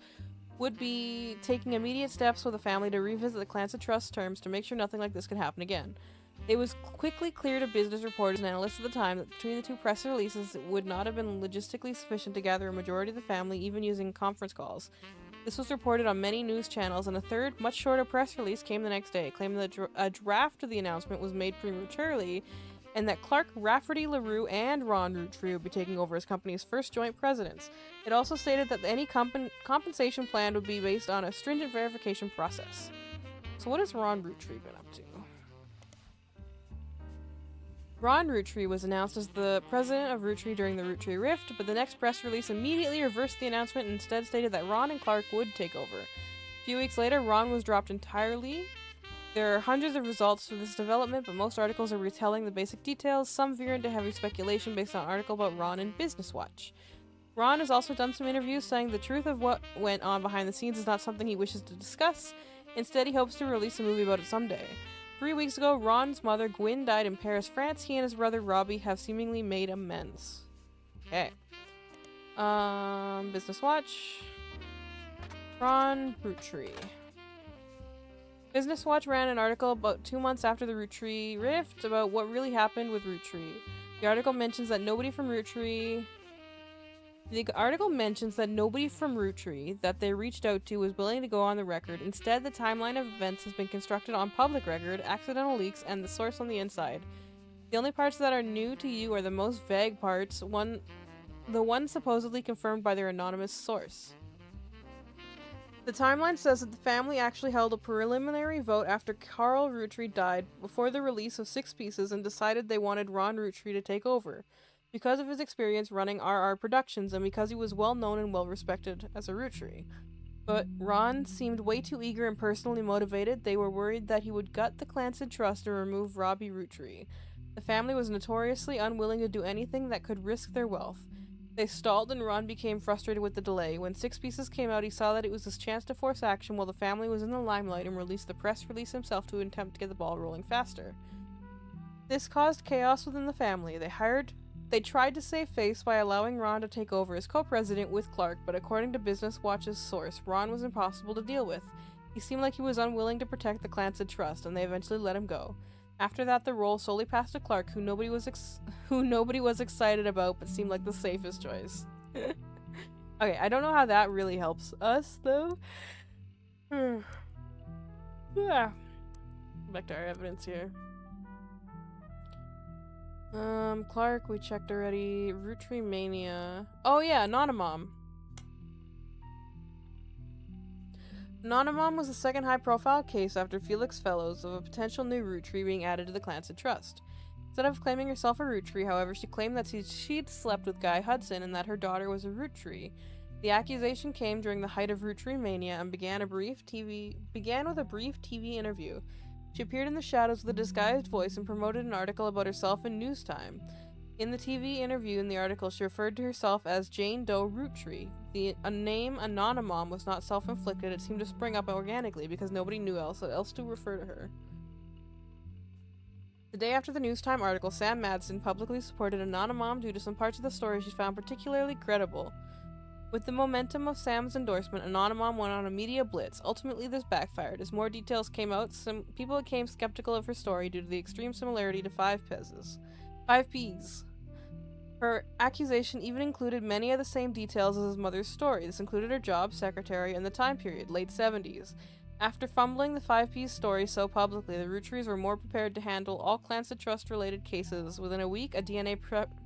would be taking immediate steps with the family to revisit the Clans of Trust terms to make sure nothing like this could happen again. It was quickly clear to business reporters and analysts at the time that between the 2 press releases it would not have been logistically sufficient to gather a majority of the family, even using conference calls. This was reported on many news channels, and a third, much shorter press release came the next day, claiming that a draft of the announcement was made prematurely, and that Clark Rafferty LaRue and Ron Root Tree would be taking over as company's first joint presidents. It also stated that any compensation plan would be based on a stringent verification process. So what has Ron Root Tree been up to? Ron Root Tree was announced as the president of Root Tree during the Root Tree Rift, but the next press release immediately reversed the announcement and instead stated that Ron and Clark would take over. A few weeks later, Ron was dropped entirely. There are hundreds of results for this development, but most articles are retelling the basic details, some veer into heavy speculation based on an article about Ron in Business Watch. Ron has also done some interviews saying the truth of what went on behind the scenes is not something he wishes to discuss. Instead, he hopes to release a movie about it someday. 3 weeks ago, Ron's mother, Gwyn, died in Paris, France. He and his brother, Robbie, have seemingly made amends. Okay. Business Watch. Ron Root Tree. Business Watch ran an article about 2 months after the Root Tree Rift about what really happened with Root Tree. The article mentions that nobody from Root Tree that they reached out to was willing to go on the record. Instead, the timeline of events has been constructed on public record, accidental leaks, and the source on the inside. The only parts that are new to you are the most vague parts, the one supposedly confirmed by their anonymous source. The timeline says that the family actually held a preliminary vote after Carl Root Tree died before the release of 6 pieces and decided they wanted Ron Root Tree to take over, because of his experience running RR Productions and because he was well known and well respected as a Root Tree. But Ron seemed way too eager and personally motivated. They were worried that he would gut the Clancy Trust and remove Robbie Root Tree. The family was notoriously unwilling to do anything that could risk their wealth. They stalled and Ron became frustrated with the delay. When 6 pieces came out, he saw that it was his chance to force action while the family was in the limelight and released the press release himself to attempt to get the ball rolling faster. This caused chaos within the family. They tried to save face by allowing Ron to take over as co-president with Clark, but according to Business Watch's source, Ron was impossible to deal with. He seemed like he was unwilling to protect the Clancy Trust, and they eventually let him go. After that, the role solely passed to Clark, who nobody was excited about, but seemed like the safest choice. Okay, I don't know how that really helps us, though. Yeah. Back to our evidence here. Clark, we checked already. Root Tree Mania. Oh yeah, Anonymom. Anonymom was the second high-profile case after Felix Fellows of a potential new root tree being added to the Clancy Trust. Instead of claiming herself a root tree, however, she claimed that she'd slept with Guy Hudson and that her daughter was a root tree. The accusation came during the height of root tree mania and began with a brief TV interview. She appeared in the shadows with a disguised voice and promoted an article about herself in News Time. In the TV interview in the article, she referred to herself as Jane Doe Roottree. The name Anonymom was not self-inflicted. It seemed to spring up organically because nobody knew else to refer to her. The day after the News Time article, Sam Madsen publicly supported Anonymom due to some parts of the story she found particularly credible. With the momentum of Sam's endorsement, Anonymom went on a media blitz. Ultimately, this backfired. As more details came out, some people became skeptical of her story due to the extreme similarity to 5Ps. Her accusation even included many of the same details as his mother's story. This included her job, secretary, and the time period, late 70s. After fumbling the 5Ps story so publicly, the Rootries were more prepared to handle all Clancy Trust-related cases. Within a week, a DNA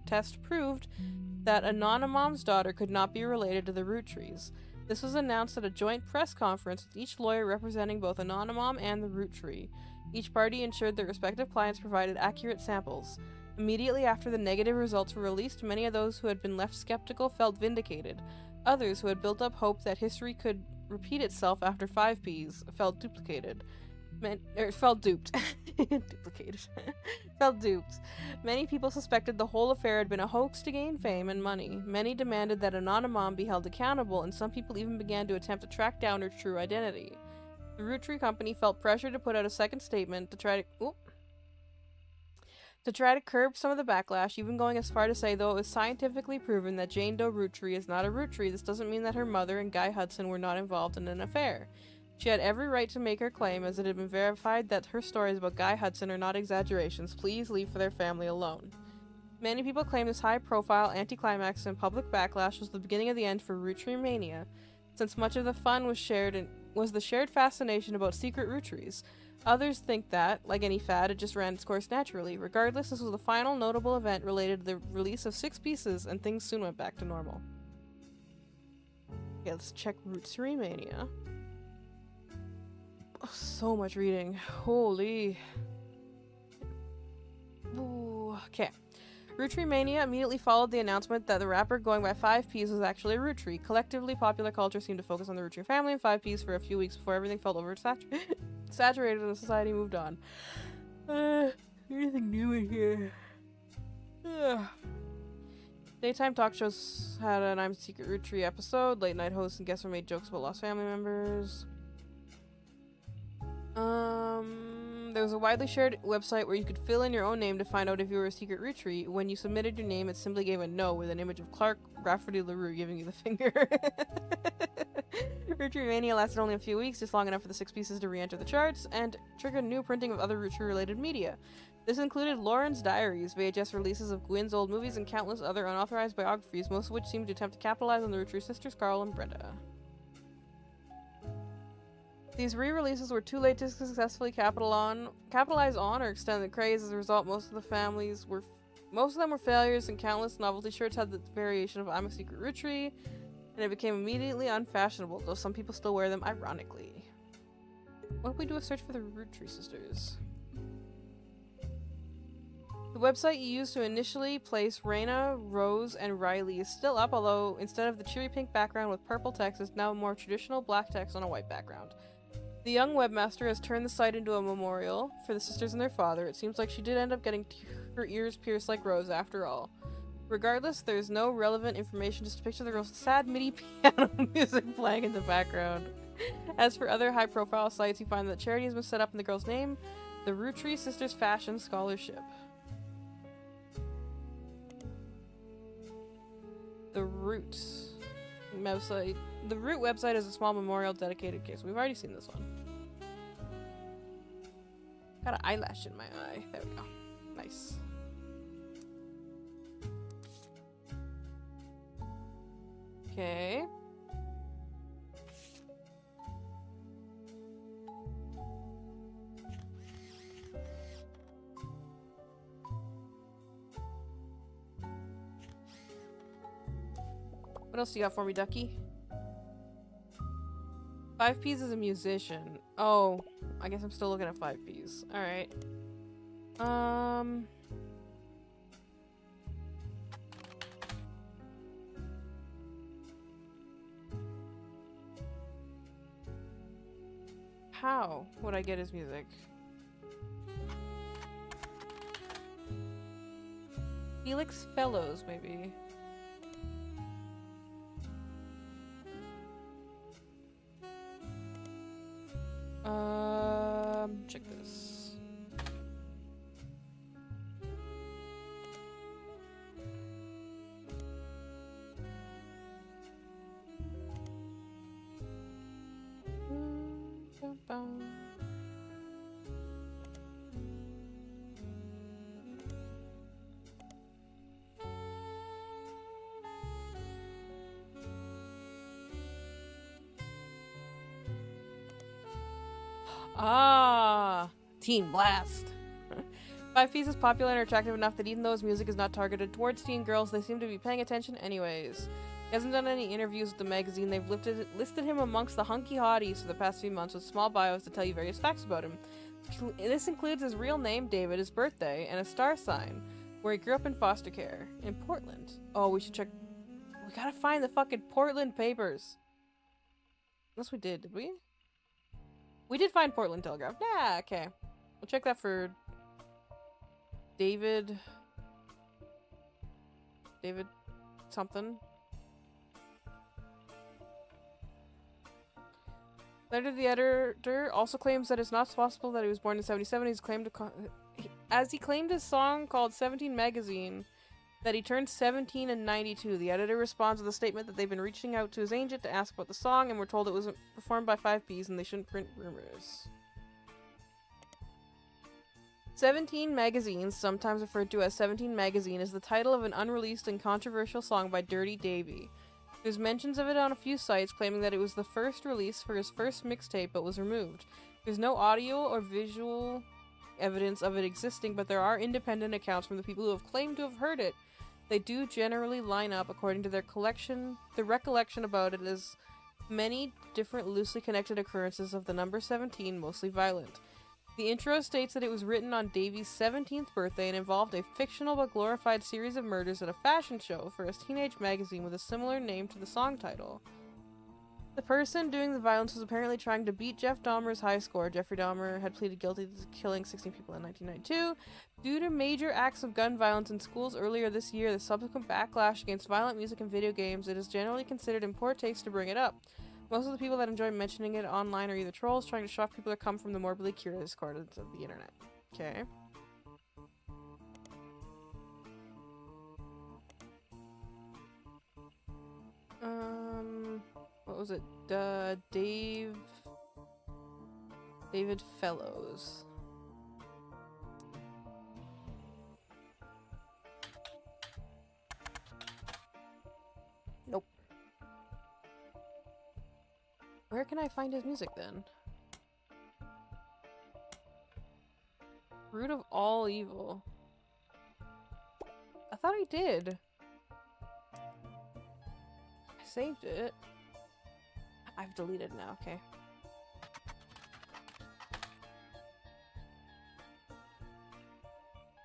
test proved that Anonymom's daughter could not be related to the Rootries. This was announced at a joint press conference with each lawyer representing both Anonymom and the Roottree. Each party ensured their respective clients provided accurate samples. Immediately after the negative results were released, many of those who had been left skeptical felt vindicated. Others, who had built up hope that history could repeat itself after 5Ps, felt duplicated. Felt duped. Duplicated. Felt duped. Many people suspected the whole affair had been a hoax to gain fame and money. Many demanded that Anonymom be held accountable, and some people even began to attempt to track down her true identity. The Roottree Company felt pressure to put out a second statement to try to curb some of the backlash, even going as far to say, though it was scientifically proven that Jane Doe Roottree is not a Roottree, this doesn't mean that her mother and Guy Hudson were not involved in an affair. She had every right to make her claim, as it had been verified that her stories about Guy Hudson are not exaggerations. Please leave for their family alone. Many people claim this high-profile anticlimax and public backlash was the beginning of the end for Roottree mania, since much of the fun was the shared fascination about secret Rootries. Others think that, like any fad, it just ran its course naturally. Regardless, this was the final notable event related to the release of 6 pieces, and things soon went back to normal. Okay, let's check Roottree mania. Oh, so much reading. Holy. Ooh, okay. Roottree mania immediately followed the announcement that the rapper going by 5Ps was actually a Roottree. Collectively, popular culture seemed to focus on the Roottree family and 5Ps for a few weeks before everything felt saturated and society moved on. Anything new in here? Daytime talk shows had an I'm Secret Roottree episode. Late night hosts and guests were made jokes about lost family members. There was a widely shared website where you could fill in your own name to find out if you were a secret Roottree. When you submitted your name, it simply gave a no with an image of Clark Rafferty LaRue giving you the finger. Roottree mania lasted only a few weeks, just long enough for the 6 pieces to re-enter the charts, and triggered new printing of other Roottree-related media. This included Lauren's diaries, VHS releases of Gwyn's old movies, and countless other unauthorized biographies, most of which seemed to attempt to capitalize on the Roottree sisters, Carl and Brenda. These re-releases were too late to successfully capitalize on or extend the craze. As a result, most of them were failures, and countless novelty shirts had the variation of I'm a Secret Roottree, and it became immediately unfashionable, though some people still wear them ironically. What if we do a search for the Roottree sisters? The website you used to initially place Raina, Rose, and Riley is still up, although instead of the cheery pink background with purple text, it's now more traditional black text on a white background. The young webmaster has turned the site into a memorial for the sisters and their father. It seems like she did end up getting her ears pierced like Rose after all. Regardless, there's no relevant information, just a picture of the girl's sad MIDI piano music playing in the background. As for other high-profile sites, you find that charity has been set up in the girl's name, the Roottree Sisters Fashion Scholarship. The Root website. The Root website is a small memorial dedicated case. We've already seen this one. Got an eyelash in my eye. There we go. Nice. Okay. What else do you got for me, Ducky? 5Ps is a musician. Oh, I guess I'm still looking at 5Ps. Alright. How would I get his music? Felix Fellows, maybe. Check this. Ah, Teen Blast. 5Ps is popular and attractive enough that even though his music is not targeted towards teen girls, they seem to be paying attention anyways. He hasn't done any interviews with the magazine. They've listed him amongst the hunky hotties for the past few months with small bios to tell you various facts about him. This includes his real name, David, his birthday, and a star sign, where he grew up in foster care in Portland. Oh, we should check. We gotta find the fucking Portland papers. Unless we did we? We did find Portland Telegraph. Yeah, okay. We'll check that for David something. Letter to the editor also claims that it's not possible that he was born in 77. He's claimed as he claimed his song called 17 Magazine that he turned 17 in 92. The editor responds with a statement that they've been reaching out to his agent to ask about the song and were told it was performed by 5Ps and they shouldn't print rumors. 17 Magazine, sometimes referred to as 17 Magazine, is the title of an unreleased and controversial song by Dirty Davy. There's mentions of it on a few sites claiming that it was the first release for his first mixtape but was removed. There's no audio or visual evidence of it existing, but there are independent accounts from the people who have claimed to have heard it. They do generally line up according to their recollection about it as many different loosely connected occurrences of the number 17, mostly violent. The intro states that it was written on Davy's 17th birthday and involved a fictional but glorified series of murders at a fashion show for a teenage magazine with a similar name to the song title. The person doing the violence was apparently trying to beat Jeff Dahmer's high score. Jeffrey Dahmer had pleaded guilty to killing 16 people in 1992. Due to major acts of gun violence in schools earlier this year, the subsequent backlash against violent music and video games, it is generally considered in poor taste to bring it up. Most of the people that enjoy mentioning it online are either trolls trying to shock people or come from the morbidly curious corners of the internet. Okay. What was it? David Fellows. Nope. Where can I find his music then? Root of all evil. I thought I did. I saved it. I've deleted now, okay.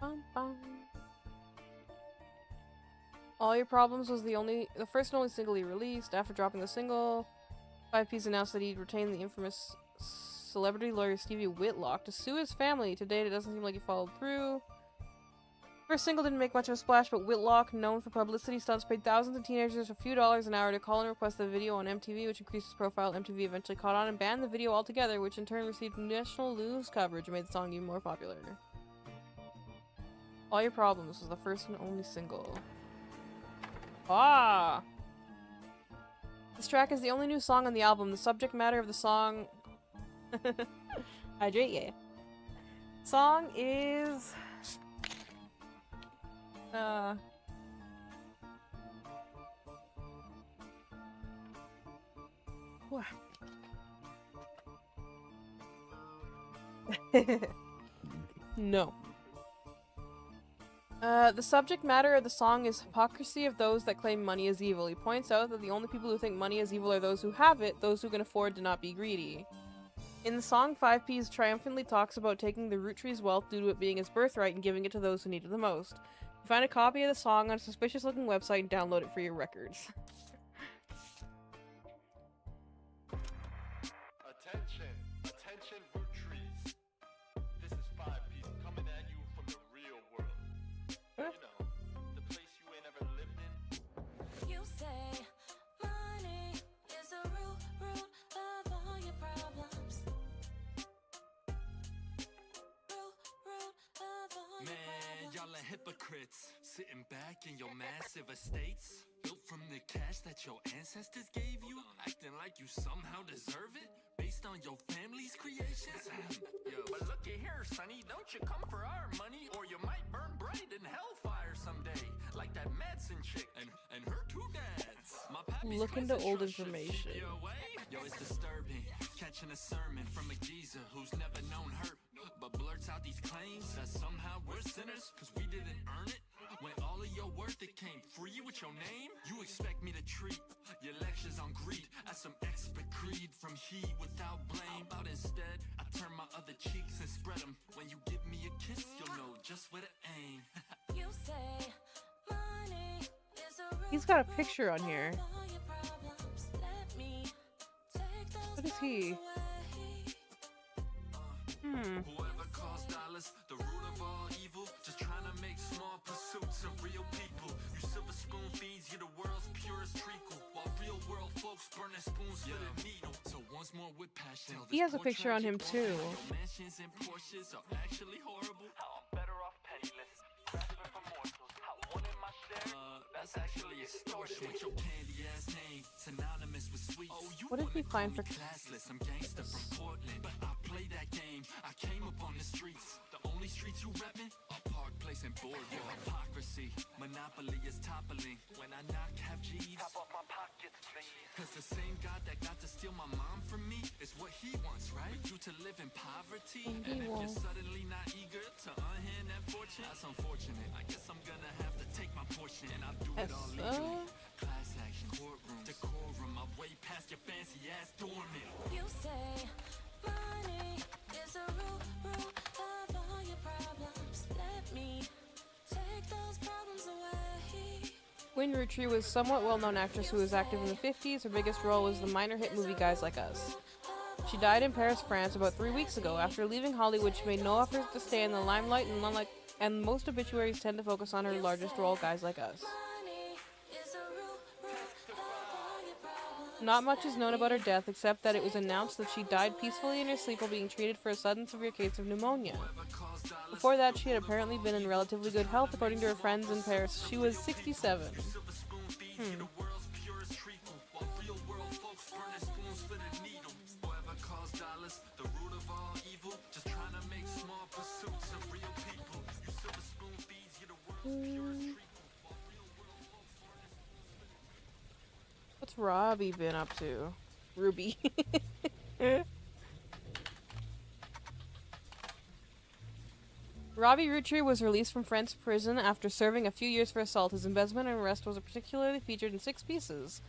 Bum, bum. All Your Problems was the first and only single he released. After dropping the single, 5Ps announced that he'd retained the infamous celebrity lawyer Stevie Whitlock to sue his family. To date, it doesn't seem like he followed through. First single didn't make much of a splash, but Whitlock, known for publicity stunts, paid thousands of teenagers a few dollars an hour to call and request the video on MTV, which increased his profile. MTV eventually caught on and banned the video altogether, which in turn received national news coverage and made the song even more popular. All Your Problems was the first and only single. Ah! This track is the only new song on the album. The subject matter of the song... Hydrate, yeah. Song is... No. The subject matter of the song is hypocrisy of those that claim money is evil. He points out that the only people who think money is evil are those who have it, those who can afford to not be greedy. In the song, 5Ps triumphantly talks about taking the root tree's wealth due to it being his birthright and giving it to those who need it the most. You find a copy of the song on a suspicious-looking website and download it for your records. Attention, attention root trees. This is 5Ps coming at you from the real world. You know, the place you ain't ever lived in. You say money is the root of all your problems. Root of all your Man, problems. y'all are hypocrites, sitting back in your massive estates, built from the cash that your ancestors gave you, acting like you somehow deserve it, based on your family's creations. Yo. But looky here, sonny, don't you come for our money, or you might burn bright in hellfire someday, like that Madsen chick And her two dads. My pappy's Look into cleanse old trust should information. feed you away. Yo, it's disturbing, catching a sermon from a geezer who's never known hurt, but blurts out these claims that somehow we're sinners cause we didn't earn it. When all of your worth it came free with your name, you expect me to treat your lectures on greed as some expert creed from he without blame. How about instead, I turn my other cheeks and spread them. When you give me a kiss, you'll know just where to aim. You say money is the root He's got a picture on here. of all your problems. Let me take those What is he? problems away. Whoever calls dollars the root of all evil, just trying to make small pursuits of real people. You silver spoon feeds you the world's purest treacle, while real world folks burn their spoons for the needle. So once more with passion. He has a picture on him too. Mansions and Porsches are actually horrible. How I'm better off penniless, grasping for morsels. How wanting my share, That's actually extortion with your candy ass name, synonymous with sweets. Oh, you What did he wanna find call for me classless? I'm gangster from Portland, but I play that game. I came up on the streets. The only streets you reppin' are Park Place and Boardwalk. Hypocrisy, monopoly is toppling. When I knock, have G's. top off my pockets, please. Cause the same God that got to steal my mom from me is what he wants, right? You to live in poverty. And And he if you're won't. suddenly not eager to unhand that fortune, that's unfortunate. I guess I'm gonna have to take my portion, and I'll do it all legally. Class action, courtroom, decorum. I'm way past your fancy ass dormant. You say money is the root of all your problems. Let me take those problems away. Gwen Rutry was a somewhat well-known actress who was active in the 50s. Her biggest role was the minor hit movie Guys Like Us. She died in Paris, France about 3 weeks ago. After leaving Hollywood, she made no efforts to stay in the limelight, and most obituaries tend to focus on her largest role, Guys Like Us. Money is the root of all your problems. Not much is known about her death, except that it was announced that she died peacefully in her sleep while being treated for a sudden severe case of pneumonia. Before that, she had apparently been in relatively good health, according to her friends in Paris. She was 67. Silver spoon feeds you the world's purest treacle, while real world folks burn their spoons for the needle. Whoever calls dollars the root of all evil, just trying to make small pursuits of real people. You silver spoon feeds you the world's purest treacle, while real world folks burn their spoons for the needle. What's Robbie been up to? Ruby. Robbie Rutry was released from French prison after serving a few years for assault. His embezzlement and arrest was particularly featured in 6 pieces.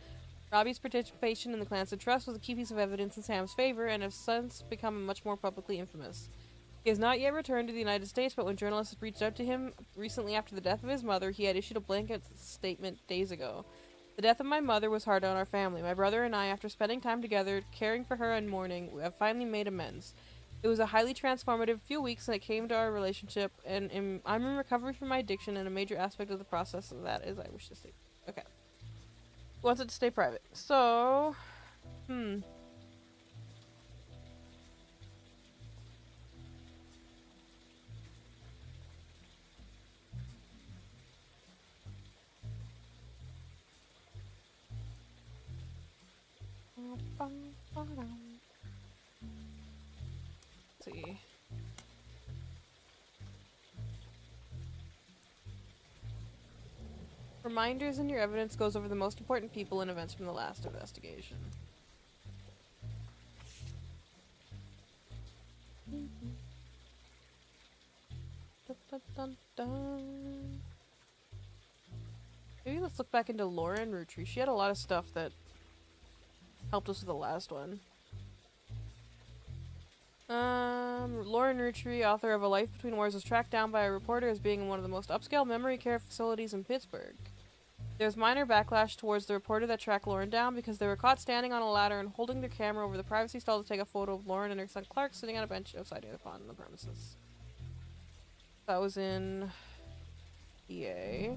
Robbie's participation in the Clancy Trust was a key piece of evidence in Sam's favor and has since become much more publicly infamous. He has not yet returned to the United States, but when journalists reached out to him recently after the death of his mother, he had issued a blanket statement days ago. The death of my mother was hard on our family. My brother and I, after spending time together, caring for her and mourning, have finally made amends. It was a highly transformative few weeks and it came to our relationship, and I'm in recovery from my addiction, and a major aspect of the process of that is I wish to stay. Okay. Wants it to stay private. So, Let's see. Reminders in your evidence goes over the most important people and events from the last investigation. Dun, dun, dun, dun. Maybe let's look back into Lauren Rutry. She had a lot of stuff that helped us with the last one. Lauren Rutry, author of A Life Between Wars, was tracked down by a reporter as being in one of the most upscale memory care facilities in Pittsburgh. There's minor backlash towards the reporter that tracked Lauren down because they were caught standing on a ladder and holding their camera over the privacy stall to take a photo of Lauren and her son Clark sitting on a bench outside the pond on the premises. That was in PA.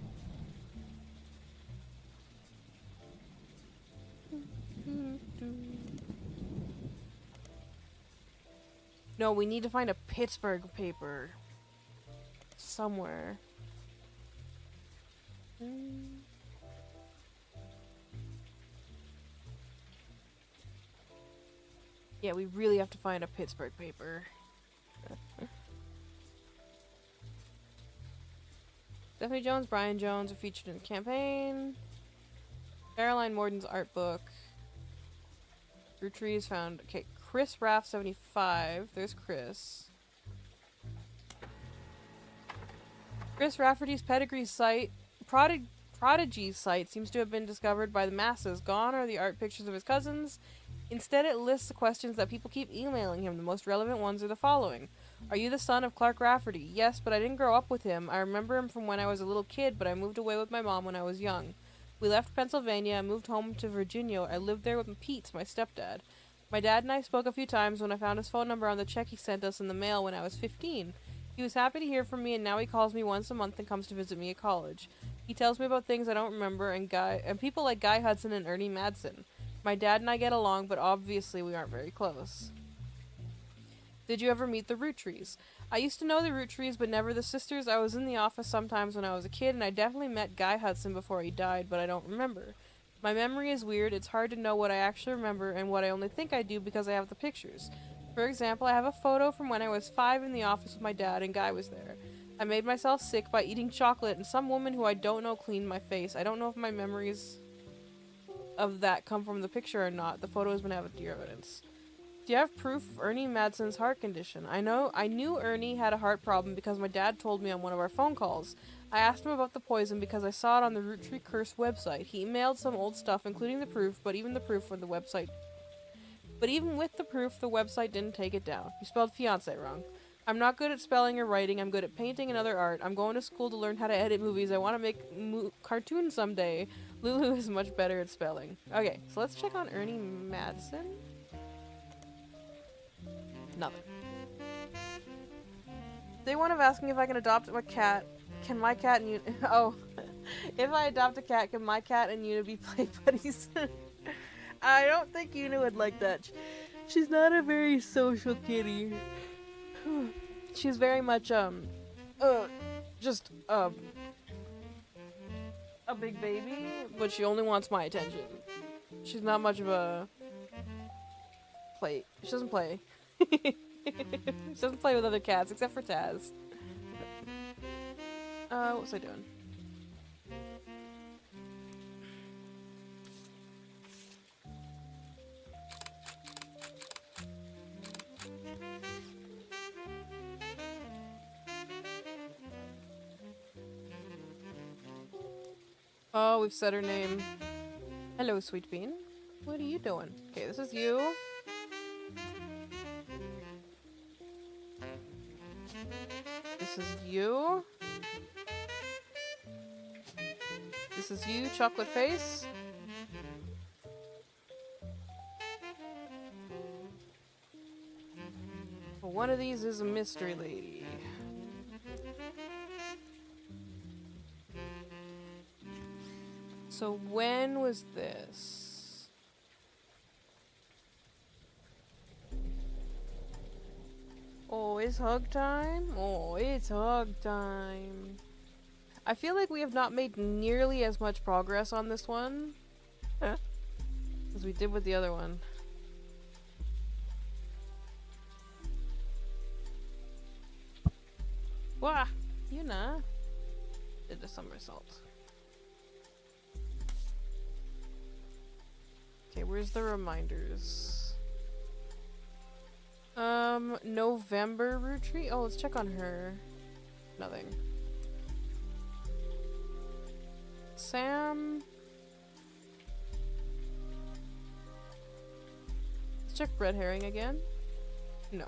No, we need to find a Pittsburgh paper. Somewhere. Yeah, we really have to find a Pittsburgh paper. Stephanie Jones, Brian Jones are featured in the campaign. Caroline Morden's art book. Rutry is found. Okay, Chris Raff 75. There's Chris. Chris Rafferty's pedigree site, Prodigy site, seems to have been discovered by the masses. Gone are the art pictures of his cousins. Instead, it lists the questions that people keep emailing him. The most relevant ones are the following. Are you the son of Clark Rafferty? Yes, but I didn't grow up with him. I remember him from when I was a little kid, but I moved away with my mom when I was young. We left Pennsylvania and moved home to Virginia. I lived there with Pete, my stepdad. My dad and I spoke a few times when I found his phone number on the check he sent us in the mail when I was 15. He was happy to hear from me, and now he calls me once a month and comes to visit me at college. He tells me about things I don't remember and people like Guy Hudson and Ernie Madsen. My dad and I get along, but obviously we aren't very close. Did you ever meet the Rutrys? I used to know the Rutrys, but never the sisters. I was in the office sometimes when I was a kid, and I definitely met Guy Hudson before he died, but I don't remember. My memory is weird. It's hard to know what I actually remember and what I only think I do because I have the pictures. For example, I have a photo from when I was 5 in the office with my dad, and Guy was there. I made myself sick by eating chocolate, and some woman who I don't know cleaned my face. I don't know if my memories of that come from the picture or not. The photo has been added to your evidence. Do you have proof of Ernie Madsen's heart condition? I knew Ernie had a heart problem because my dad told me on one of our phone calls. I asked him about the poison because I saw it on the Rutry Curse website. He emailed some old stuff, including the proof, but even with the proof, the website didn't take it down. You spelled fiancé wrong. I'm not good at spelling or writing. I'm good at painting and other art. I'm going to school to learn how to edit movies. I want to make cartoons someday. Lulu is much better at spelling. Okay, so let's check on Ernie Madsen. Nothing. They want to asking if I can adopt a cat. Can my cat and if I adopt a cat, can my cat and Una be play buddies? I don't think Una would like that. She's not a very social kitty. She's very much, just, a big baby, but she only wants my attention. She's not much of a play. She doesn't play. She doesn't play with other cats, except for Taz. What was I doing? Oh, we've said her name. Hello, Sweet Bean. What are you doing? Okay, this is you. This is you. This is you, Chocolate Face. Well, one of these is a mystery lady. So when was this? Oh, it's hug time? Oh, it's hug time. I feel like we have not made nearly as much progress on this one as we did with the other one. Wah! Una did a somersault. Okay, where's the reminders? November retreat? Oh, let's check on her. Nothing. Sam. Let's check red herring again. No.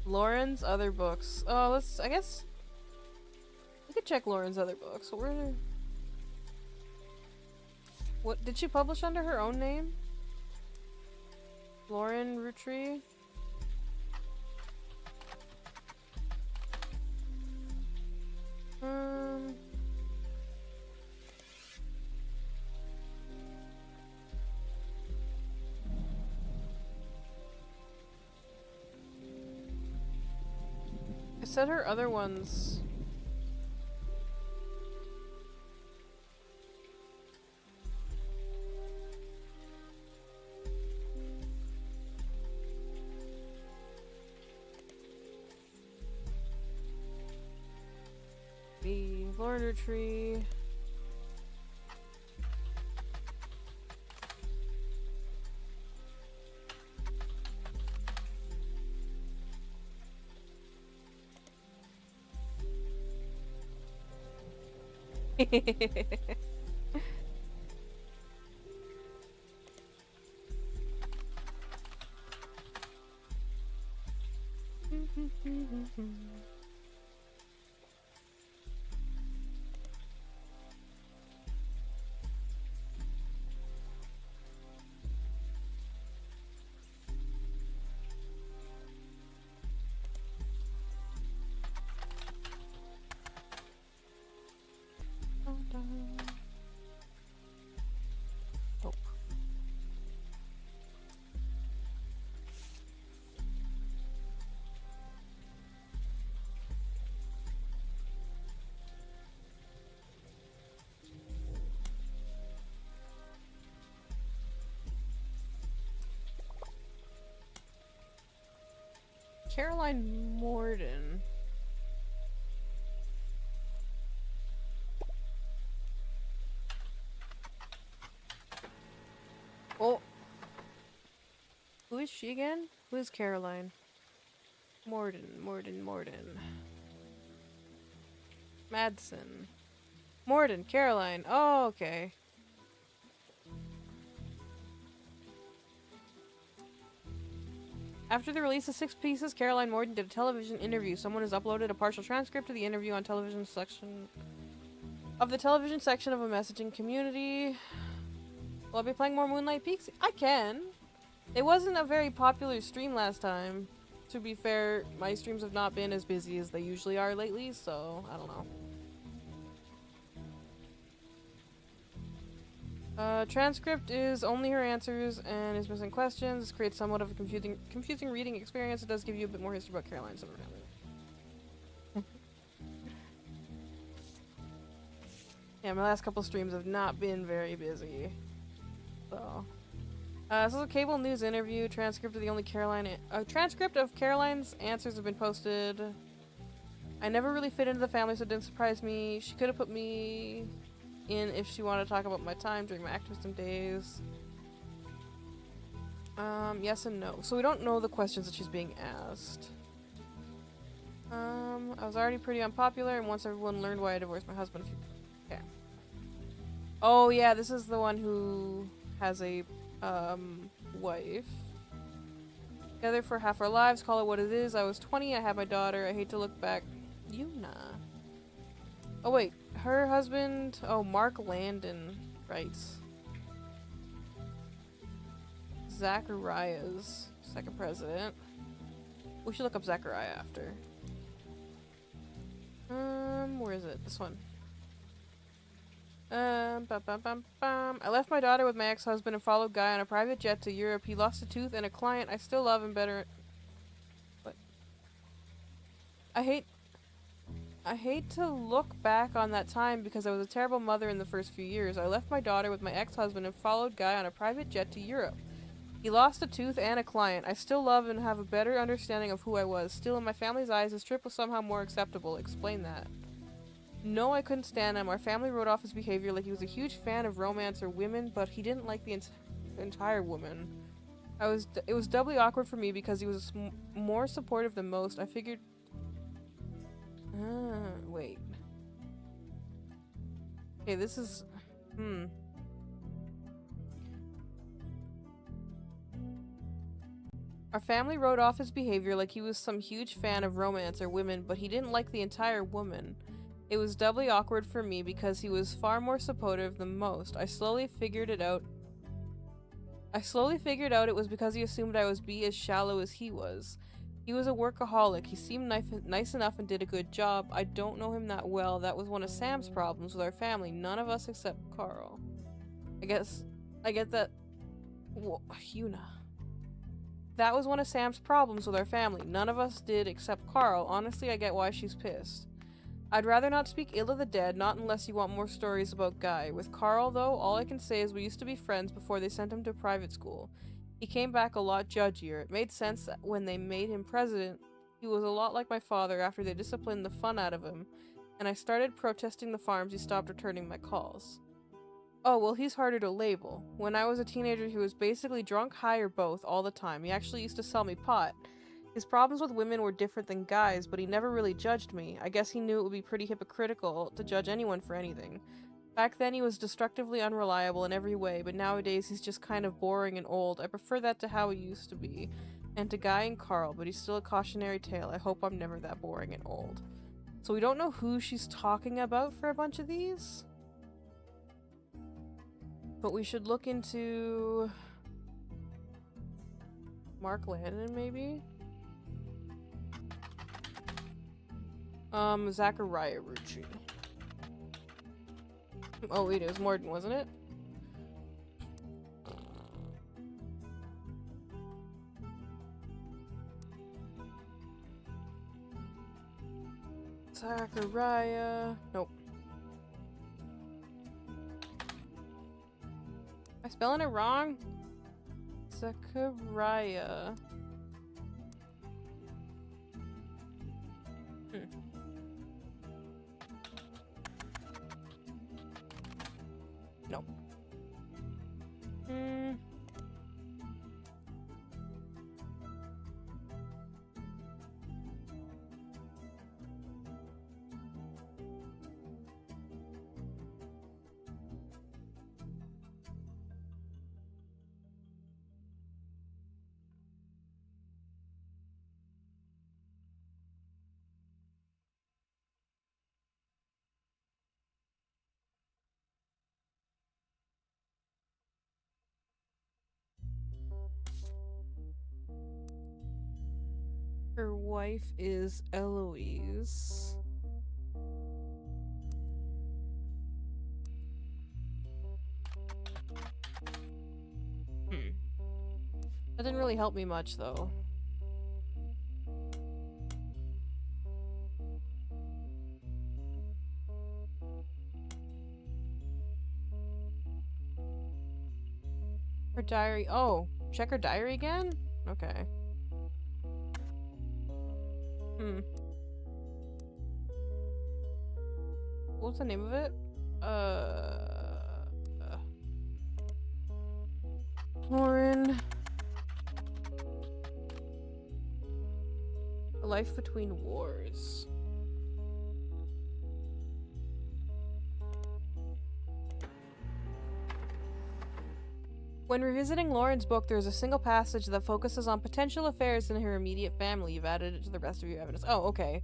Lauren's other books. Oh, let's. I guess we could check Lauren's other books. What did she publish under her own name? Lauren Rutry. I said her other ones. The Lorder Tree. Oh. Caroline Morden. Oh. Who is she again? Who is Caroline? Morden. Madsen. Morden, Caroline. Oh, okay. After the release of 6 pieces, Caroline Morden did a television interview. Someone has uploaded a partial transcript of the interview on television section of the television section of a messaging community. Will I be playing more Moonlight Peaks? I can. It wasn't a very popular stream last time. To be fair, my streams have not been as busy as they usually are lately, so I don't know. Transcript is only her answers and is missing questions. This creates somewhat of a confusing reading experience. It does give you a bit more history about Caroline's and her family. Yeah, my last couple streams have not been very busy. So, this is a cable news interview. Transcript of the only transcript of Caroline's answers have been posted. I never really fit into the family, so it didn't surprise me. She could have put me in if she wanted to talk about my time during my activism days. Yes and no. So we don't know the questions that she's being asked. I was already pretty unpopular, and once everyone learned why I divorced my husband. Okay. Oh yeah, this is the one who has a wife. Together for half our lives, call it what it is. I was 20, I had my daughter. I hate to look back. Yuna. Oh wait, her husband. Oh, Mark Landon writes. Zachariah's second president. We should look up Zachariah after. Where is it? This one. I left my daughter with my ex-husband and followed Guy on a private jet to Europe. He lost a tooth and a client I still love and better. What? I hate to look back on that time because I was a terrible mother in the first few years. I left my daughter with my ex-husband and followed Guy on a private jet to Europe. He lost a tooth and a client. I still love and have a better understanding of who I was. Still, in my family's eyes, this trip was somehow more acceptable. Explain that. No, I couldn't stand him. Our family wrote off his behavior like he was a huge fan of romance or women, but he didn't like the entire woman. It was doubly awkward for me because he was more supportive than most. I figured... wait. Okay, this is... Our family wrote off his behavior like he was some huge fan of romance or women, but he didn't like the entire woman. It was doubly awkward for me because he was far more supportive than most. I slowly figured out it was because he assumed I was as shallow as he was. He was a workaholic. He seemed nice enough and did a good job. I don't know him that well. That was one of Sam's problems with our family. None of us except Carl. I get that... Whoa, Yuna. That was one of Sam's problems with our family. None of us did except Carl. Honestly, I get why she's pissed. I'd rather not speak ill of the dead, not unless you want more stories about Guy. With Carl, though, all I can say is we used to be friends before they sent him to private school. He came back a lot judgier. It made sense that when they made him president. He was a lot like my father after they disciplined the fun out of him, and I started protesting the farms he stopped returning my calls. Oh, well, he's harder to label. When I was a teenager, he was basically drunk, high, or both all the time. He actually used to sell me pot. His problems with women were different than Guy's, but he never really judged me. I guess he knew it would be pretty hypocritical to judge anyone for anything. Back then, he was destructively unreliable in every way, but nowadays he's just kind of boring and old. I prefer that to how he used to be, and to Guy and Carl, but he's still a cautionary tale. I hope I'm never that boring and old. So we don't know who she's talking about for a bunch of these? But we should look into... Mark Landon, maybe? Zachariah Rucci. Oh wait, it was Morden, wasn't it? Zachariah... Nope. Am I spelling it wrong? Zachariah... No. Her wife is Eloise. That didn't really help me much, though. Her diary. Oh, check her diary again? Okay. What's the name of it? Lauren. A Life Between Wars. When revisiting Lauren's book, there's a single passage that focuses on potential affairs in her immediate family. You've added it to the rest of your evidence. Oh, okay.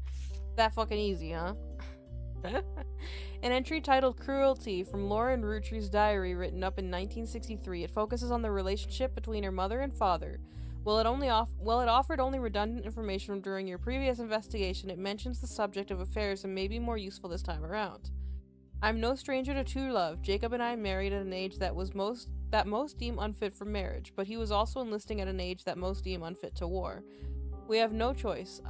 That fucking easy, huh? An entry titled Cruelty from Lauren Rutri's diary, written up in 1963. It focuses on the relationship between her mother and father. While it offered only redundant information during your previous investigation, it mentions the subject of affairs and may be more useful this time around. I'm no stranger to true love. Jacob and I married at an age that most deem unfit for marriage, but he was also enlisting at an age that most deem unfit to war. We had no choice.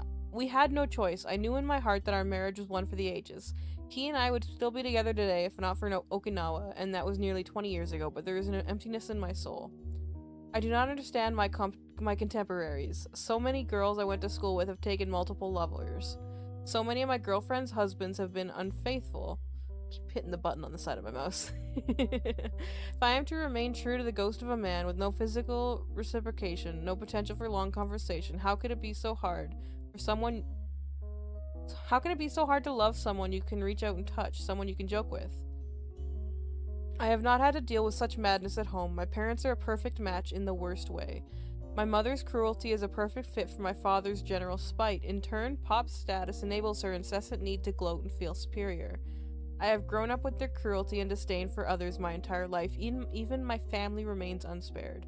I knew in my heart that our marriage was one for the ages. He and I would still be together today if not for Okinawa, and that was nearly 20 years ago, but there is an emptiness in my soul. I do not understand my contemporaries. So many girls I went to school with have taken multiple lovers. So many of my girlfriends' husbands have been unfaithful. Keep hitting the button on the side of my mouse. If I am to remain true to the ghost of a man with no physical reciprocation, no potential for long conversation, how could it be so hard for someone? How can it be so hard to love someone you can reach out and touch, someone you can joke with? I have not had to deal with such madness at home. My parents are a perfect match in the worst way. My mother's cruelty is a perfect fit for my father's general spite. In turn, Pop's status enables her incessant need to gloat and feel superior. I have grown up with their cruelty and disdain for others my entire life. Even my family remains unspared.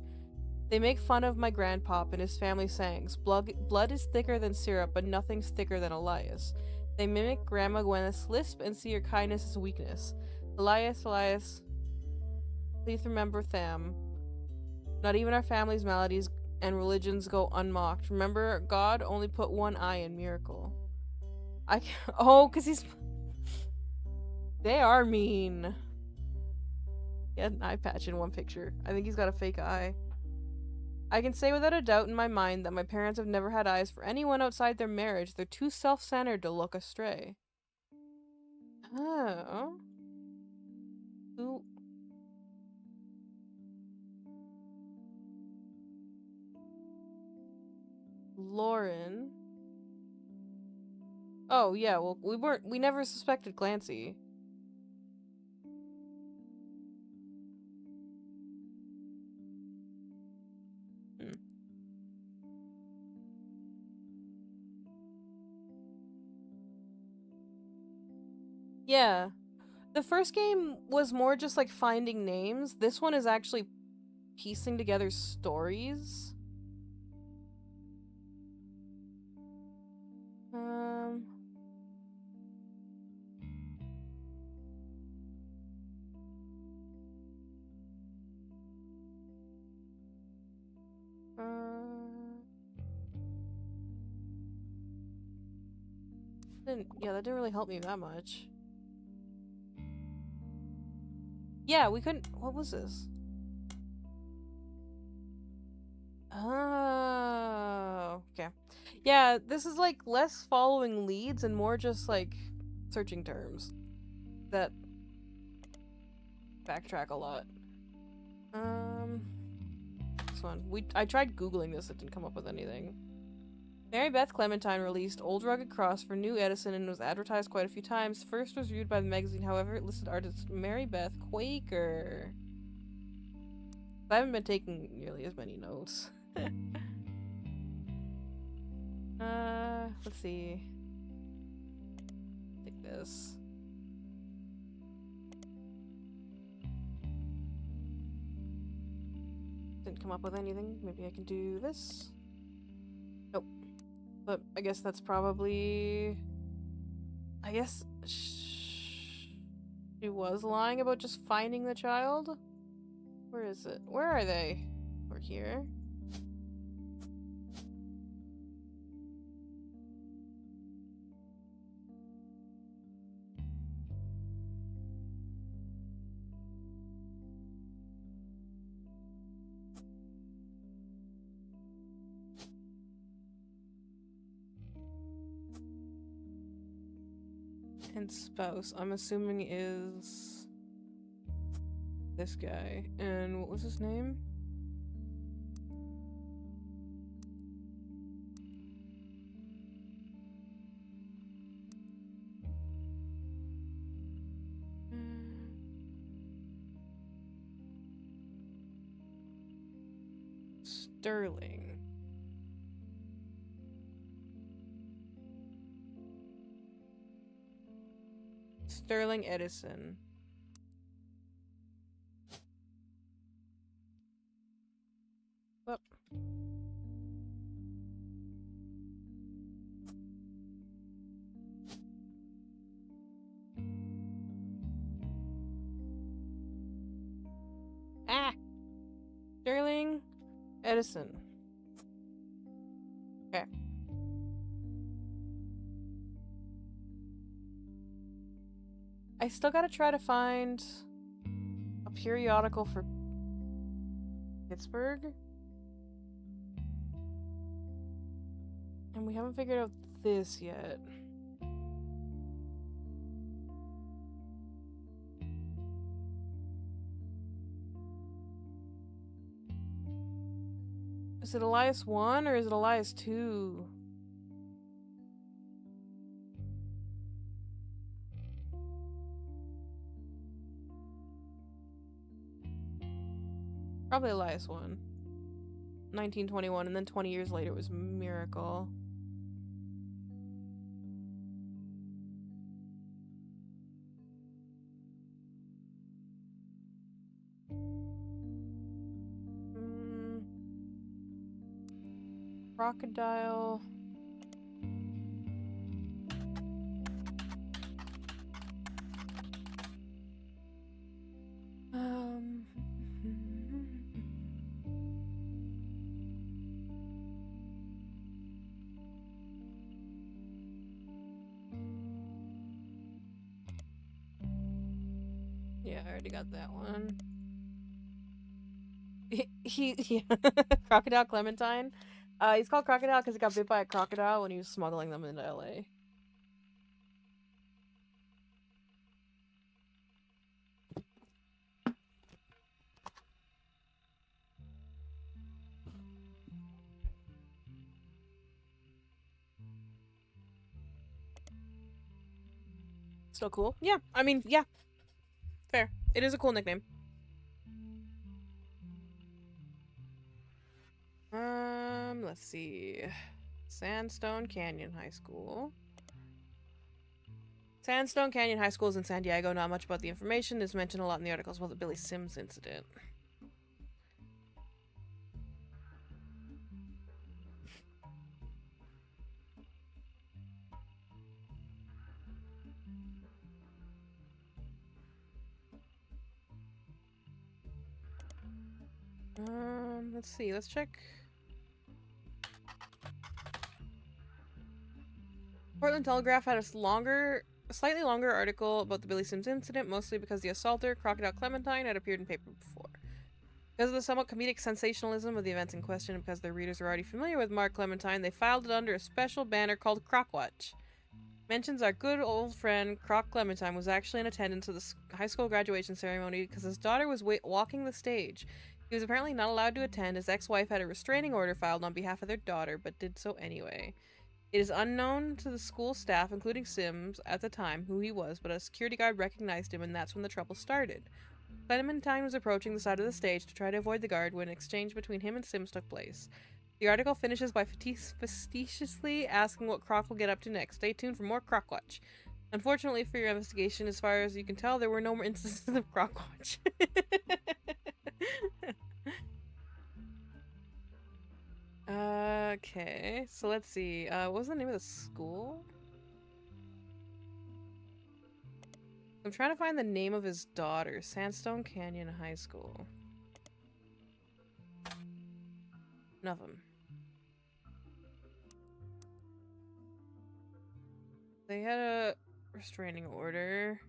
They make fun of my grandpop and his family sayings. Blood is thicker than syrup, but nothing's thicker than Elias. They mimic Grandma Gwyneth's lisp and see her kindness as weakness. Elias, Elias, please remember Tham. Not even our family's maladies and religions go unmocked. Remember, God only put one eye in Miracle. Oh, because he's... They are mean. He had an eye patch in one picture. I think he's got a fake eye. I can say without a doubt in my mind that my parents have never had eyes for anyone outside their marriage. They're too self-centered to look astray. Oh. Who... Lauren. Oh, yeah, well, we never suspected Clancy. Yeah. The first game was more just like finding names. This one is actually piecing together stories. Yeah, that didn't really help me that much. Yeah, we couldn't... What was this? Oh, okay. Yeah, this is like less following leads and more just like searching terms that backtrack a lot. This one. I tried Googling this, it didn't come up with anything. Mary Beth Clementine released Old Rugged Cross for New Edison and was advertised quite a few times. First was reviewed by the magazine, however, it listed artist Mary Beth Quaker. I haven't been taking nearly as many notes. Let's see. Take this. Didn't come up with anything. Maybe I can do this. Nope. But I guess that's probably... I guess she was lying about just finding the child? Where is it? Where are they? We're here. And spouse, I'm assuming is this guy. And what was his name? Sterling. Sterling Edison. Well. Ah! Sterling Edison. Okay. I still gotta try to find a periodical for Pittsburgh. And we haven't figured out this yet. Is it Elias 1 or is it Elias 2? Probably Elias 1. 1921, and then 20 years later it was Miracle. Crocodile. Yeah, I already got that one. Yeah. Crocodile Clementine. He's called Crocodile because he got bit by a crocodile when he was smuggling them into LA. Still cool. Yeah, I mean, yeah. Fair. It is a cool nickname. Let's see. Sandstone Canyon High School. Sandstone Canyon High School is in San Diego. Not much about the information is mentioned a lot in the articles about the Billy Sims incident. Let's see. Let's check. Portland Telegraph had a slightly longer article about the Billy Sims incident, mostly because the assaulter, Crocodile Clementine, had appeared in paper before. Because of the somewhat comedic sensationalism of the events in question, and because their readers are already familiar with Mark Clementine, they filed it under a special banner called Crocwatch. Mentions our good old friend Croc Clementine was actually in attendance at the high school graduation ceremony because his daughter was walking the stage. He was apparently not allowed to attend. His ex-wife had a restraining order filed on behalf of their daughter, but did so anyway. It is unknown to the school staff, including Sims, at the time who he was, but a security guard recognized him, and that's when the trouble started. Clementine was approaching the side of the stage to try to avoid the guard when an exchange between him and Sims took place. The article finishes by facetiously asking what Croc will get up to next. Stay tuned for more Crocwatch. Unfortunately for your investigation, as far as you can tell, there were no more instances of Crocwatch. Okay, so let's see. What was the name of the school? I'm trying to find the name of his daughter. Sandstone Canyon High School. Nothing. They had a restraining order.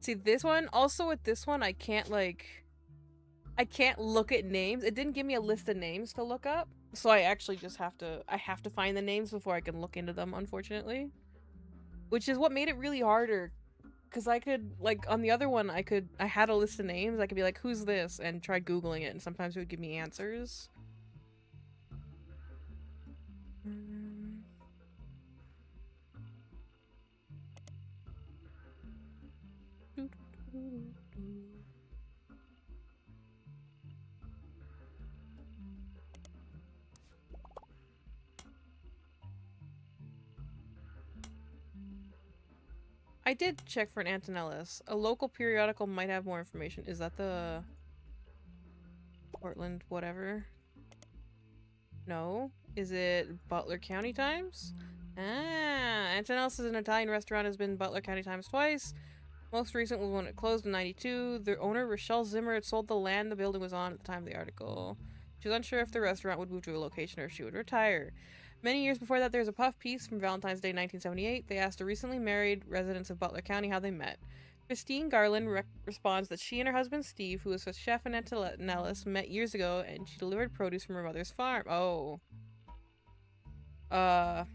See, this one, also with this one, I can't look at names. It didn't give me a list of names to look up. So I actually just have to find the names before I can look into them, unfortunately. Which is what made it really harder. Because I could, like, on the other one, I had a list of names. I could be like, who's this? And try Googling it, and sometimes it would give me answers. I did check for an Antonellis. A local periodical might have more information. Is that the Portland whatever? No. Is it Butler County Times? Ah, Antonellis is an Italian restaurant, has been in Butler County Times twice. Most recent was when it closed in 92. The owner, Rochelle Zimmer, had sold the land the building was on at the time of the article. She was unsure if the restaurant would move to a location or if she would retire. Many years before that, there's a puff piece from Valentine's Day 1978. They asked a recently married residents of Butler County how they met. Christine Garland responds that she and her husband Steve, who was a chef in Antonellis, met years ago, and she delivered produce from her mother's farm. Oh. Yeah,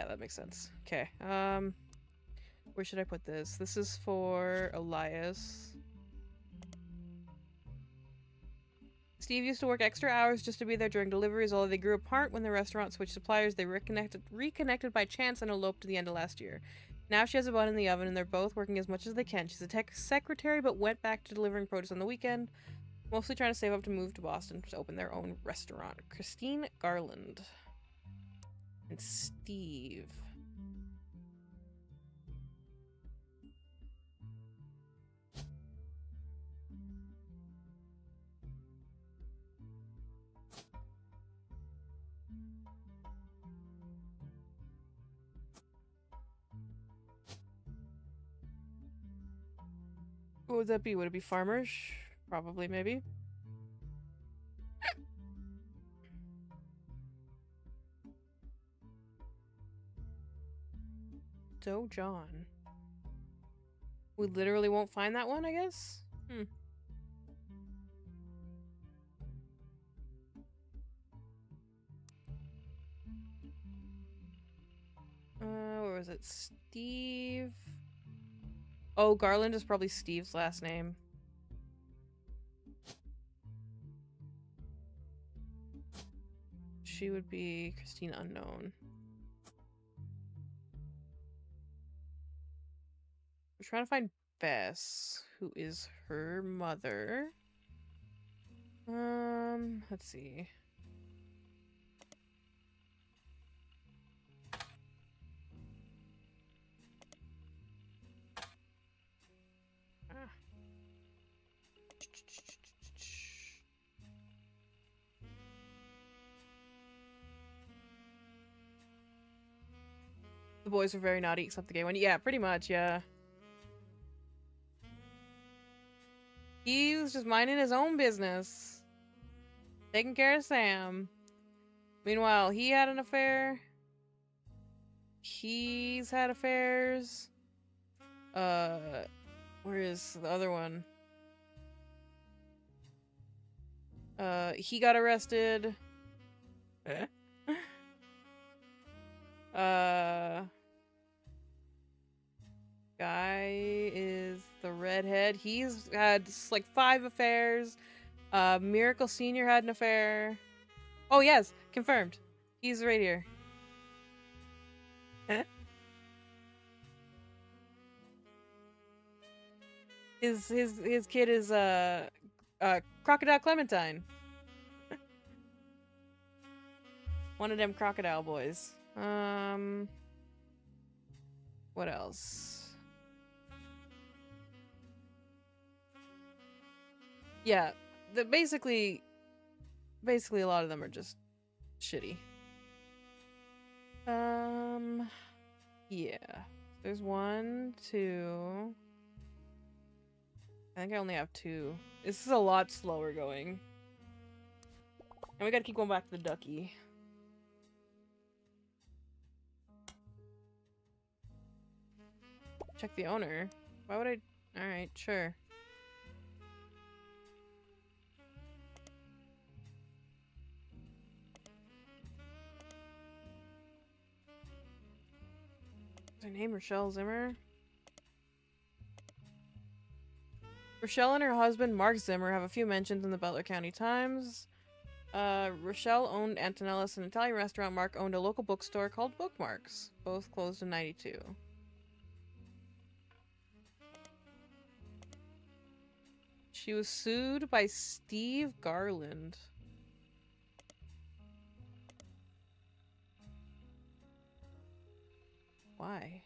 that makes sense. Okay, where should I put this? This is for Elias. Steve used to work extra hours just to be there during deliveries, although they grew apart when the restaurant switched suppliers. They reconnected by chance and eloped to the end of last year. Now she has a bun in the oven, and they're both working as much as they can. She's a tech secretary, but went back to delivering produce on the weekend, mostly trying to save up to move to Boston to open their own restaurant. Christine Garland. And Steve. What would that be? Would it be farmers? Probably, maybe. Doe John. We literally won't find that one, I guess? Where was it? Steve? Oh, Garland is probably Steve's last name. She would be Christine Unknown. We're trying to find Bess, who is her mother. Let's see. The boys were very naughty except the gay one. Yeah, pretty much, yeah. He was just minding his own business. Taking care of Sam. Meanwhile, he had an affair. He's had affairs. Where is the other one? He got arrested. Guy is the redhead. He's had like 5 affairs. Miracle Senior had an affair. Oh yes, confirmed. He's right here. His kid is Crocodile Clementine. One of them crocodile boys. What else? Yeah, basically a lot of them are just shitty. Yeah. There's 1, 2. I think I only have 2. This is a lot slower going. And we gotta keep going back to the ducky. Check the owner. Why would I? Alright, sure. Is her name Rochelle Zimmer? Rochelle and her husband, Mark Zimmer, have a few mentions in the Butler County Times. Rochelle owned Antonellis, an Italian restaurant. Mark owned a local bookstore called Bookmarks. Both closed in '92. She was sued by Steve Garland. Why?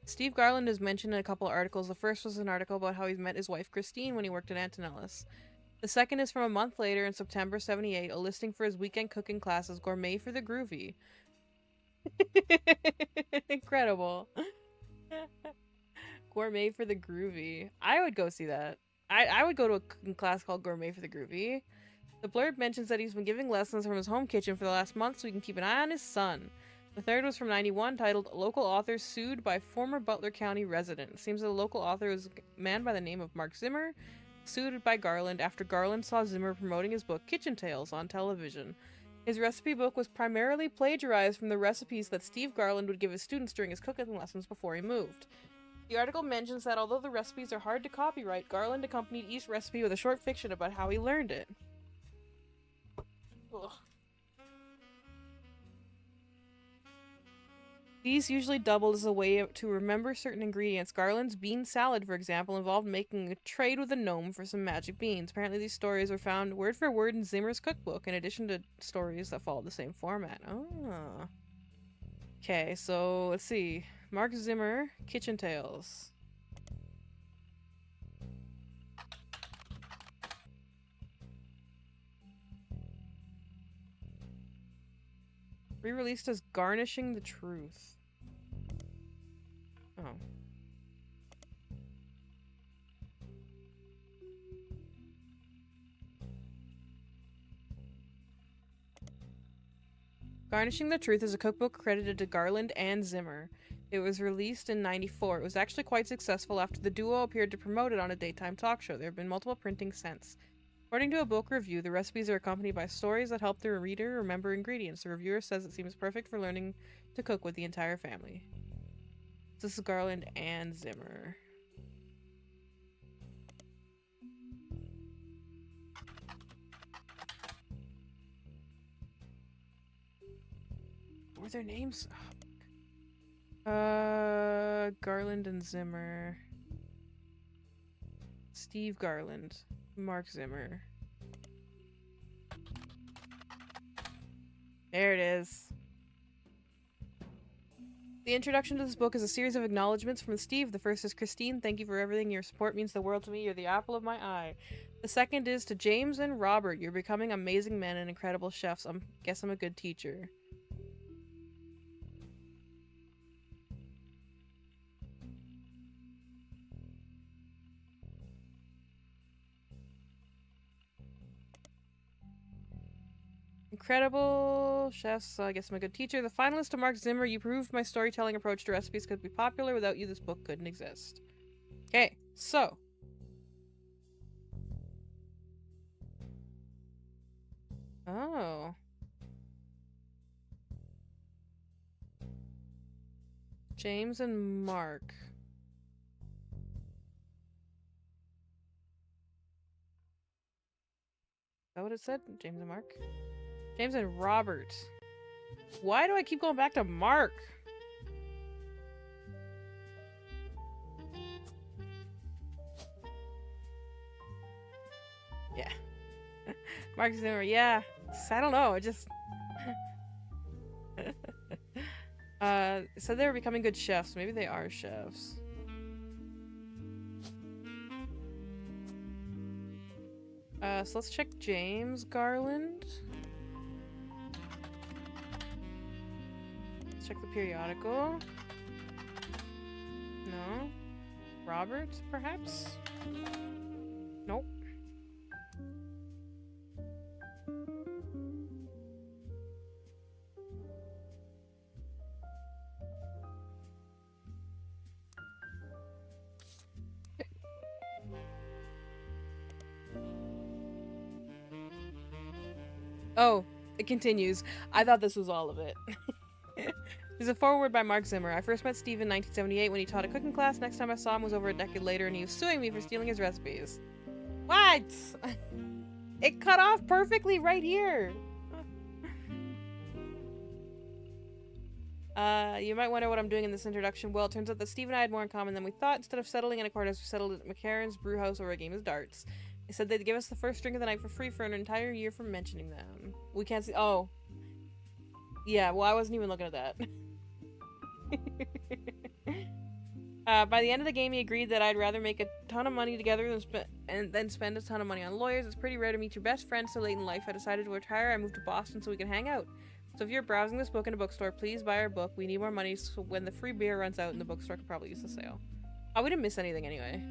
Steve Garland is mentioned in a couple of articles. The first was an article about how he met his wife Christine when he worked at Antonellis. The second is from a month later in September '78, a listing for his weekend cooking classes, Gourmet for the Groovy. Incredible. Gourmet for the Groovy. I would go see that. I would go to a cooking class called Gourmet for the Groovy. The blurb mentions that he's been giving lessons from his home kitchen for the last month so he can keep an eye on his son. The third was from 91, titled Local Author Sued by Former Butler County Resident. It seems that the local author was a man by the name of Mark Zimmer, sued by Garland after Garland saw Zimmer promoting his book Kitchen Tales on television. His recipe book was primarily plagiarized from the recipes that Steve Garland would give his students during his cooking lessons before he moved. The article mentions that although the recipes are hard to copyright, Garland accompanied each recipe with a short fiction about how he learned it. Ugh. These usually doubled as a way to remember certain ingredients. Garland's bean salad, for example, involved making a trade with a gnome for some magic beans. Apparently these stories were found word for word in Zimmer's cookbook, in addition to stories that followed the same format. Oh. Okay, so let's see. Mark Zimmer, Kitchen Tales. Re-released as Garnishing the Truth. Oh. Garnishing the Truth is a cookbook credited to Garland and Zimmer. It was released in 94. It was actually quite successful after the duo appeared to promote it on a daytime talk show. There have been multiple printings since. According to a book review, the recipes are accompanied by stories that help the reader remember ingredients. The reviewer says it seems perfect for learning to cook with the entire family. This is Garland and Zimmer. What were their names? Garland and Zimmer. Steve Garland. Mark Zimmer. There it is. The introduction to this book is a series of acknowledgements from Steve. The first is, Christine, thank you for everything. Your support means the world to me. You're the apple of my eye. The second is to James and Robert. You're becoming amazing men and incredible chefs. Guess I'm a good teacher. Incredible chefs, I guess I'm a good teacher. The finalist to Mark Zimmer, you proved my storytelling approach to recipes could be popular. Without you, this book couldn't exist. Okay, so. Oh. James and Mark. Is that what it said? James and Mark? James and Robert. Why do I keep going back to Mark? Yeah. Mark Zimmer, yeah. I don't know, it just... said they were becoming good chefs. Maybe they are chefs. So let's check James Garland. Let's check the periodical. No. Robert, perhaps? Nope. Oh, it continues. I thought this was all of it. There's a foreword by Mark Zimmer. I first met Steve in 1978 when he taught a cooking class. Next time I saw him was over a decade later and he was suing me for stealing his recipes. What? It cut off perfectly right here. You might wonder what I'm doing in this introduction. Well, it turns out that Steve and I had more in common than we thought. Instead of settling in a courthouse, we settled at McCarran's Brewhouse over a game of darts. They said they'd give us the first drink of the night for free for an entire year for mentioning them. We can't see- oh. Yeah, well, I wasn't even looking at that. By the end of the game, he agreed that I'd rather make a ton of money together than spend a ton of money on lawyers. It's pretty rare to meet your best friend so late in life. I decided to retire. I moved to Boston so we can hang out. So if you're browsing this book in a bookstore, please buy our book. We need more money so when the free beer runs out in the bookstore, could probably use the sale. Oh, we didn't miss anything anyway.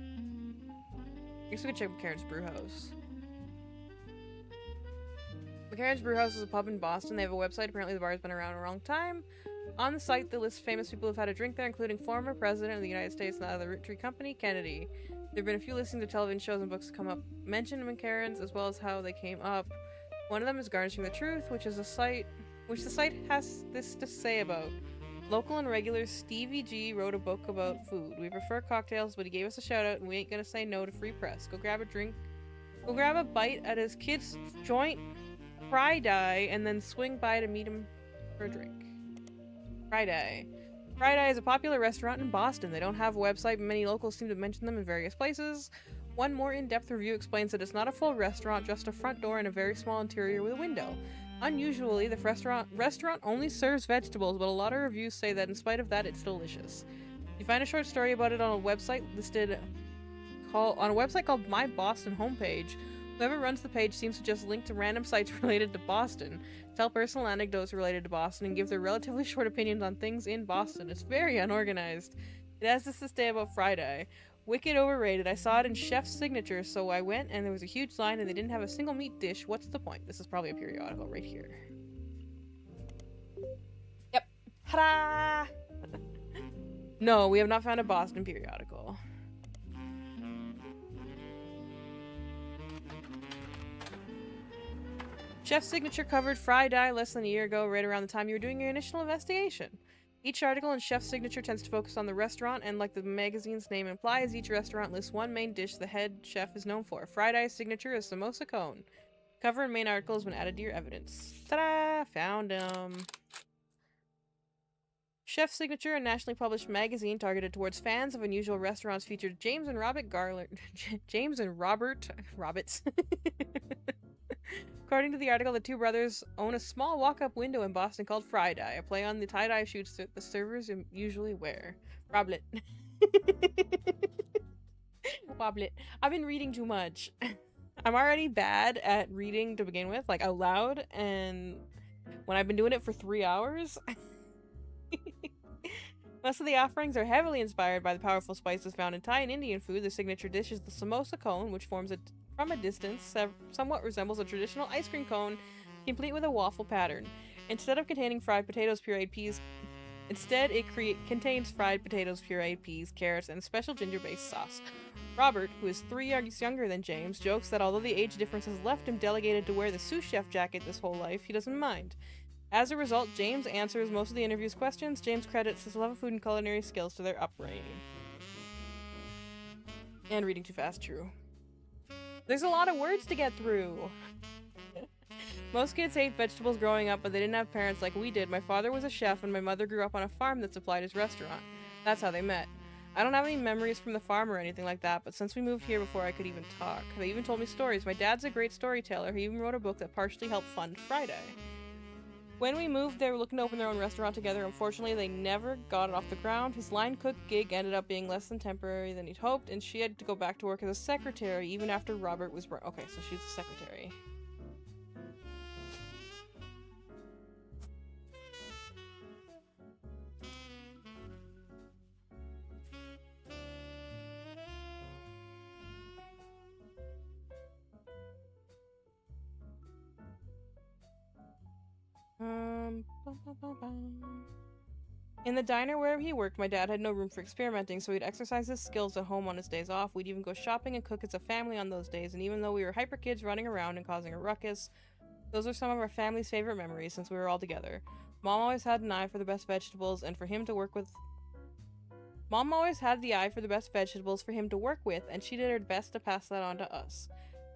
I guess we could check McCarran's Brewhouse. McCarran's Brewhouse is a pub in Boston. They have a website. Apparently the bar has been around a long time. On the site, they list famous people who've had a drink there, including former president of the United States and the Root Tree Company, Kennedy. There have been a few listings of television shows and books that come up mentioned McCarran's, as well as how they came up. One of them is Garnishing the Truth, which the site has this to say about. Local and regular Stevie G wrote a book about food. We prefer cocktails, but he gave us a shout out, and we ain't gonna say no to free press. Go grab a drink. Go grab a bite at his kid's joint, Friday, and then swing by to meet him for a drink. Friday. Friday is a popular restaurant in Boston. They don't have a website, but many locals seem to mention them in various places. One more in-depth review explains that it's not a full restaurant, just a front door and a very small interior with a window. Unusually, the restaurant only serves vegetables, but a lot of reviews say that in spite of that, it's delicious. You find a short story about it on a website called My Boston Homepage. Whoever runs the page seems to just link to random sites related to Boston, tell personal anecdotes related to Boston, and give their relatively short opinions on things in Boston. It's very unorganized. It has this to say about Friday. Wicked overrated. I saw it in Chef's Signature, so I went and there was a huge line and they didn't have a single meat dish. What's the point? This is probably a periodical right here. Yep. Ta-da! No, we have not found a Boston periodical. Chef's Signature covered Friday less than a year ago, right around the time you were doing your initial investigation. Each article in Chef's Signature tends to focus on the restaurant, and like the magazine's name implies, each restaurant lists one main dish the head chef is known for. Friday's signature is samosa cone. Cover and main article has been added to your evidence. Ta-da! Found him. Chef's Signature, a nationally published magazine targeted towards fans of unusual restaurants, featured James and Robert Roberts. According to the article, the two brothers own a small walk-up window in Boston called Friday, a play on the tie-dye shoots that the servers usually wear. Roblet. Woblet. I've been reading too much. I'm already bad at reading to begin with, like out loud, and when I've been doing it for 3 hours... Most of the offerings are heavily inspired by the powerful spices found in Thai and Indian food. The signature dish is the samosa cone, which forms from a distance somewhat resembles a traditional ice cream cone, complete with a waffle pattern. Instead of containing fried potatoes, pureed peas, contains fried potatoes, pureed peas, carrots, and a special ginger-based sauce. Robert, who is 3 years younger than James, jokes that although the age difference has left him delegated to wear the sous chef jacket this whole life, he doesn't mind. As a result, James answers most of the interview's questions. James credits his love of food and culinary skills to their upbringing. And reading too fast, true. There's a lot of words to get through. Most kids hate vegetables growing up, but they didn't have parents like we did. My father was a chef, and my mother grew up on a farm that supplied his restaurant. That's how they met. I don't have any memories from the farm or anything like that, but since we moved here before I could even talk, they even told me stories. My dad's a great storyteller. He even wrote a book that partially helped fund Friday. When we moved, they were looking to open their own restaurant together. Unfortunately, they never got it off the ground. His line cook gig ended up being less than temporary than he'd hoped, and she had to go back to work as a secretary even after Robert was born. Okay, so she's a secretary. In the diner wherever he worked, my dad had no room for experimenting, so he'd exercise his skills at home on his days off. We'd even go shopping and cook as a family on those days, and even though we were hyper kids running around and causing a ruckus, those are some of our family's favorite memories since we were all together. Mom always had an eye for the best vegetables, and for him to work with... Mom always had the eye for the best vegetables for him to work with, and she did her best to pass that on to us.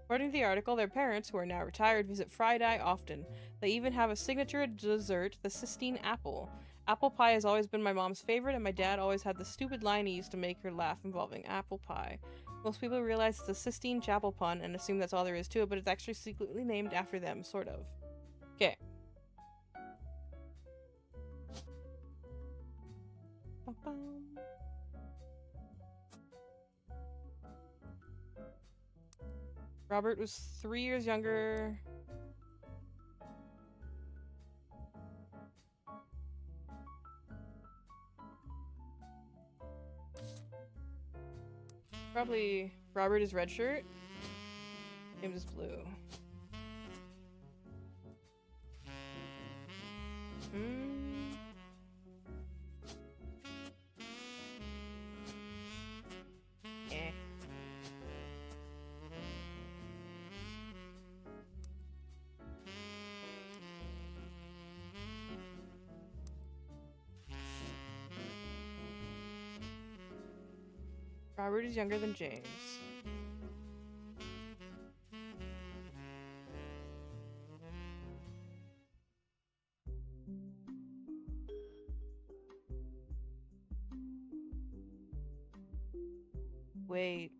According to the article, their parents, who are now retired, visit Friday often. They even have a signature dessert, the Sistine apple. Apple pie has always been my mom's favorite, and my dad always had the stupid line he used to make her laugh involving apple pie. Most people realize it's a Sistine Chapel pun and assume that's all there is to it, but it's actually secretly named after them, sort of. Okay. Robert was 3 years younger. Probably Robert is red shirt. James is blue. Eh. Robert is younger than James. Wait.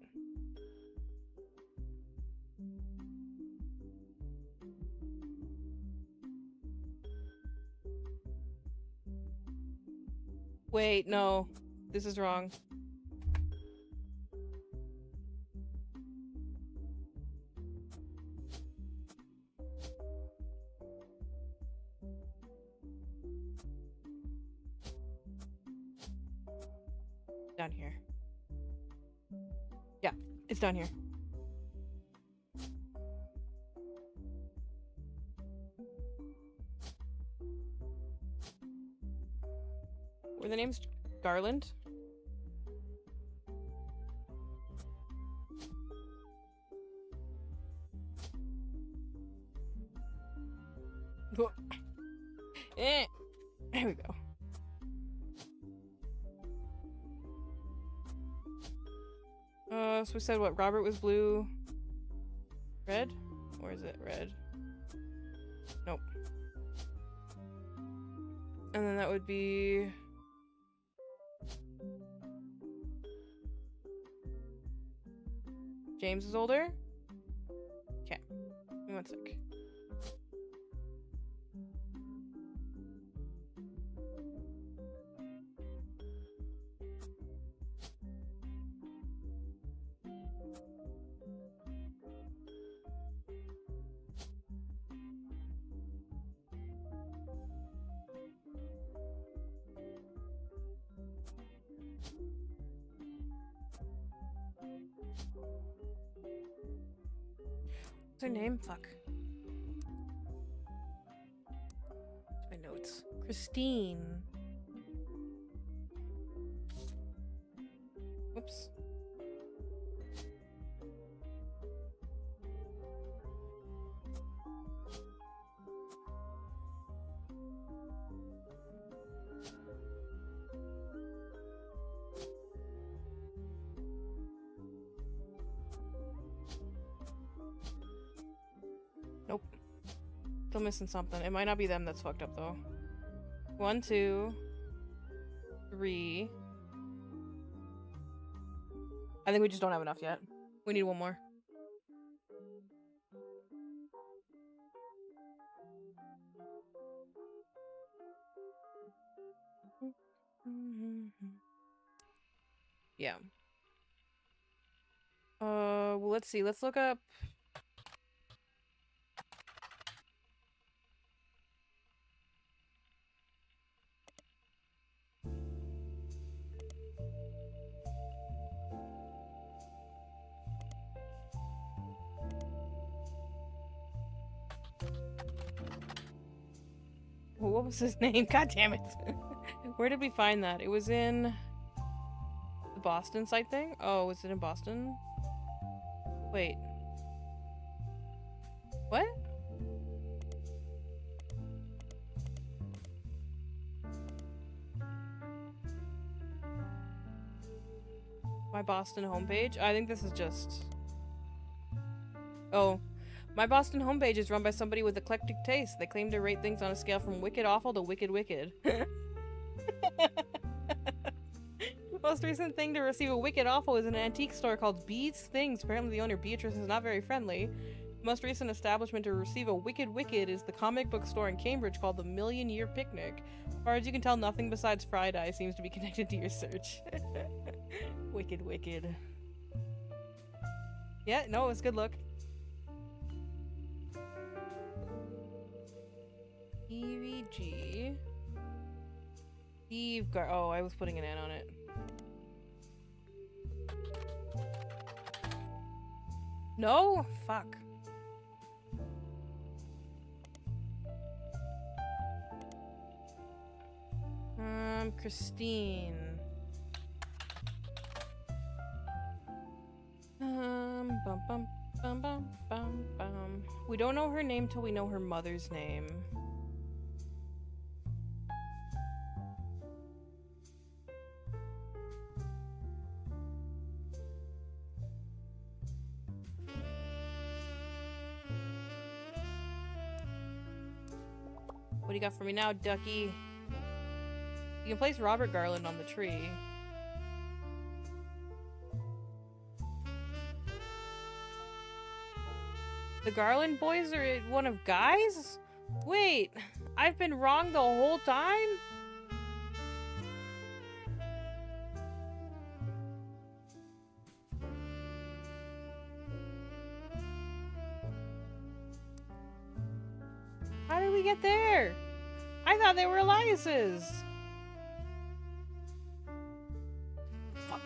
Wait, no. This is wrong. Down here. Yeah, it's down here. Were the names Garland? Eh. There we go. So we said what? Robert was blue. Red? Or is it red? Nope. And then that would be... James is older? Okay. Give me one sec. What's her name? Fuck. My notes. Christine. Oops. Nope. Still missing something. It might not be them that's fucked up though. 1, 2, 3. I think we just don't have enough yet. We need one more. Yeah. Well, let's see. Let's look up. What was his name? God damn it. Where did we find that? It was in the Boston site thing? Oh, was it in Boston? Wait. What? My Boston homepage? I think this is just... Oh. My Boston homepage is run by somebody with eclectic taste. They claim to rate things on a scale from wicked awful to wicked wicked. Most recent thing to receive a wicked awful is an antique store called Beads Things. Apparently the owner, Beatrice, is not very friendly. The most recent establishment to receive a wicked wicked is the comic book store in Cambridge called the Million Year Picnic. As far as you can tell, nothing besides fried eye seems to be connected to your search. Wicked wicked. Yeah, no, it was a good look. EVG. Steve Oh, I was putting an N on it. No? Fuck. Christine. Bum bum bum bum bum bum. We don't know her name till we know her mother's name. What do you got for me now, Ducky? You can place Robert Garland on the tree. The Garland boys are one of guys? Wait, I've been wrong the whole time? How did we get there? I thought they were Elias's. Fuck.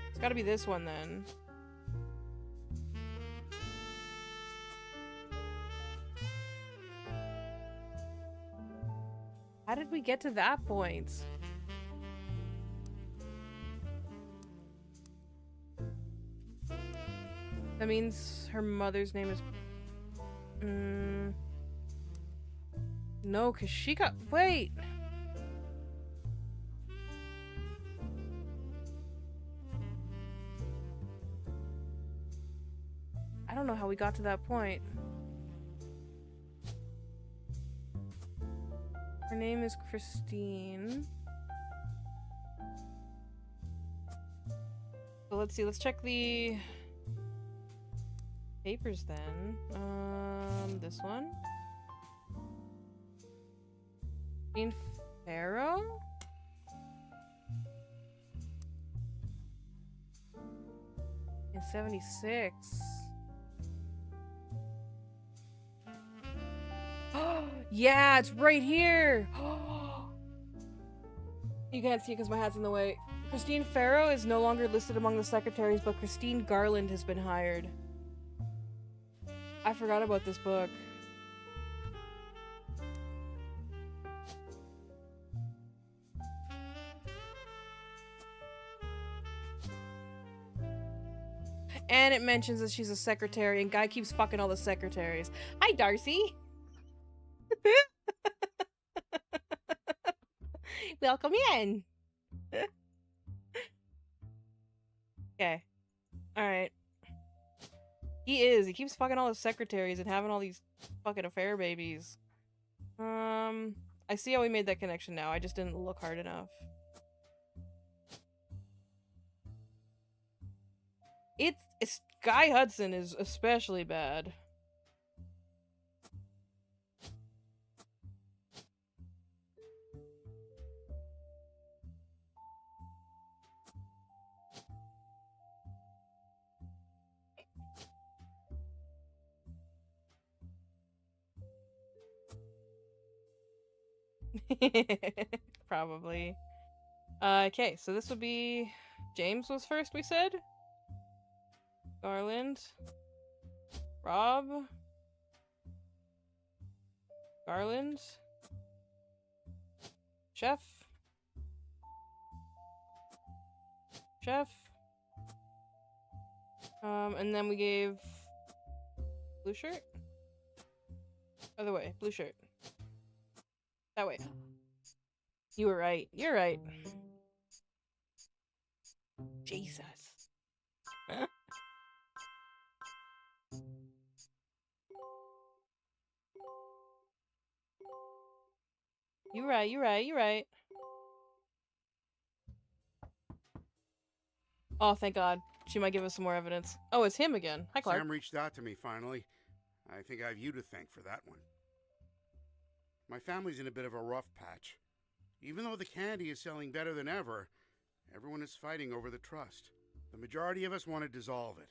It's gotta be this one then. How did we get to that point? That means her mother's name is... No, because she got... Wait! I don't know how we got to that point. Her name is Christine. So let's see, let's check the papers then. This one. Christine Farrow? In 76. Yeah, it's right here. You can't see it because my hat's in the way. Christine Farrow is no longer listed among the secretaries, but Christine Garland has been hired. I forgot about this book. And it mentions that she's a secretary, and Guy keeps fucking all the secretaries. Hi, Darcy. Welcome in. Okay. Alright. He keeps fucking all his secretaries and having all these fucking affair babies. I see how we made that connection now. I just didn't look hard enough. It's Guy Hudson is especially bad. Probably. Okay, so this would be... James was first, we said? Garland. Rob. Garland. Chef. Chef. And then we gave... Blue shirt? Other way, blue shirt. That way. You were right. You're right. Jesus. You're right, you're right, you're right. Oh, thank God. She might give us some more evidence. Oh, it's him again. Hi, Clark. Sam reached out to me finally. I think I have you to thank for that one. My family's in a bit of a rough patch. Even though the candy is selling better than ever, everyone is fighting over the trust. The majority of us want to dissolve it.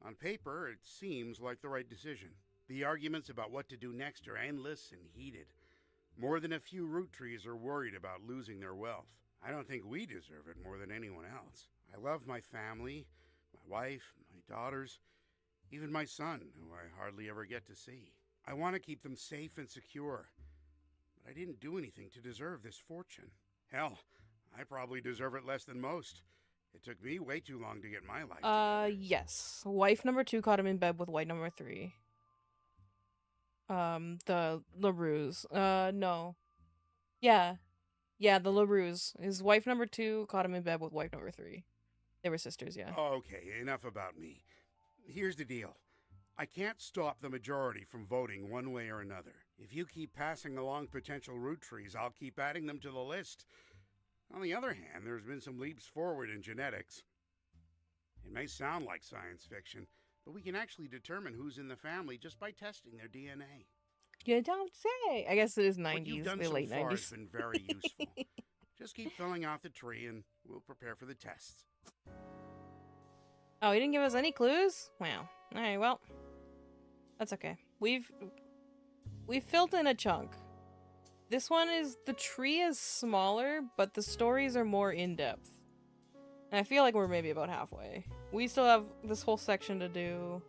On paper, it seems like the right decision. The arguments about what to do next are endless and heated. More than a few root trees are worried about losing their wealth. I don't think we deserve it more than anyone else. I love my family, my wife, my daughters, even my son, who I hardly ever get to see. I want to keep them safe and secure, but I didn't do anything to deserve this fortune. Hell, I probably deserve it less than most. It took me way too long to get my life together. Yes. Wife number 2 caught him in bed with wife number 3. The LaRue's. No. Yeah. Yeah, the LaRue's. His wife number 2 caught him in bed with wife number 3. They were sisters, yeah. Okay, enough about me. Here's the deal. I can't stop the majority from voting one way or another. If you keep passing along potential root trees, I'll keep adding them to the list. On the other hand, there's been some leaps forward in genetics. It may sound like science fiction, but we can actually determine who's in the family just by testing their DNA. You don't say. I guess it is What you've 90s, done the so late far 90s. has been very useful. Just keep filling out the tree and we'll prepare for the tests. Oh, he didn't give us any clues? Wow. Alright, well. That's okay. We've filled in a chunk. This one is, the tree is smaller, but the stories are more in-depth. And I feel like we're maybe about halfway. We still have this whole section to do.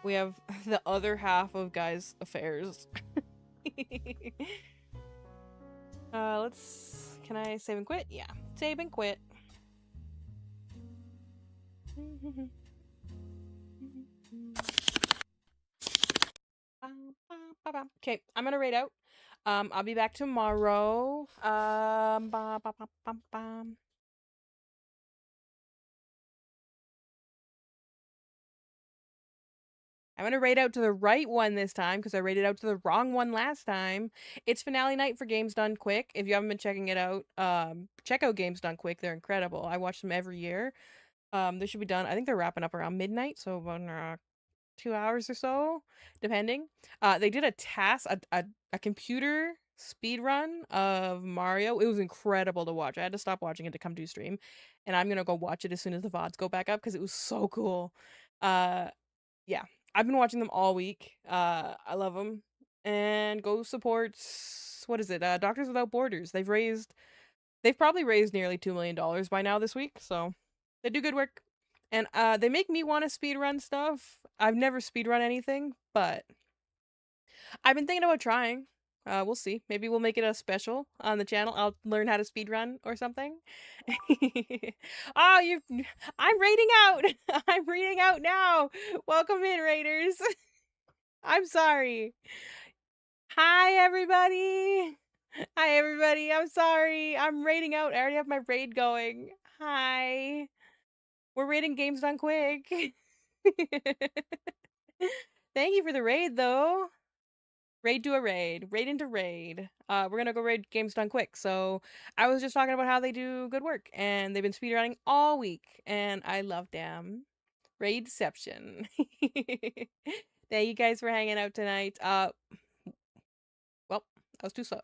We have the other half of Guy's affairs. Can I save and quit? Yeah. Save and quit. Okay, I'm gonna raid out. I'll be back tomorrow. I'm gonna raid out to the right one this time because I raided out to the wrong one last time. It's finale night for Games Done Quick. If you haven't been checking it out, check out Games Done Quick. They're incredible. I watch them every year. They should be done. I think they're wrapping up around midnight, so about 2 hours or so, depending. They did a task, a computer speed run of Mario. It was incredible to watch. I had to stop watching it to come do stream, and I'm gonna go watch it as soon as the VODs go back up because it was so cool. Yeah, I've been watching them all week. I love them. And go support, what is it? Doctors Without Borders. They've probably raised nearly $2 million by now this week, so they do good work. And they make me want to speedrun stuff. I've never speedrun anything, but I've been thinking about trying. We'll see. Maybe we'll make it a special on the channel. I'll learn how to speedrun or something. Oh, I'm raiding out. I'm reading out now. Welcome in, raiders. I'm sorry. Hi, everybody. Hi, everybody. I'm sorry. I'm raiding out. I already have my raid going. Hi. We're raiding Games Done Quick. Thank you for the raid, though. Raid to a raid. Raid into raid. We're gonna go raid Games Done Quick. So I was just talking about how they do good work, and they've been speedrunning all week, and I love them. Raid deception. Thank you guys for hanging out tonight. Well, I was too slow.